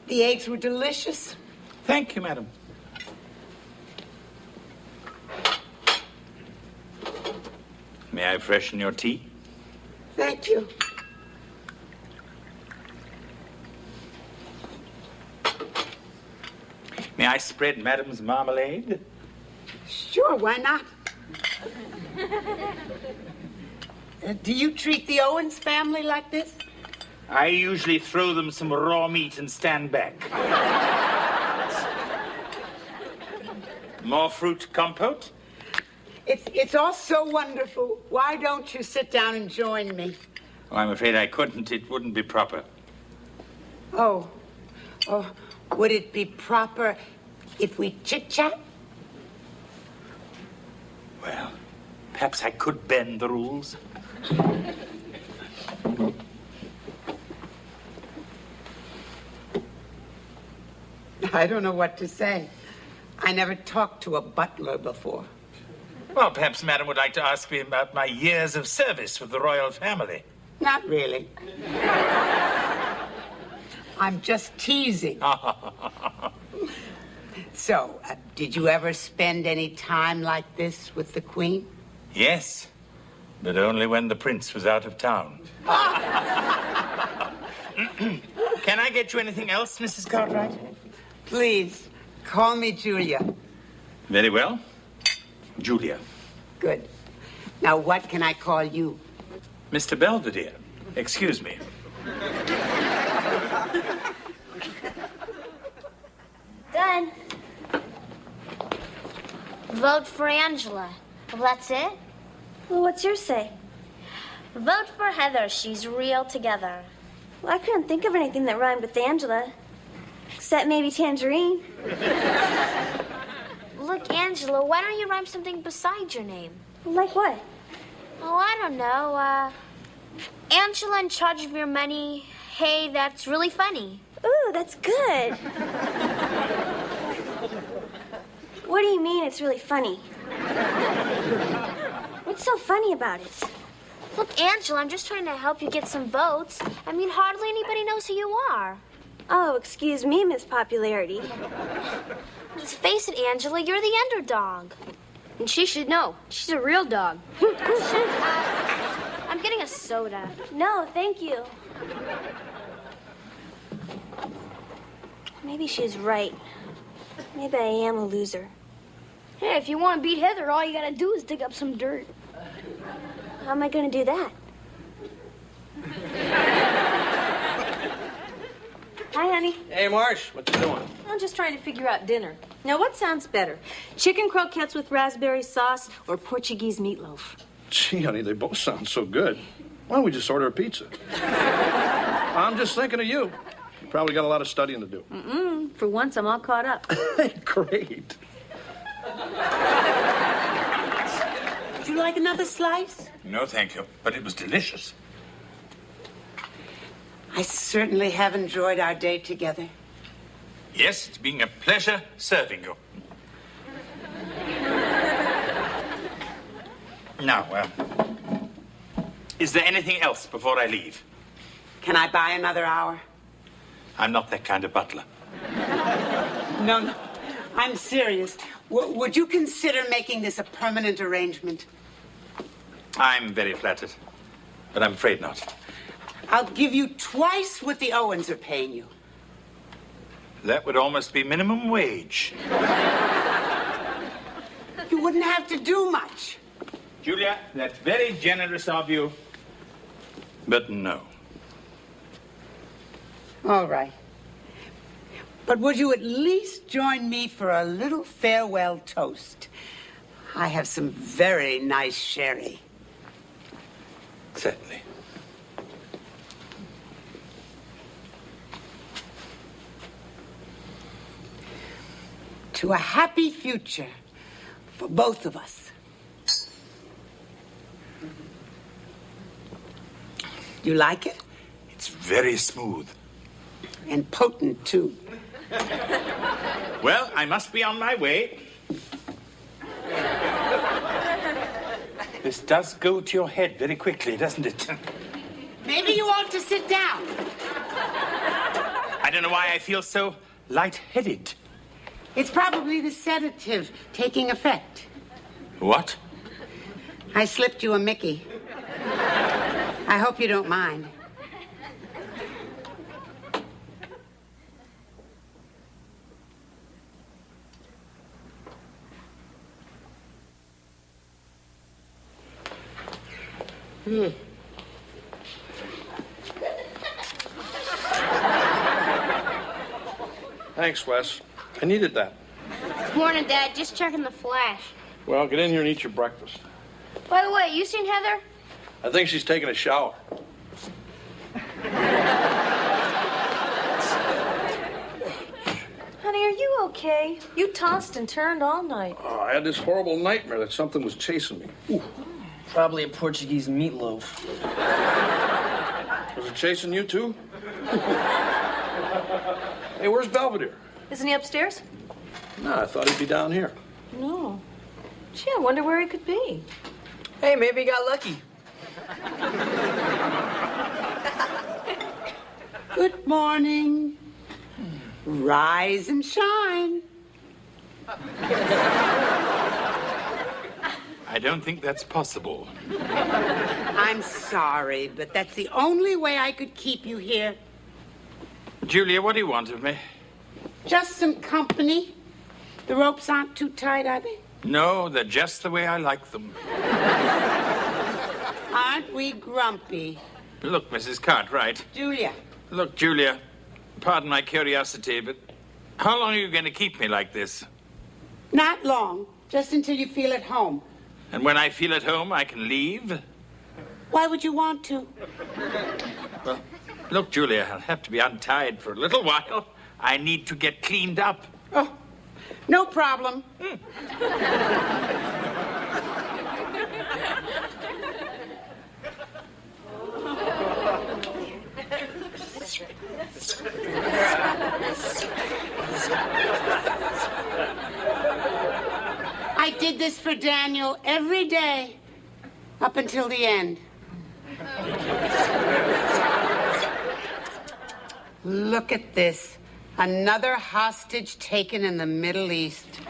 The eggs were delicious. Thank you, madam. May I freshen your tea? Thank you. May I spread madam's marmalade? Sure, why not? Do you treat the Owens family like this? I usually throw them some raw meat and stand back. More fruit compote? It's all so wonderful. Why don't you sit down and join me? Oh, I'm afraid I couldn't. It wouldn't be proper. Oh, would it be proper if we chit-chat? Well, perhaps I could bend the rules. I don't know what to say. I never talked to a butler before. Well, perhaps madam would like to ask me about my years of service with the royal family. Not really. I'm just teasing. So, did you ever spend any time like this with the Queen? Yes, but only when the prince was out of town. Can I get you anything else, Mrs. Cartwright? Please, call me Julia. Very well. Julia. Good. Now, what can I call you? Mr. Belvedere. Excuse me. Done. Vote for Angela. Well, that's it? Well, what's your say? Vote for Heather. She's real together. Well, I couldn't think of anything that rhymed with Angela. Except maybe tangerine. Look, Angela, why don't you rhyme something besides your name? Like what? Oh, I don't know. Angela in charge of your money. Hey, that's really funny. Ooh, that's good. What do you mean it's really funny? What's so funny about it? Look, Angela, I'm just trying to help you get some votes. I mean, hardly anybody knows who you are. Oh, excuse me, Miss Popularity. Let's face it, Angela, you're the underdog. And she should know. She's a real dog. I'm getting a soda. No, thank you. Maybe she's right. Maybe I am a loser. Hey, if you want to beat Heather, all you gotta do is dig up some dirt. How am I going to do that? Hi, honey. Hey, Marsh, what you doing? I'm just trying to figure out dinner. Now, what sounds better? Chicken croquettes with raspberry sauce or Portuguese meatloaf? Gee, honey, they both sound so good. Why don't we just order a pizza? I'm just thinking of you. You probably got a lot of studying to do. For once, I'm all caught up. Great. Would you like another slice? No, thank you. But it was delicious. I certainly have enjoyed our day together. Yes, it's been a pleasure serving you. Now, is there anything else before I leave? Can I buy another hour? I'm not that kind of butler. No, I'm serious. Would you consider making this a permanent arrangement? I'm very flattered, but I'm afraid not. I'll give you twice what the Owens are paying you. That would almost be minimum wage. You wouldn't have to do much. Julia, that's very generous of you, but no. All right. But would you at least join me for a little farewell toast? I have some very nice sherry. Certainly. To a happy future for both of us. You like it? It's very smooth. And potent, too. Well, I must be on my way. This does go to your head very quickly, doesn't it? Maybe you ought to sit down. I don't know why I feel so lightheaded. It's probably the sedative taking effect. What? I slipped you a Mickey. I hope you don't mind. Thanks, Wes. I needed that. Morning, Dad. Just checking the flash. Well, get in here and eat your breakfast. By the way, you seen Heather? I think she's taking a shower. Honey, are you okay? You tossed and turned all night. Oh, I had this horrible nightmare that something was chasing me. Ooh. Probably a Portuguese meatloaf. Was it chasing you, too? Hey, where's Belvedere? Isn't he upstairs? No, I thought he'd be down here. No. Gee, I wonder where he could be. Hey, maybe he got lucky. Good morning. Rise and shine. I don't think that's possible. I'm sorry, but that's the only way I could keep you here. Julia, what do you want of me? Just some company. The ropes aren't too tight, are they? No, they're just the way I like them. Aren't we grumpy? Look, Mrs. Cartwright. Julia. Look, Julia, pardon my curiosity, but how long are you going to keep me like this? Not long. Just until you feel at home. And when I feel at home, I can leave? Why would you want to? Well, look, Julia, I'll have to be untied for a little while. I need to get cleaned up. Oh, no problem. I did this for Daniel every day, up until the end. Look at this. Another hostage taken in the Middle East.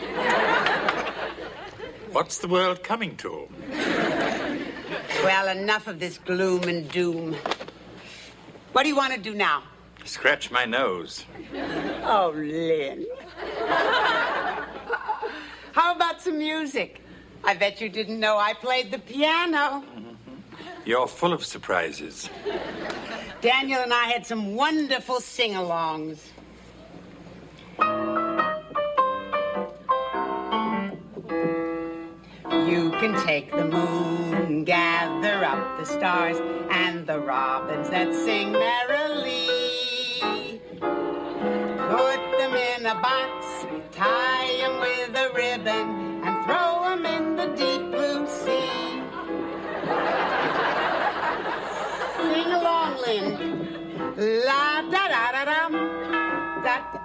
What's the world coming to? Well, enough of this gloom and doom. What do you want to do now? Scratch my nose. Oh, Lynn. How about some music? I bet you didn't know I played the piano. You're full of surprises. Daniel and I had some wonderful sing-alongs. You can take the moon, gather up the stars, and the robins that sing merrily. Put them in a box, tie them with a ribbon, and throw them in the deep blue sea. Sing along, Lynn. La da da da dum, da da.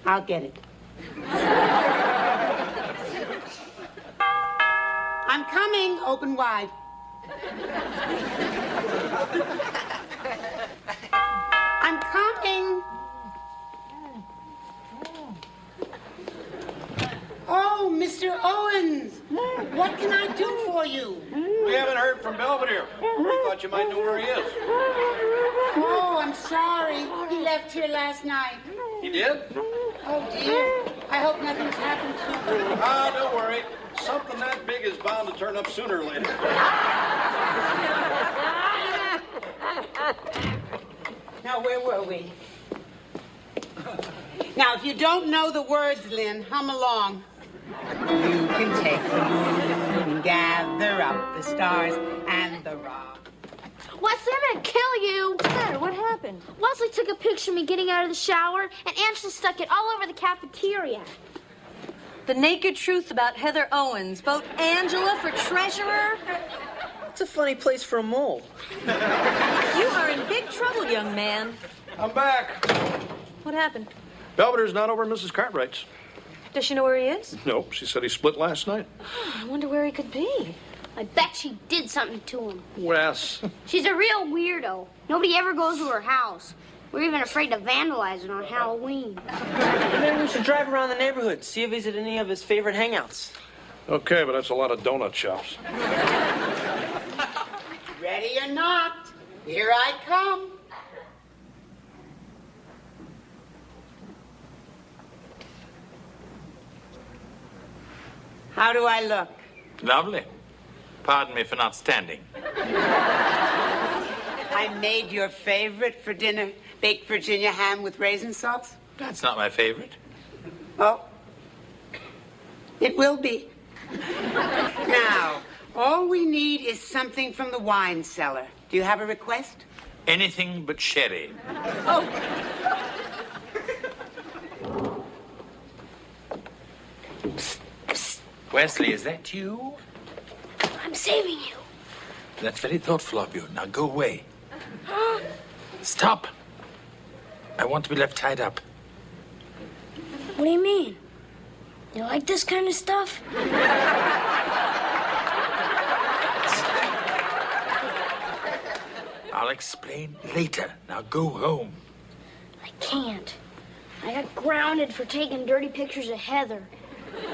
I'll get it. I'm coming. Open wide. I'm coming. Oh, Mr. Owens, what can I do for you? We haven't heard from Belvedere. We thought you might know where he is. Oh, I'm sorry. He left here last night. He did? Oh, dear. I hope nothing's happened to him. Ah, don't worry. Something that big is bound to turn up sooner or later. Now, where were we? Now, if you don't know the words, Lynn, hum along. You can take the moon, gather up the stars, and the rock. Wesley, I'm gonna kill you. What's the matter? What happened? Wesley took a picture of me getting out of the shower, and Angela stuck it all over the cafeteria. The naked truth about Heather Owens. Vote Angela for treasurer. It's a funny place for a mole. You are in big trouble, young man. I'm back. What happened? Belvedere's not over at Mrs. Cartwright's. Does she know where he is? Nope, she said he split last night. I wonder where he could be. I bet she did something to him. Wes. She's a real weirdo. Nobody ever goes to her house. We're even afraid to vandalize it on Halloween. Maybe we should drive around the neighborhood, see if he's at any of his favorite hangouts. Okay, but that's a lot of donut shops. Ready or not, here I come. How do I look? Lovely. Pardon me for not standing. I made your favorite for dinner, baked Virginia ham with raisin sauce. That's not my favorite. Oh, it will be. Now, all we need is something from the wine cellar. Do you have a request? Anything but sherry. Oh. Wesley, is that you? I'm saving you. That's very thoughtful of you. Now go away. Stop. I want to be left tied up. What do you mean? You like this kind of stuff? I'll explain later. Now go home. I can't. I got grounded for taking dirty pictures of Heather.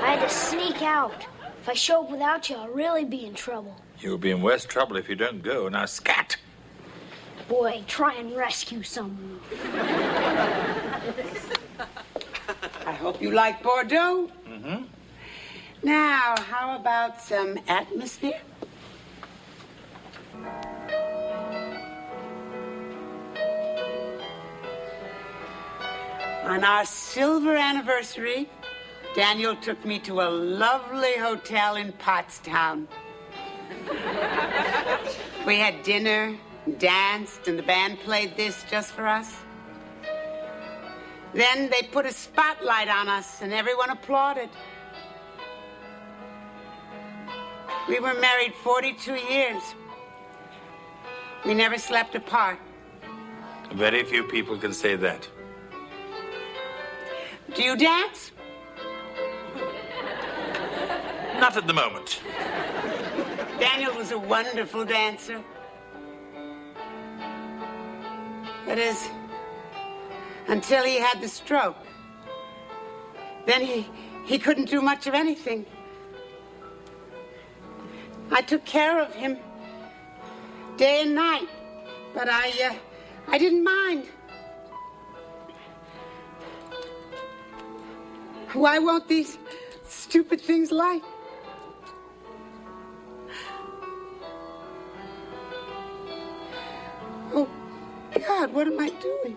I had to sneak out. If I show up without you, I'll really be in trouble. You'll be in worse trouble if you don't go. Now scat. Boy, try and rescue someone. I hope you like Bordeaux. Mm-hmm. Now, how about some atmosphere? On our silver anniversary, Daniel took me to a lovely hotel in Pottstown. We had dinner, danced, and the band played this just for us. Then they put a spotlight on us, and everyone applauded. We were married 42 years. We never slept apart. Very few people can say that. Do you dance? Not at the moment. Daniel was a wonderful dancer. That is, until he had the stroke. Then he couldn't do much of anything. I took care of him day and night, but I didn't mind. Why won't these stupid things light? Oh, God, what am I doing?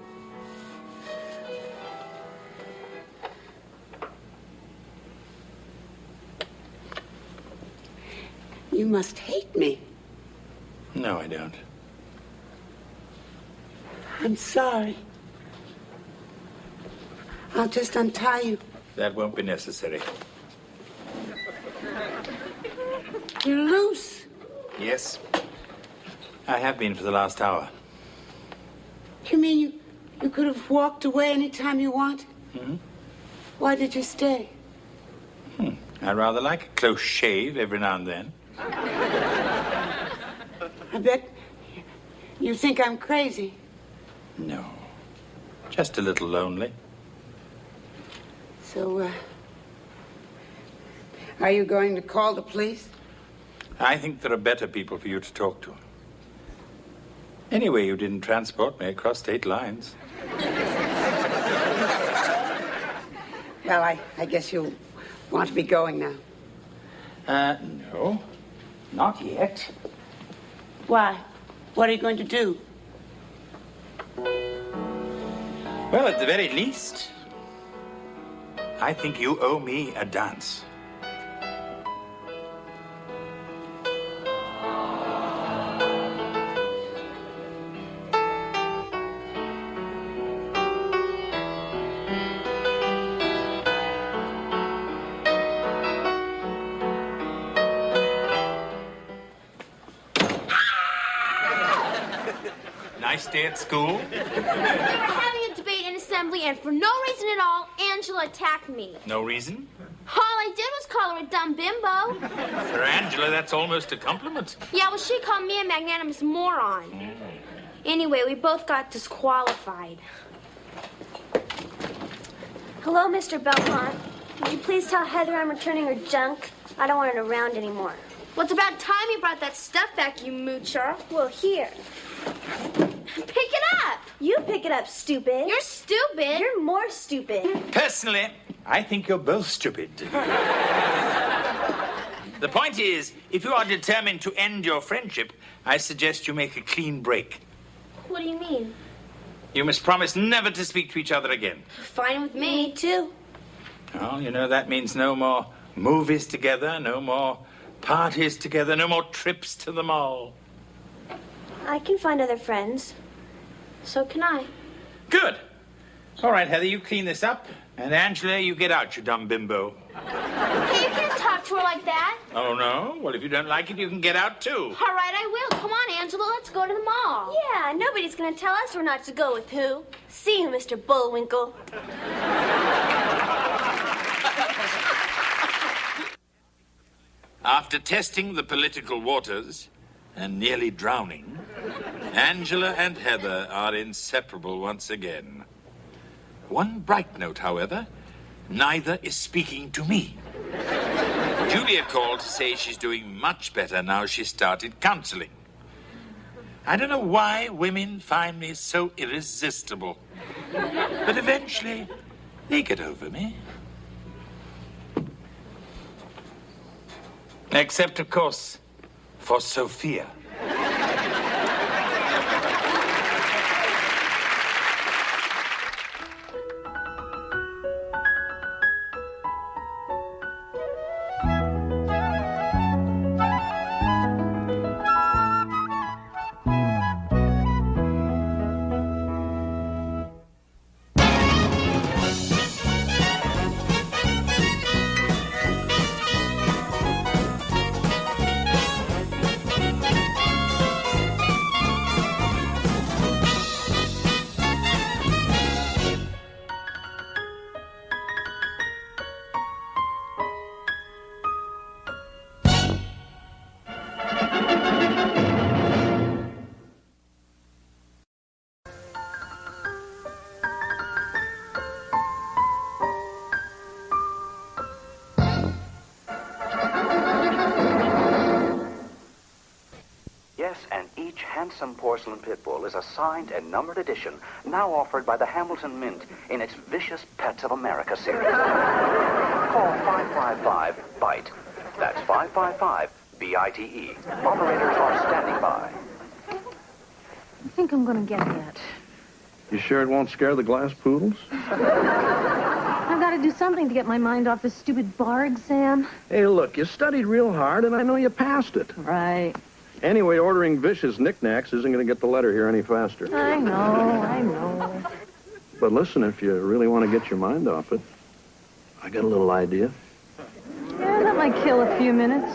You must hate me. No, I don't. I'm sorry. I'll just untie you. That won't be necessary. You're loose. Yes. I have been for the last hour. You mean you could have walked away any time you wanted? Hmm? Why did you stay? I rather like a close shave every now and then. I bet you think I'm crazy. No. Just a little lonely. So, are you going to call the police? I think there are better people for you to talk to. Anyway, you didn't transport me across state lines. Well, I guess you'll want to be going now. No. Not yet. Why? What are you going to do? Well, at the very least, I think you owe me a dance. Nice day at school? They were having a debate in assembly, and for no reason at all, Angela attacked me. No reason? All I did was call her a dumb bimbo. For Angela, that's almost a compliment. Yeah, well, she called me a magnanimous moron. Anyway, we both got disqualified. Hello, Mr. Belmont. Would you please tell Heather I'm returning her junk? I don't want it around anymore. Well, it's about time you brought that stuff back, you moocher. Well, here. Pick it up. You pick it up, stupid. You're stupid. You're more stupid. Personally, I think you're both stupid. The point is, if you are determined to end your friendship, I suggest you make a clean break. What do you mean? You must promise never to speak to each other again. Fine with me, too. Well, you know, that means no more movies together, no more parties together, no more trips to the mall. I can find other friends. So can I. Good. All right, Heather, you clean this up. And Angela, you get out, you dumb bimbo. Hey, you can't talk to her like that. Oh, no? Well, if you don't like it, you can get out, too. All right, I will. Come on, Angela, let's go to the mall. Yeah, nobody's gonna tell us we're not to go with who. See you, Mr. Bullwinkle. After testing the political waters and nearly drowning, Angela and Heather are inseparable once again. One bright note, however, neither is speaking to me. Julia called to say she's doing much better now she started counseling. I don't know why women find me so irresistible, but eventually they get over me. Except, of course, for Sophia. awesome porcelain pit bull is a signed and numbered edition now offered by the Hamilton Mint in its Vicious Pets of America series. Call 555-BITE. That's 555-BITE. Operators are standing by. I think I'm gonna get that. You sure it won't scare the glass poodles? I've got to do something to get my mind off this stupid bar exam. Hey, look, you studied real hard, and I know you passed it. Right. Anyway, ordering vicious knickknacks isn't going to get the letter here any faster. I know. But listen, if you really want to get your mind off it, I got a little idea. Yeah, that might kill a few minutes.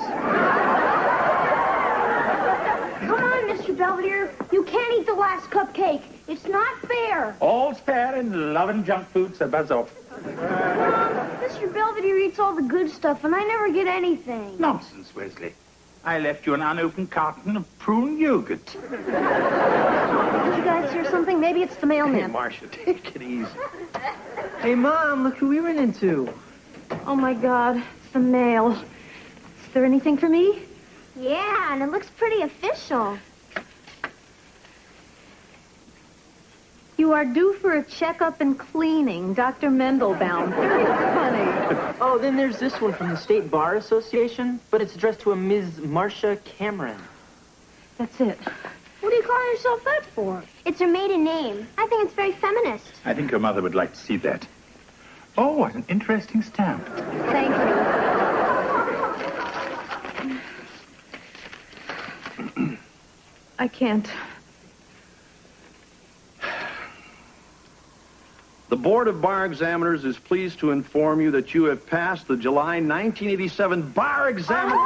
Come on, Mr. Belvedere. You can't eat the last cupcake. It's not fair. All's fair in loving junk food, so buzz off. Mr. Belvedere eats all the good stuff, and I never get anything. Nonsense, Wesley. I left you an unopened carton of prune yogurt. Did you guys hear something? Maybe it's the mailman. Hey, Marcia, take it easy. Hey, Mom, look who we ran into. Oh, my God. It's the mail. Is there anything for me? Yeah, and it looks pretty official. You are due for a checkup and cleaning. Dr. Mendelbaum. Very funny. Oh, then there's this one from the State Bar Association, but it's addressed to a Ms. Marcia Cameron. That's it. What are you calling yourself that for? It's her maiden name. I think it's very feminist. I think your mother would like to see that. Oh, what an interesting stamp. Thank you. I can't. The Board of Bar Examiners is pleased to inform you that you have passed the July 1987 bar examination.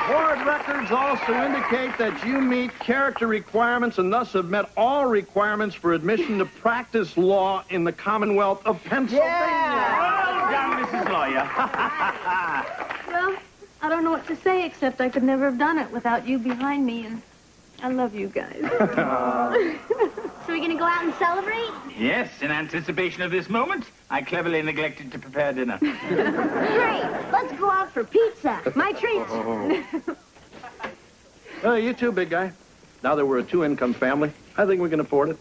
Board records also indicate that you meet character requirements and thus have met all requirements for admission to practice law in the Commonwealth of Pennsylvania. Well done, Mrs. Lawyer. Well, I don't know what to say, except I could never have done it without you behind me, and I love you guys. So we're going to go out and celebrate? Yes, in anticipation of this moment, I cleverly neglected to prepare dinner. Great. Let's go out for pizza. My treat. Oh, you too, big guy. Now that we're a two-income family, I think we can afford it.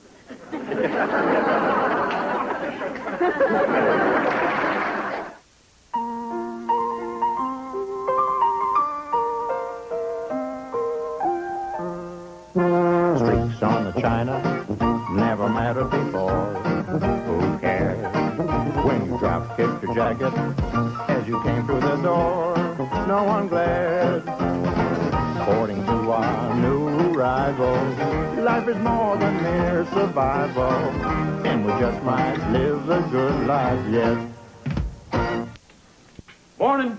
Streaks on the china never mattered before. Who cares when you drop kicked your jacket as you came through the door? No one glared. According to our new rival, life is more than mere survival, and we just might live a good life yet. Morning.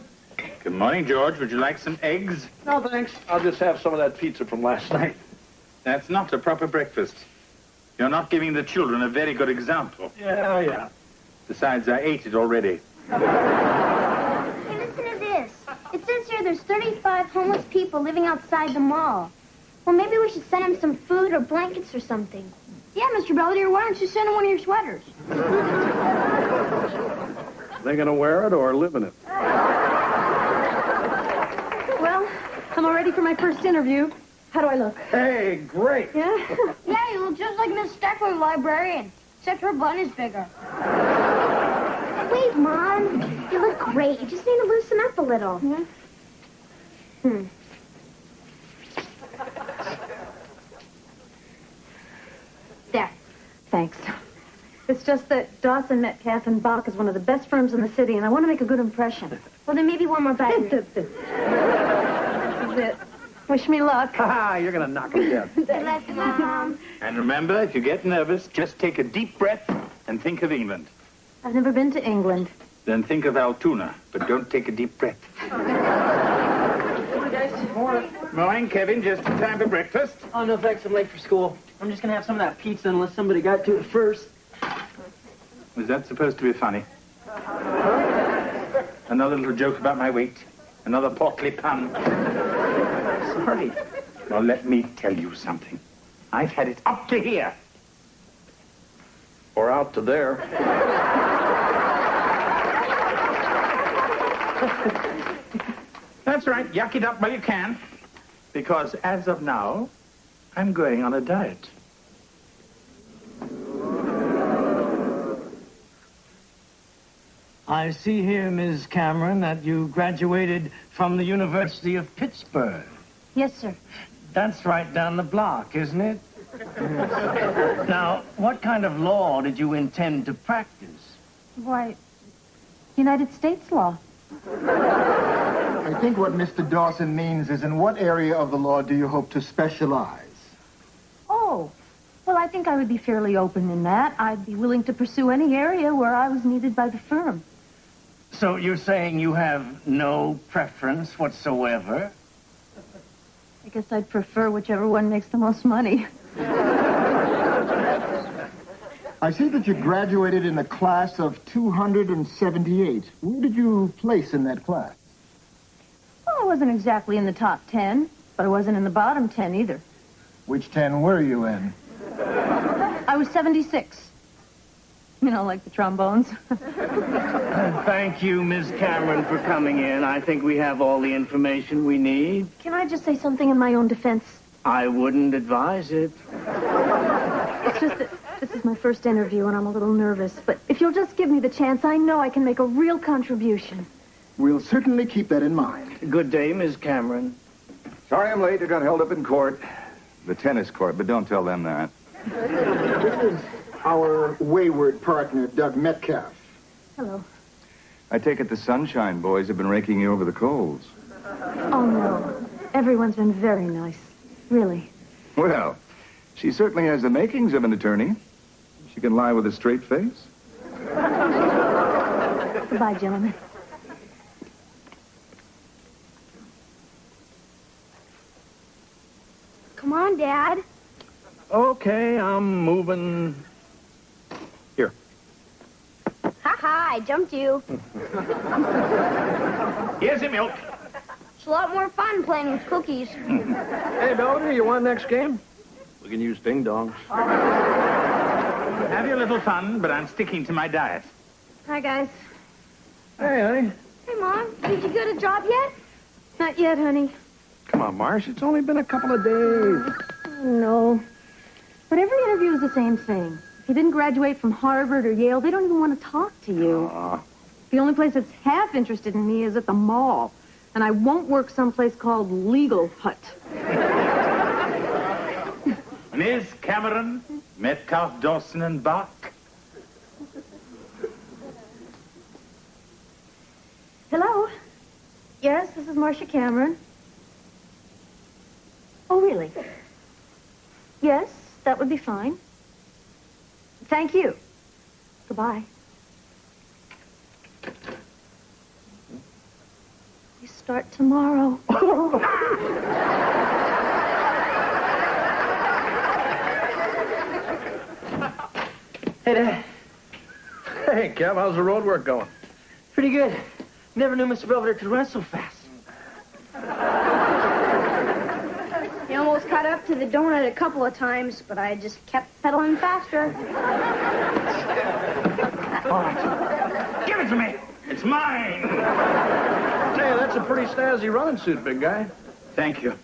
Good morning, George. Would you like some eggs? No, thanks. I'll just have some of that pizza from last night. That's not a proper breakfast. You're not giving the children a very good example. Yeah. Besides, I ate it already. Hey, listen to this. It says here there's 35 homeless people living outside the mall. Well, maybe we should send them some food or blankets or something. Yeah, Mr. Belvedere, why don't you send them one of your sweaters? They gonna wear it or live in it? Well, I'm all ready for my first interview. How do I look? Hey, great. Yeah? Yeah, you look just like Miss Steckler, the librarian, except her bun is bigger. Wait, Mom. You look great. You just need to loosen up a little. There. Thanks. It's just that Dawson Metcalf and Bach is one of the best firms in the city, and I want to make a good impression. Well, then maybe one more bite. This is it. Wish me luck. Ha! You're gonna knock it dead. Good luck, Mom. And remember, if you get nervous, just take a deep breath and think of England. I've never been to England. Then think of Altoona, but don't take a deep breath. Morning, Kevin. Just in time for breakfast. Oh, no, thanks. I'm late for school. I'm just going to have some of that pizza unless somebody got to it first. Was that supposed to be funny? Another little joke about my weight. Another portly pun. Sorry. Well, let me tell you something. I've had it up to here. Or out to there. That's That's right. Yuck it up while you can. Because as of now, I'm going on a diet. I see here, Ms. Cameron, that you graduated from the University of Pittsburgh. Yes, sir. That's right down the block, isn't it? Now, what kind of law did you intend to practice? Why, United States law. I think what Mr. Dawson means is, in what area of the law do you hope to specialize? Oh, well, I think I would be fairly open in that. I'd be willing to pursue any area where I was needed by the firm. So you're saying you have no preference whatsoever? I guess I'd prefer whichever one makes the most money. I see that you graduated in the class of 278. Where did you place in that class? Well, I wasn't exactly in the top 10, but I wasn't in the bottom 10 either. Which 10 were you in? I was 76. You know, like the trombones. Thank you, Ms. Cameron, for coming in. I think we have all the information we need. Can I just say something in my own defense? I wouldn't advise it. It's just that this is my first interview and I'm a little nervous. But if you'll just give me the chance, I know I can make a real contribution. We'll certainly keep that in mind. Good day, Ms. Cameron. Sorry I'm late. I got held up in court. The tennis court, but don't tell them that. This is our wayward partner, Doug Metcalf. Hello. I take it the Sunshine Boys have been raking you over the coals. Oh, no. Everyone's been very nice. Really. Well, she certainly has the makings of an attorney. She can lie with a straight face. Goodbye, gentlemen. Come on, Dad. Okay, I'm moving. Here. Ha-ha, I jumped you. Here's your milk. It's a lot more fun playing with cookies. Hey, Belvedere, you want next game? We can use ding-dongs. Have your little fun, but I'm sticking to my diet. Hi, guys. Hey, honey. Hey, Mom. Did you get a job yet? Not yet, honey. Come on, Marsh. It's only been a couple of days. No. But every interview is the same thing. If you didn't graduate from Harvard or Yale, they don't even want to talk to you. The only place that's half interested in me is at the mall. And I won't work someplace called Legal Hut. Ms. Cameron, Metcalf, Dawson, and Bach. Hello? Yes, this is Marcia Cameron. Oh, really? Yes, that would be fine. Thank you. Goodbye. We start tomorrow. Hey, Dad. Hey, Kev, how's the road work going? Pretty good. Never knew Mr. Belvedere could run so fast. He almost caught up to the donut a couple of times, but I just kept pedaling faster. Give it to me. It's mine. Hey, that's a pretty snazzy running suit, big guy. Thank you.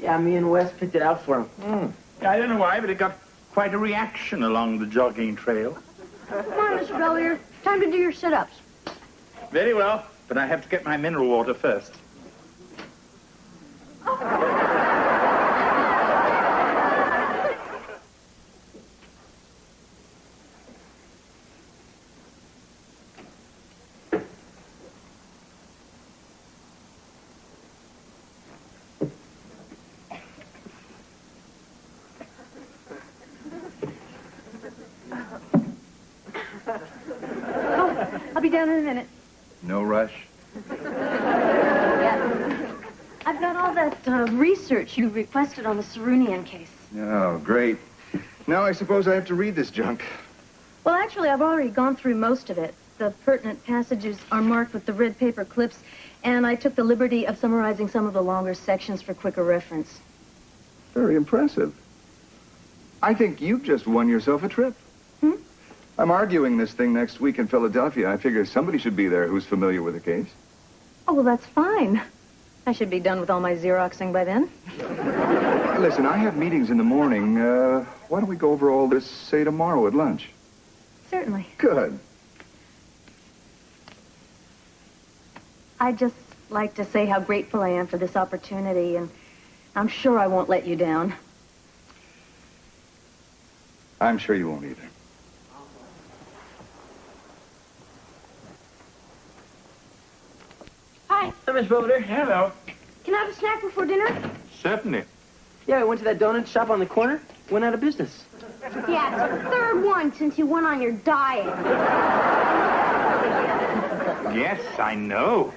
Yeah, me and Wes picked it out for him. I don't know why, but it got quite a reaction along the jogging trail. Come on, Mr. Belvedere. Time to do your sit-ups. Very well, but I have to get my mineral water first. I'll be down in a minute. No rush. I've got all that research you requested on the Sarunian case. Oh, great. Now I suppose I have to read this junk. Well, actually, I've already gone through most of it. The pertinent passages are marked with the red paper clips, and I took the liberty of summarizing some of the longer sections for quicker reference. Very impressive. I think you've just won yourself a trip. I'm arguing this thing next week in Philadelphia. I figure somebody should be there who's familiar with the case. Oh, well, that's fine. I should be done with all my Xeroxing by then. Listen, I have meetings in the morning. Why don't we go over all this, say, tomorrow at lunch? Certainly. Good. I'd just like to say how grateful I am for this opportunity, and I'm sure I won't let you down. I'm sure you won't either. Hi, Miss Belvedere. Hello. Can I have a snack before dinner? Certainly. Yeah, I went to that donut shop on the corner. Went out of business. Yeah, it's the third one since you went on your diet. Yes, I know.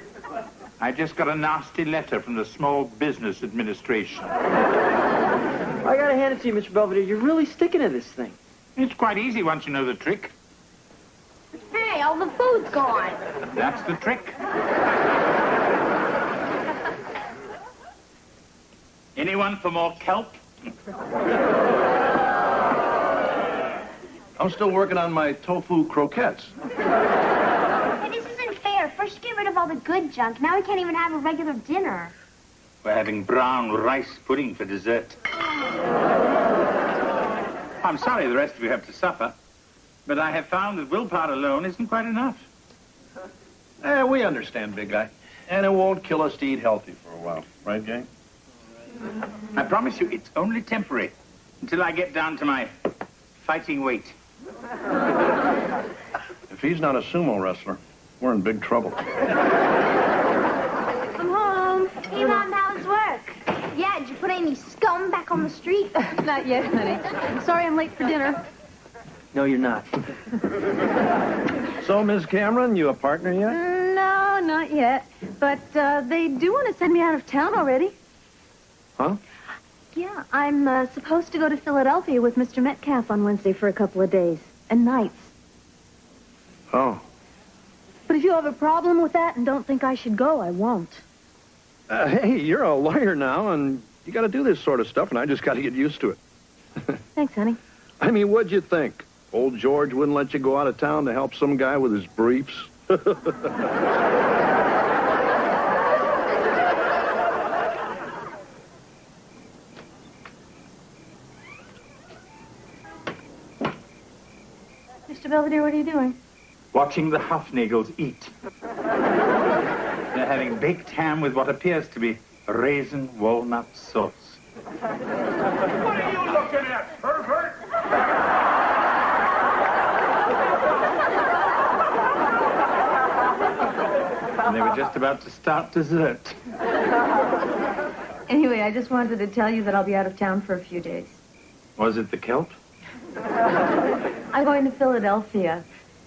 I just got a nasty letter from the Small Business Administration. I gotta hand it to you, Mr. Belvedere. You're really sticking to this thing. It's quite easy once you know the trick. Hey, all the food's gone. That's the trick. Anyone for more kelp? I'm still working on my tofu croquettes. Hey, this isn't fair. First you get rid of all the good junk. Now we can't even have a regular dinner. We're having brown rice pudding for dessert. I'm sorry the rest of you have to suffer, but I have found that willpower alone isn't quite enough. We understand, big guy. And it won't kill us to eat healthy for a while. Right, gang? I promise you it's only temporary until I get down to my fighting weight. If he's not a sumo wrestler, we're in big trouble. I'm home. Hey, Mom, how was work? Yeah, did you put any scum back on the street? Not yet, honey. I'm sorry I'm late for dinner. No, you're not. So, Miss Cameron, you a partner yet? No, not yet. But they do want to send me out of town already. Huh? Yeah, I'm supposed to go to Philadelphia with Mr. Metcalf on Wednesday for a couple of days and nights. Oh. But if you have a problem with that and don't think I should go, I won't. Hey, you're a lawyer now, and you got to do this sort of stuff, and I just got to get used to it. Thanks, honey. I mean, what'd you think? Old George wouldn't let you go out of town to help some guy with his briefs? Mr. Belvedere, what are you doing? Watching the Hufnagels eat. They're having baked ham with what appears to be raisin walnut sauce. What are you looking at, pervert? And they were just about to start dessert. Anyway, I just wanted to tell you that I'll be out of town for a few days. Was it the kelp? I'm going to Philadelphia.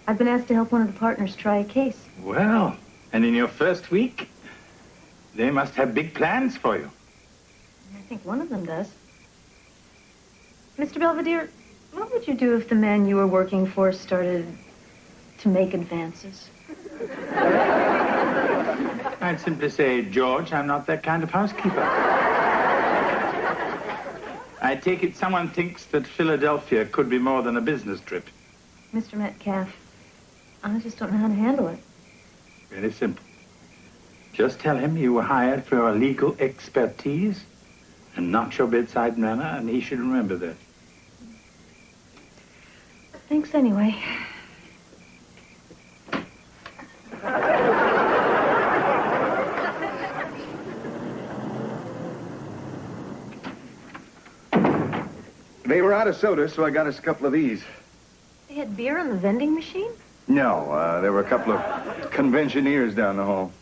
I've been asked to help one of the partners try a case. Well, and in your first week, they must have big plans for you. I think one of them does. Mr. Belvedere, what would you do if the man you were working for started to make advances? I'd simply say, George, I'm not that kind of housekeeper. I take it someone thinks that Philadelphia could be more than a business trip. Mr. Metcalf, I just don't know how to handle it. Very simple. Just tell him you were hired for your legal expertise and not your bedside manner, and he should remember that. Thanks anyway. They were out of soda, so I got us a couple of these. They had beer in the vending machine? No, there were a couple of conventioneers down the hall.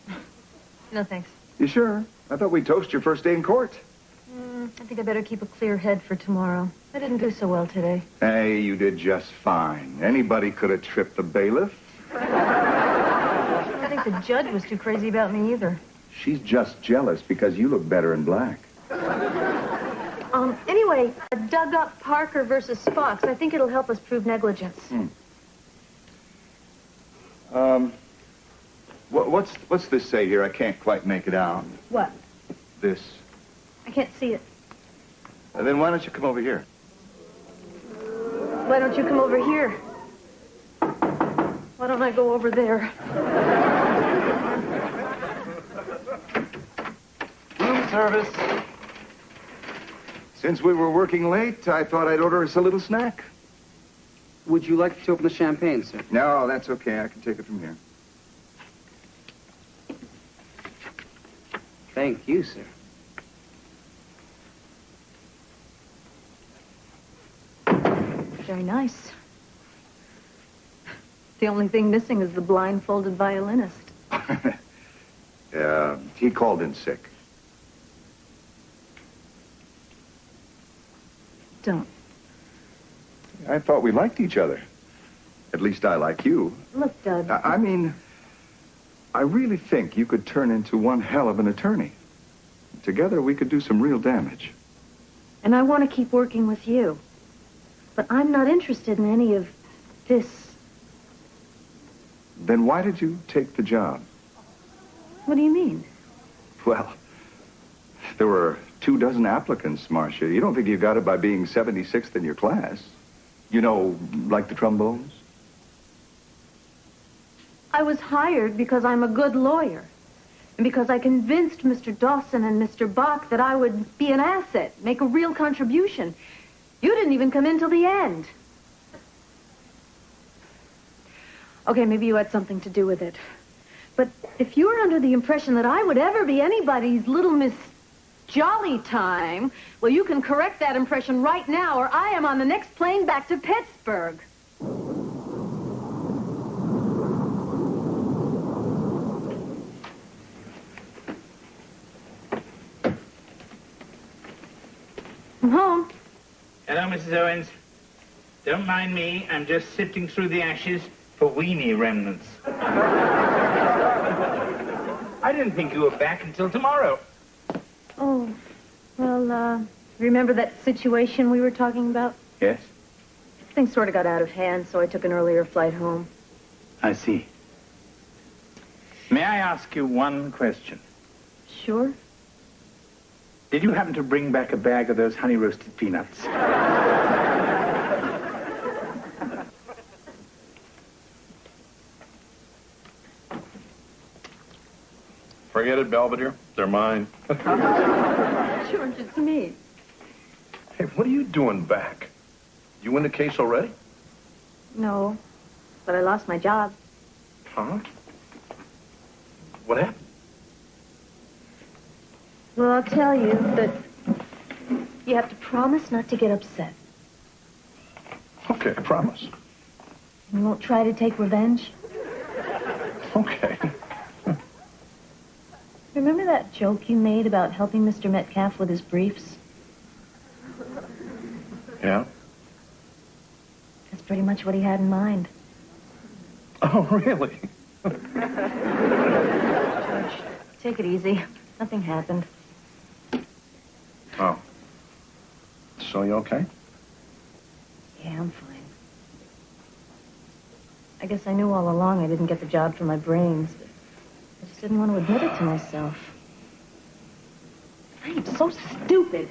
No, thanks. You sure? I thought we'd toast your first day in court. I think I better keep a clear head for tomorrow. I didn't do so well today. Hey, you did just fine. Anybody could have tripped the bailiff. I think the judge was too crazy about me either. She's just jealous because you look better in black. Anyway, I dug up Parker versus Fox. I think it'll help us prove negligence. What's this say here? I can't quite make it out. What? This. I can't see it. Then why don't you come over here? Why don't you come over here? Why don't I go over there? service. Since we were working late, I thought I'd order us a little snack. Would you like to open the champagne, sir? No, that's okay. I can take it from here. Thank you, sir. Very nice. The only thing missing is the blindfolded violinist. He called in sick. Don't. I thought we liked each other. At least I like you. Look, Doug. I mean, I really think you could turn into one hell of an attorney. Together, we could do some real damage. And I want to keep working with you. But I'm not interested in any of this. Then why did you take the job? What do you mean? Well, there were 24 applicants, Marcia. You don't think you got it by being 76th in your class? You know, like the trombones? I was hired because I'm a good lawyer. And because I convinced Mr. Dawson and Mr. Bach that I would be an asset, make a real contribution. You didn't even come in till the end. Okay, maybe you had something to do with it. But if you were under the impression that I would ever be anybody's little Miss Jolly Time, well, you can correct that impression right now, or I am on the next plane back to Pittsburgh. I'm home. Hello, Mrs. Owens. Don't mind me. I'm just sifting through the ashes for weenie remnants. I didn't think you were back until tomorrow. Oh, well, remember that situation we were talking about? Yes? Things sort of got out of hand, so I took an earlier flight home. I see. May I ask you one question? Sure. Did you happen to bring back a bag of those honey-roasted peanuts? Forget it, Belvedere. They're mine. George, it's me. Hey, what are you doing back? You win the case already? No, but I lost my job. Huh? What happened? Well, I'll tell you that you have to promise not to get upset. Okay, I promise. You won't try to take revenge? Okay. Remember that joke you made about helping Mr. Metcalf with his briefs? Yeah? That's pretty much what he had in mind. Oh, really? George, take it easy. Nothing happened. Oh. So you okay? Yeah, I'm fine. I guess I knew all along I didn't get the job for my brains, but I just didn't want to admit it to myself. I am so stupid.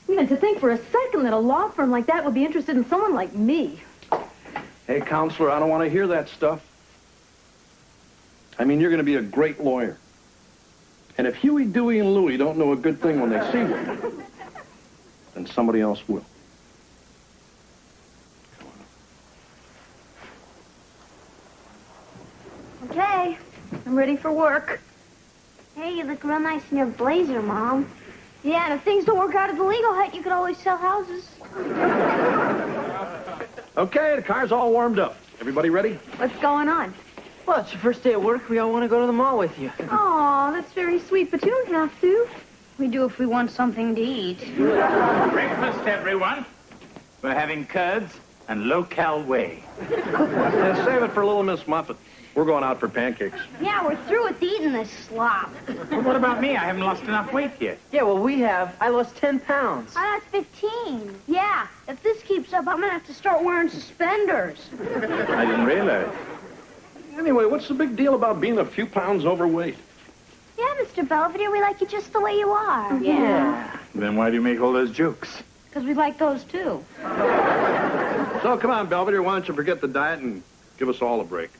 Even to think for a second that a law firm like that would be interested in someone like me. Hey, counselor, I don't want to hear that stuff. I mean, you're going to be a great lawyer. And if Huey, Dewey, and Louie don't know a good thing when they see one, then somebody else will. Okay, I'm ready for work. Hey, you look real nice in your blazer, Mom. Yeah, and if things don't work out at the legal hut, you could always sell houses. Okay, the car's all warmed up. Everybody ready? What's going on? Well, it's your first day at work. We all want to go to the mall with you. Oh, that's very sweet, but you don't have to. We do if we want something to eat. Breakfast, everyone. We're having curds and low-cal whey. Yeah, save it for little Miss Muffet. We're going out for pancakes. Yeah, we're through with eating this slop. Well, what about me? I haven't lost enough weight yet. Yeah, well, we have. I lost 10 pounds. I lost 15. Yeah, if this keeps up, I'm going to have to start wearing suspenders. I didn't realize. Anyway, what's the big deal about being a few pounds overweight? Yeah, Mr. Belvedere, we like you just the way you are. Yeah. Then why do you make all those jokes? Because we like those, too. So, come on, Belvedere, why don't you forget the diet and give us all a break?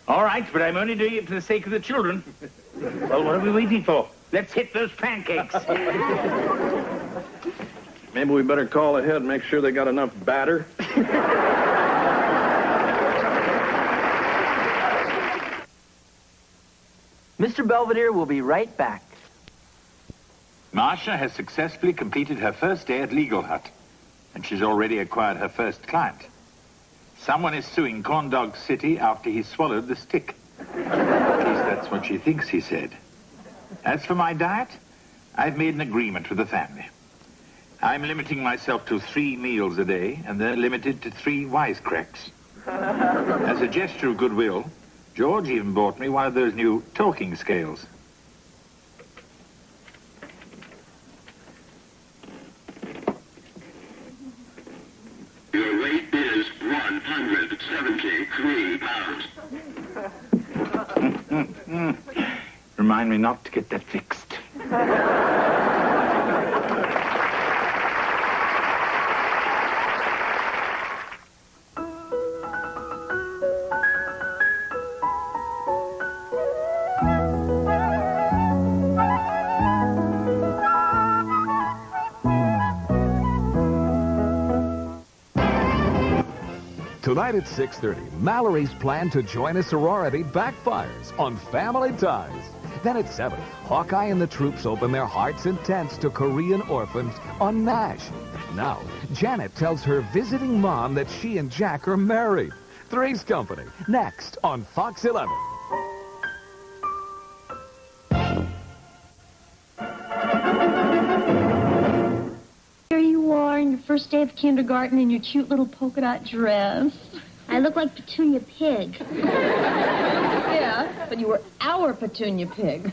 All right, but I'm only doing it for the sake of the children. Well, what are we waiting for? Let's hit those pancakes. Maybe we better call ahead and make sure they got enough batter. Mr. Belvedere will be right back. Marcia has successfully completed her first day at Legal Hut, and she's already acquired her first client. Someone is suing Corn Dog City after he swallowed the stick. At least that's what she thinks he said. As for my diet, I've made an agreement with the family. I'm limiting myself to 3 meals a day, and they're limited to 3 wisecracks. As a gesture of goodwill, George even bought me one of those new talking scales. Your weight is 173 pounds. Remind me not to get that fixed. Tonight at 6:30, Mallory's plan to join a sorority backfires on Family Ties. Then at 7, Hawkeye and the troops open their hearts and tents to Korean orphans on NASH. Now, Janet tells her visiting mom that she and Jack are married. Three's Company, next on Fox 11. Here you are on your first day of kindergarten in your cute little polka dot dress. I look like Petunia Pig. Yeah, but you were our Petunia Pig.